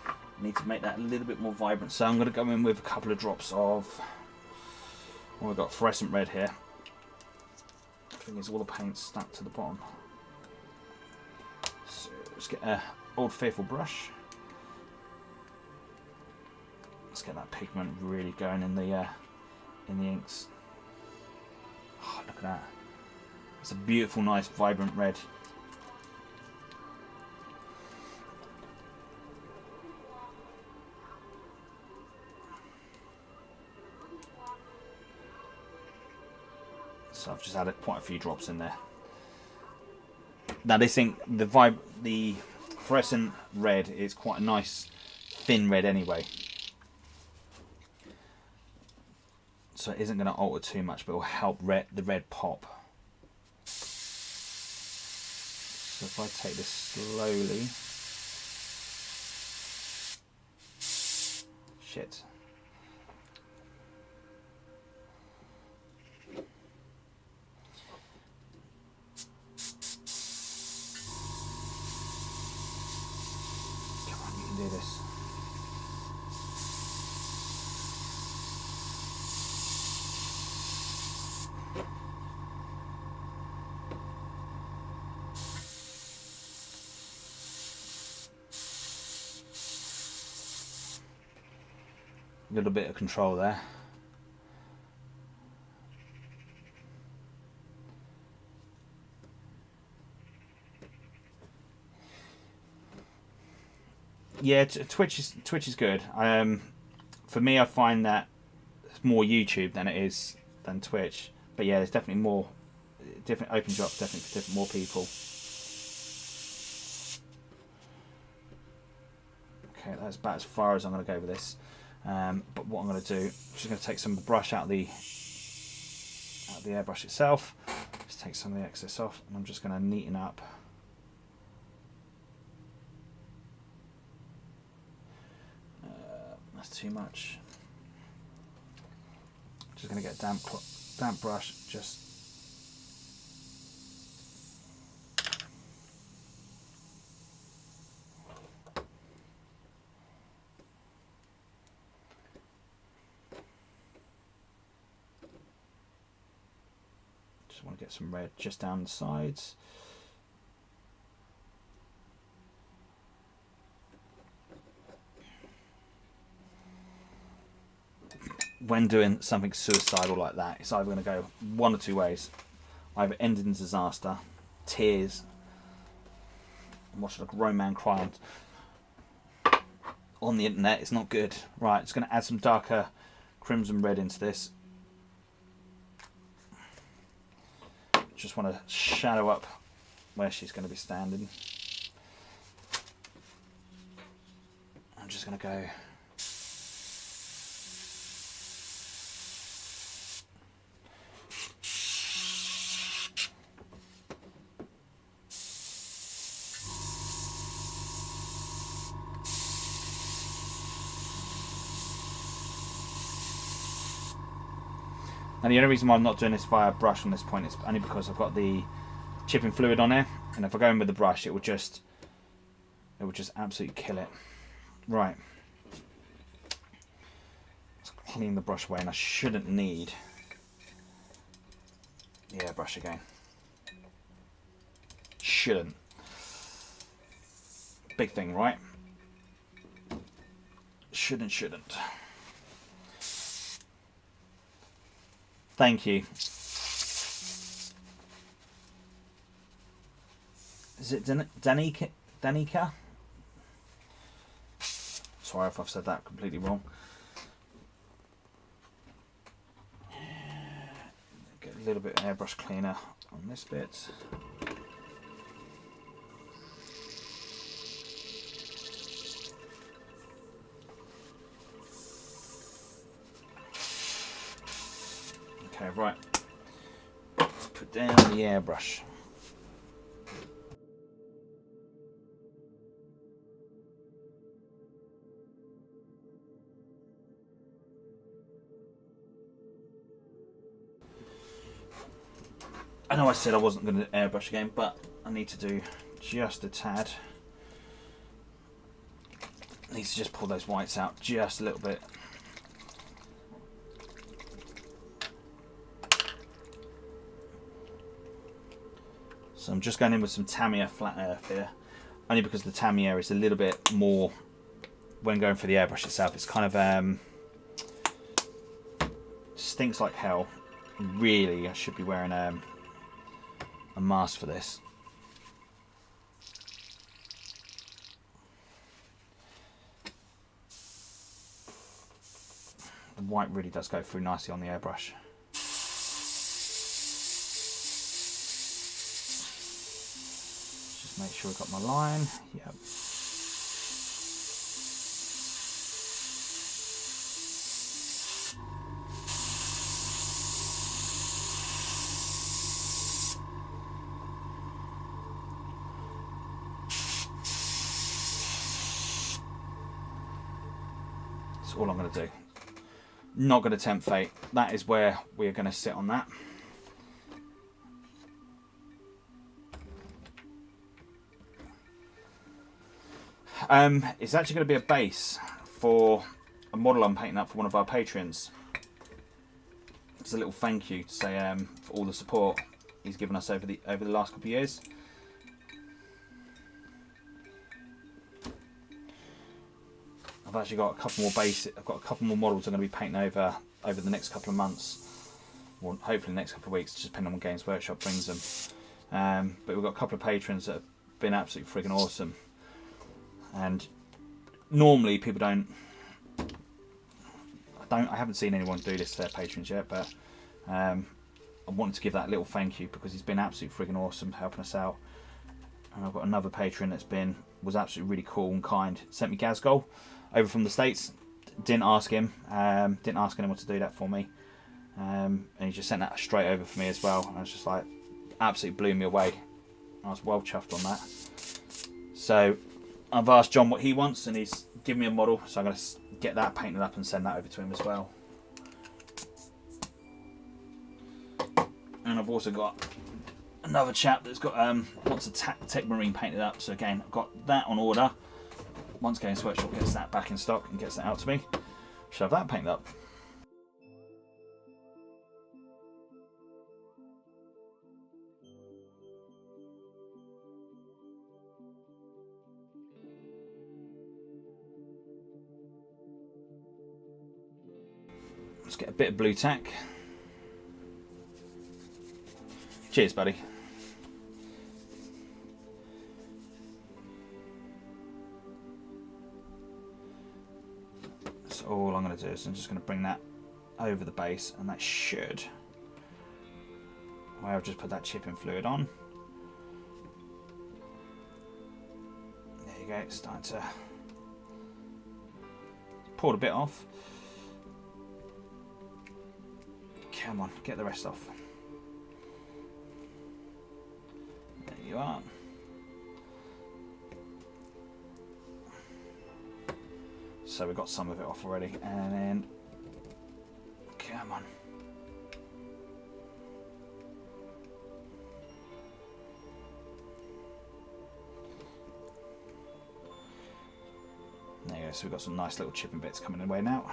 I need to make that a little bit more vibrant. So I'm going to go in with a couple of drops of. Well, we've got fluorescent red here. The thing is, all the paint's stuck to the bottom. So let's get an Old Faithful brush. Let's get that pigment really going in the inks. Oh, look at that! It's a beautiful, nice, vibrant red. So I've just added quite a few drops in there. Now this ink, the fluorescent red is quite a nice thin red anyway. So it isn't going to alter too much, but it will help the red pop. So if I take this slowly. Shit. Do this. little bit of control there. Yeah, Twitch is good. For me, I find that it's more YouTube than Twitch. But yeah, there's definitely more different opens up definitely for different more people. Okay, that's about as far as I'm going to go with this. But what I'm going to do, I'm just going to take some of the brush out of the airbrush itself. Just take some of the excess off, and I'm just going to neaten up. That's too much. Just going to get a damp brush. Just want to get some red just down the sides. When doing something suicidal like that, it's either going to go one or two ways. Either end in disaster, tears, and watch like a grown man cry on the internet. It's not good. Right, just going to add some darker crimson red into this. Just want to shadow up where she's going to be standing. I'm just going to go. And the only reason why I'm not doing this via brush on this point is only because I've got the chipping fluid on there, and if I go in with the brush, it would just absolutely kill it. Right. Let's clean the brush away, and I shouldn't need the airbrush again. Shouldn't. Big thing, right? Shouldn't. Thank you. Is it Danica? Sorry if I've said that completely wrong. Get a little bit of airbrush cleaner on this bit. Okay, right. Let's put down the airbrush. I know I said I wasn't going to airbrush again, but I need to do just a tad. I need to just pull those whites out just a little bit. So I'm just going in with some Tamiya flat earth here, only because the Tamiya is a little bit more, when going for the airbrush itself, it's kind of stinks like hell. Really, I should be wearing a mask for this. The white really does go through nicely on the airbrush. Make sure I've got my line. Yep. That's all I'm going to do. Not going to tempt fate. That is where we're going to sit on that. It's actually going to be a base for a model I'm painting up for one of our patrons. It's a little thank you to say for all the support he's given us over the last couple of years. I've actually got a couple more basic. I've got a couple more models I'm going to be painting over the next couple of months, or hopefully the next couple of weeks, just depending on when Games Workshop brings them. But we've got a couple of patrons that have been absolutely friggin' awesome. And normally people don't. I haven't seen anyone do this to their patrons yet, but I wanted to give that little thank you because he's been absolutely friggin' awesome helping us out. And I've got another patron that's was absolutely really cool and kind. Sent me Gazgol over from the States. Didn't ask him. Didn't ask anyone to do that for me. And he just sent that straight over for me as well. And I was just like, absolutely blew me away. I was well chuffed on that. So I've asked John what he wants, and he's given me a model. So I'm going to get that painted up and send that over to him as well. And I've also got another chap that's got wants a Tech Marine painted up. So again, I've got that on order. Once Games Workshop gets that back in stock and gets that out to me, should have that painted up. Let's get a bit of blue tack. Cheers, buddy. So all I'm going to do is I'm just going to bring that over the base, and that should, well, I've just put that chipping fluid on. There you go, it's starting to pour a bit off. Come on, get the rest off. There you are. So we've got some of it off already, and then come on. There you go, so we've got some nice little chipping bits coming away now.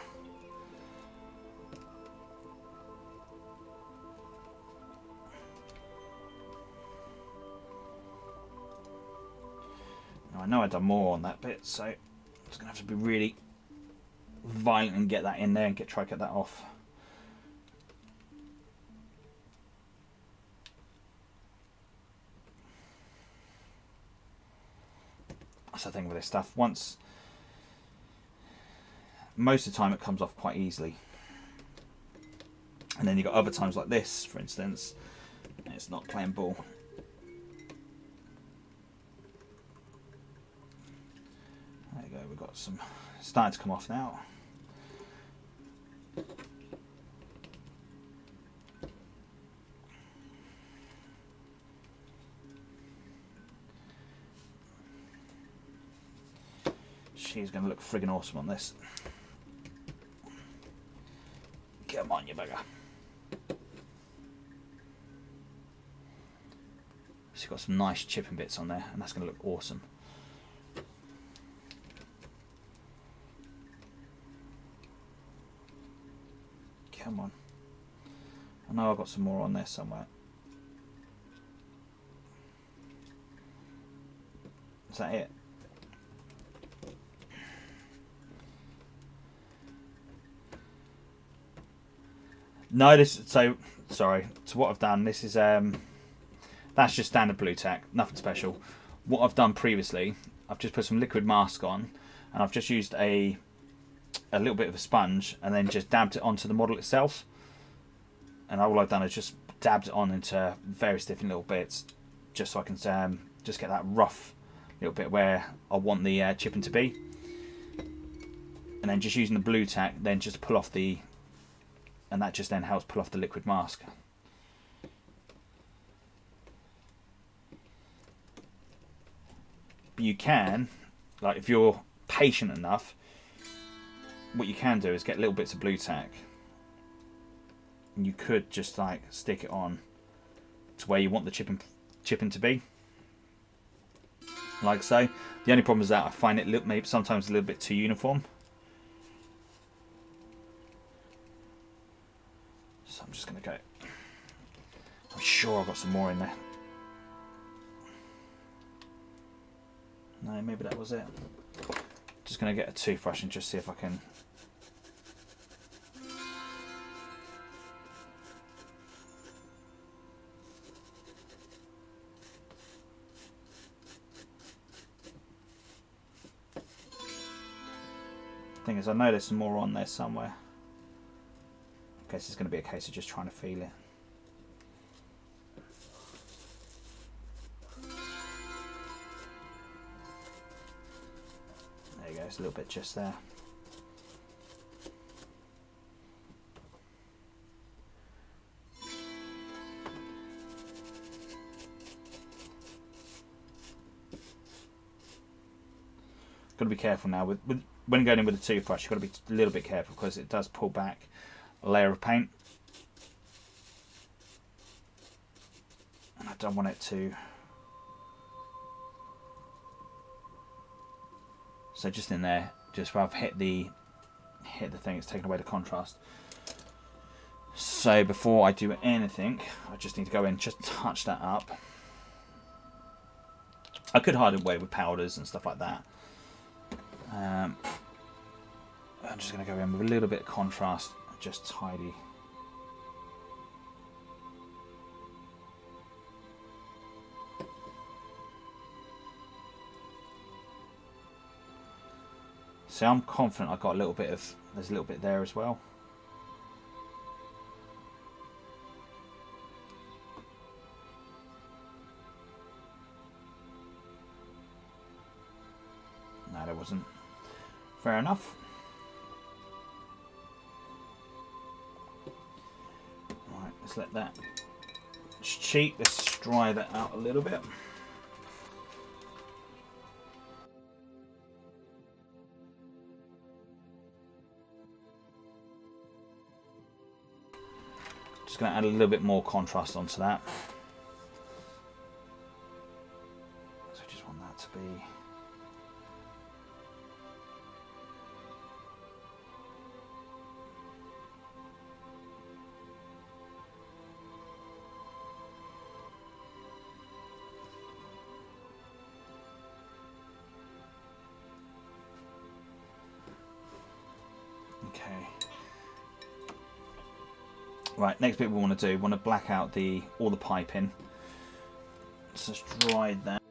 Now I know I've done more on that bit, so I'm just going to have to be really violent and get that in there and try to get that off. That's the thing with this stuff. Most of the time it comes off quite easily, and then you've got other times like this, for instance, it's not playing ball. There you go, we've got some starting to come off now. She's going to look friggin' awesome on this. Come on, you bugger. She's got some nice chipping bits on there, and that's going to look awesome. Come on. I know I've got some more on there somewhere. Is that it? No, so what I've done, this is that's just standard blue tack, nothing special. What I've done previously, I've just put some liquid mask on, and I've just used a little bit of a sponge and then just dabbed it onto the model itself. And all I've done is just dabbed it on into various different little bits, just so I can just get that rough little bit where I want the chipping to be. And then just using the blue tack, then just pull off and that just then helps pull off the liquid mask. But you can, like if you're patient enough, what you can do is get little bits of blue tack, and you could just like stick it on to where you want the chipping to be, like so. The only problem is that I find it maybe sometimes a little bit too uniform. So I'm just going to go. I'm sure I've got some more in there. No, maybe that was it. Just going to get a toothbrush and just see if I can. Thing is, I know there's some more on there somewhere. I guess it's going to be a case of just trying to feel it. There you go, it's a little bit just there. Got to be careful now with when going in with a toothbrush. You've got to be a little bit careful because it does pull back a layer of paint, and I don't want it to. So just in there, just where I've hit the thing, it's taken away the contrast. So before I do anything, I just need to go in, just touch that up. I could hide it away with powders and stuff like that. I'm just going to go in with a little bit of contrast, just tidy. So I'm confident I got a little bit of, there's a little bit there as well. No, there wasn't. Fair enough. Right, let's let that cheat. Let's dry that out a little bit. Just going to add a little bit more contrast onto that. So I just want that to be. Okay. Right, next bit we want to do, we want to black out all the piping. Let's just dry that.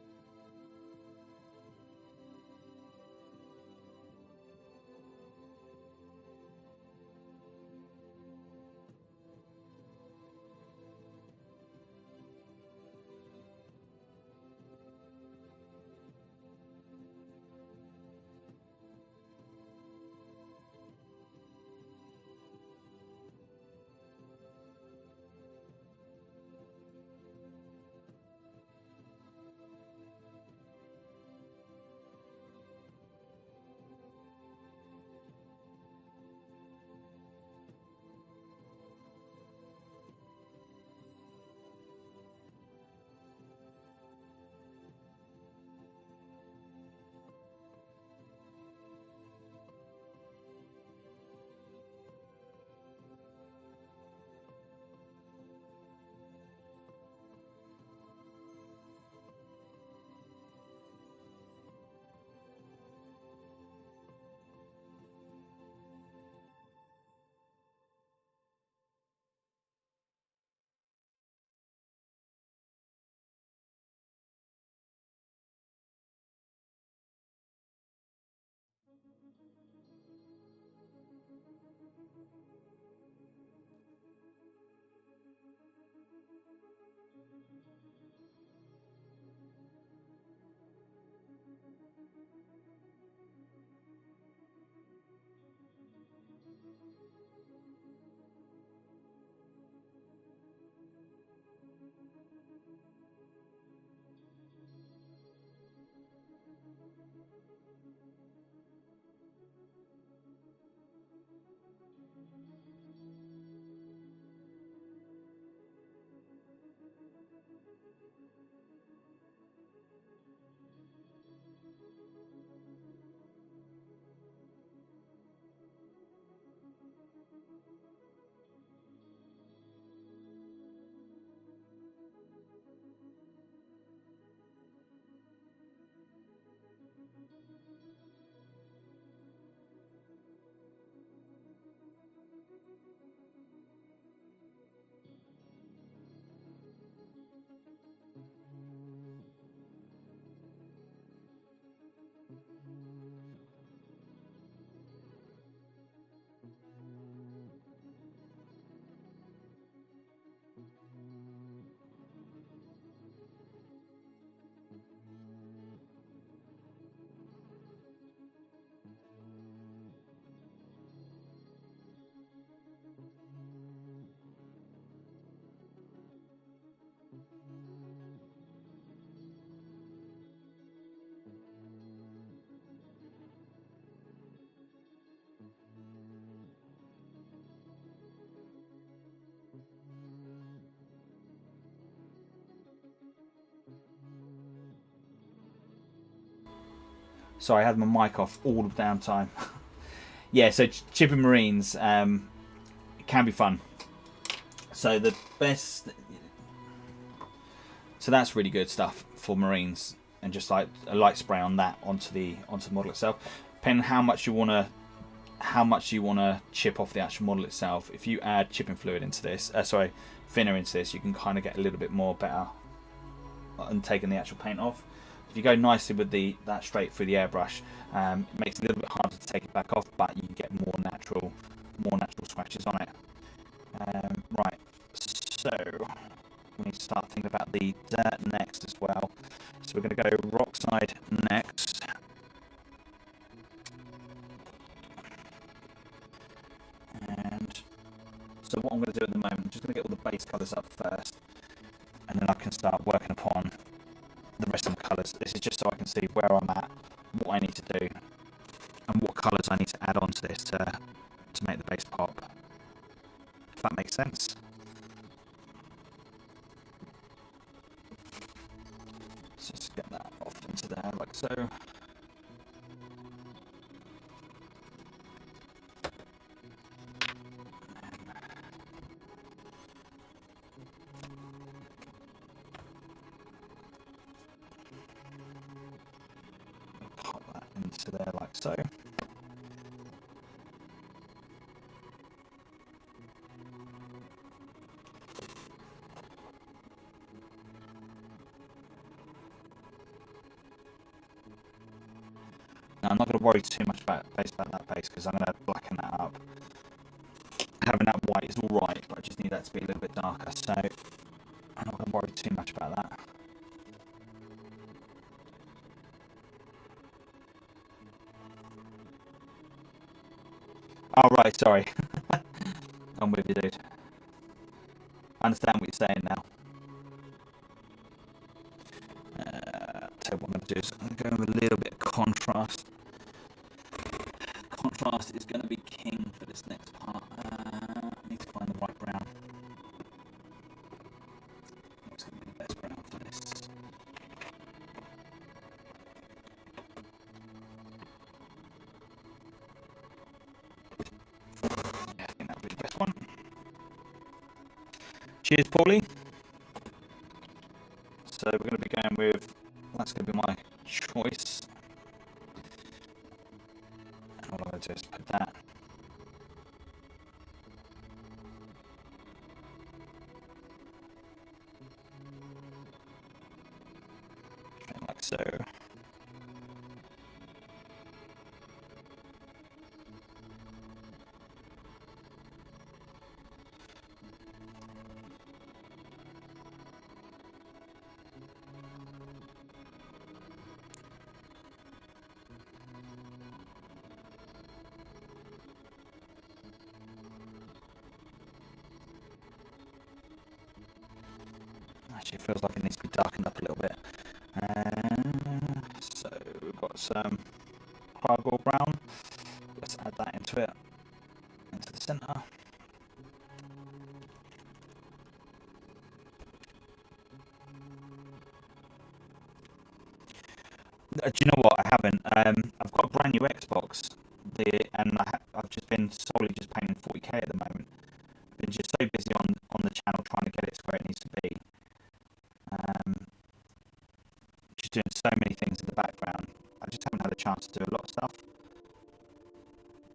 Sorry, I had my mic off all the damn time. Yeah, so chipping Marines it can be fun. So the best, so that's really good stuff for Marines, and just like a light spray on that onto the model itself. Depending on how much you wanna chip off the actual model itself. If you add chipping fluid into this, thinner into this, you can kind of get a little bit more better and taking the actual paint off. If you go nicely with that straight through the airbrush, it makes it a little bit harder to take it back off, but you get more natural scratches on it. Right, so we need to start thinking about the dirt next as well. So we're going to go rock side next. And so what I'm going to do at the moment, I'm just going to get all the base colours up first, and then I can start working upon the rest of the colours. This is just so I can see where I'm at, what I need to do, and what colours I need to add on to this to make the base pop. If that makes sense. So just get that off into there like so. Pop that into there like so. Now, I'm not going to worry too much about that base because I'm going to blacken that up. Having that white is alright, but I just need that to be a little bit darker, so I'm not going to worry too much about that. Oh right, sorry. I'm with you, dude. I understand what you're saying now. So what I'm going to do is I'm going to go with a little bit of contrast. Contrast is going to be king for this next part. I need to find the right brown. What's going to be the best brown for this? Yeah, I think that would be the best one. Cheers, Paulie. So we're going to be going with, that's going to be my choice. And all I'm going to do is put that. Like so. Actually, it feels like it needs to be darkened up a little bit. So we've got some Cargill brown. Let's add that into it, into the centre. Do you know what? I haven't. I've got a brand new Xbox, and I've just been solely just painting 40k at the moment. I've been just so busy on the channel trying to get it to where it needs to be. Just doing so many things in the background. I just haven't had a chance to do a lot of stuff.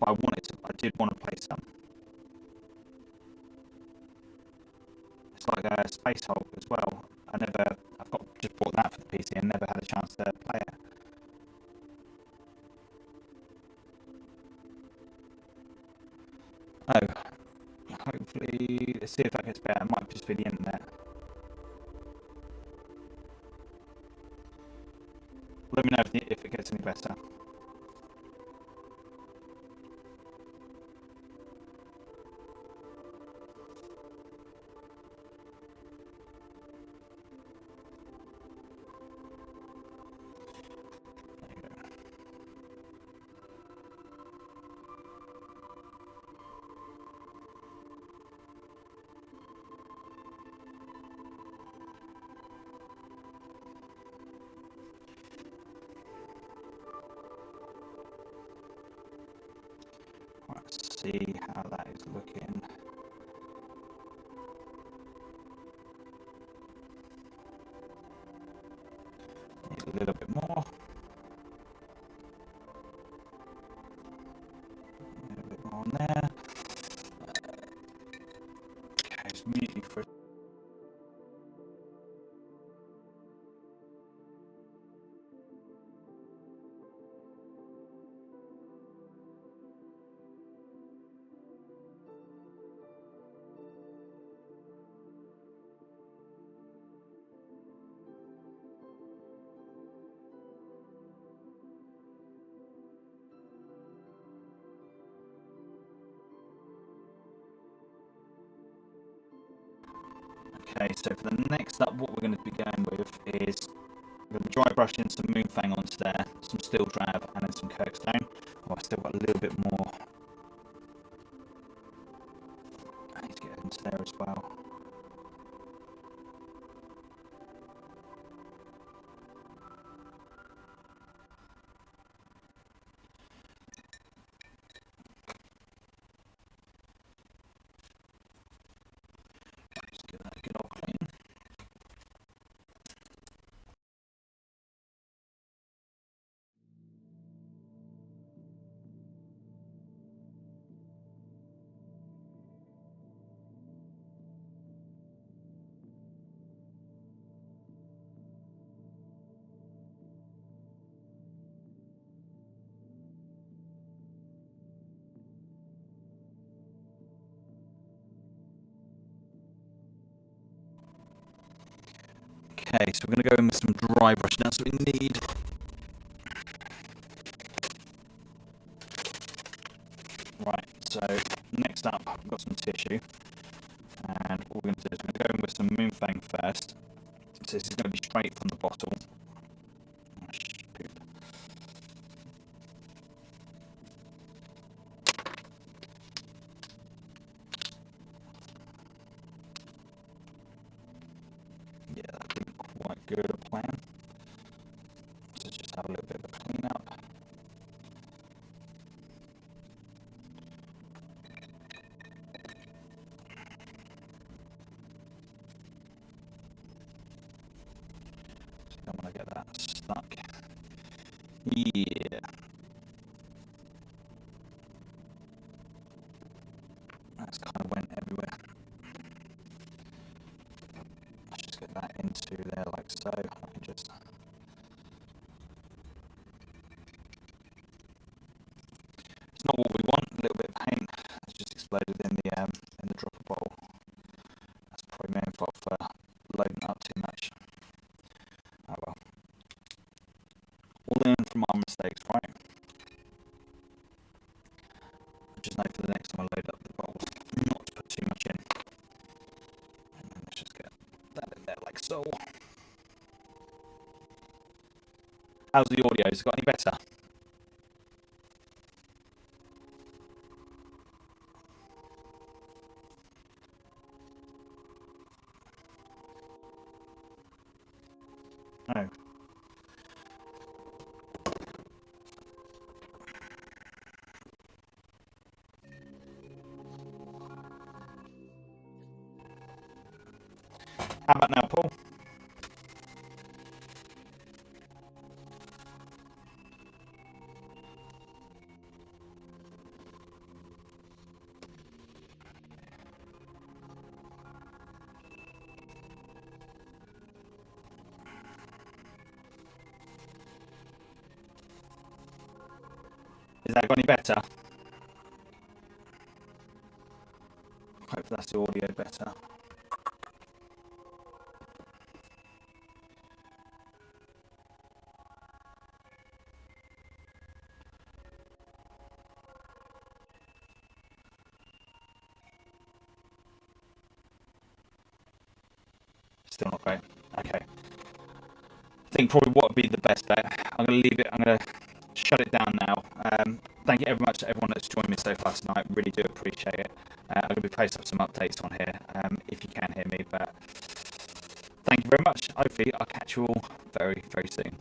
But I did want to play some. It's like a Space Hulk as well. I've just bought that for the PC and never had a chance to play it. Oh, hopefully, let's see if that gets better. It might just be the internet. Let me know if it gets any better. Let's see how that is looking. Need a little bit more. A little bit more on there. Okay, let's mute you for a Okay, so for the next up, what we're going to be going with is we're going to dry brush in some Moonfang onto there, some Steel Drab, and then some Kirkstone. Oh, I still got a little bit more. I need to get into there as well. Just get that good old clean. Okay, so we're going to go in with some dry brush now, so we need right, so next up I've got some tissue, and what we're going to do is we're going to go in with some Moonfang first. So this is going to be straight from the bottle. Poop. Yeah, that didn't quite go to plan. So let's just have a little bit of a clean up. So you don't want to get that stuck. Yeah. That's kind of went everywhere. Let's just get that into there like so. I can just. It's not what we want. A little bit of paint has just exploded in the dropper bowl. That's probably my own fault for loading up too much. Oh well. We'll learn from our mistakes, right? Just know for the next time I load up the bowls, not to put too much in. And then let's just get that in there like so. How's the audio? Has it got any better? No. How about now, Paul? that got any better? Hope that's the audio better. Still not great. Okay. I think probably what would be the best bet. I'm going to leave it. I'm going to shut it down now. Thank you very much to everyone that's joined me so far tonight. Really do appreciate it. I'm going to be posting up some updates on here if you can hear me. But thank you very much. Hopefully I'll catch you all very, very soon.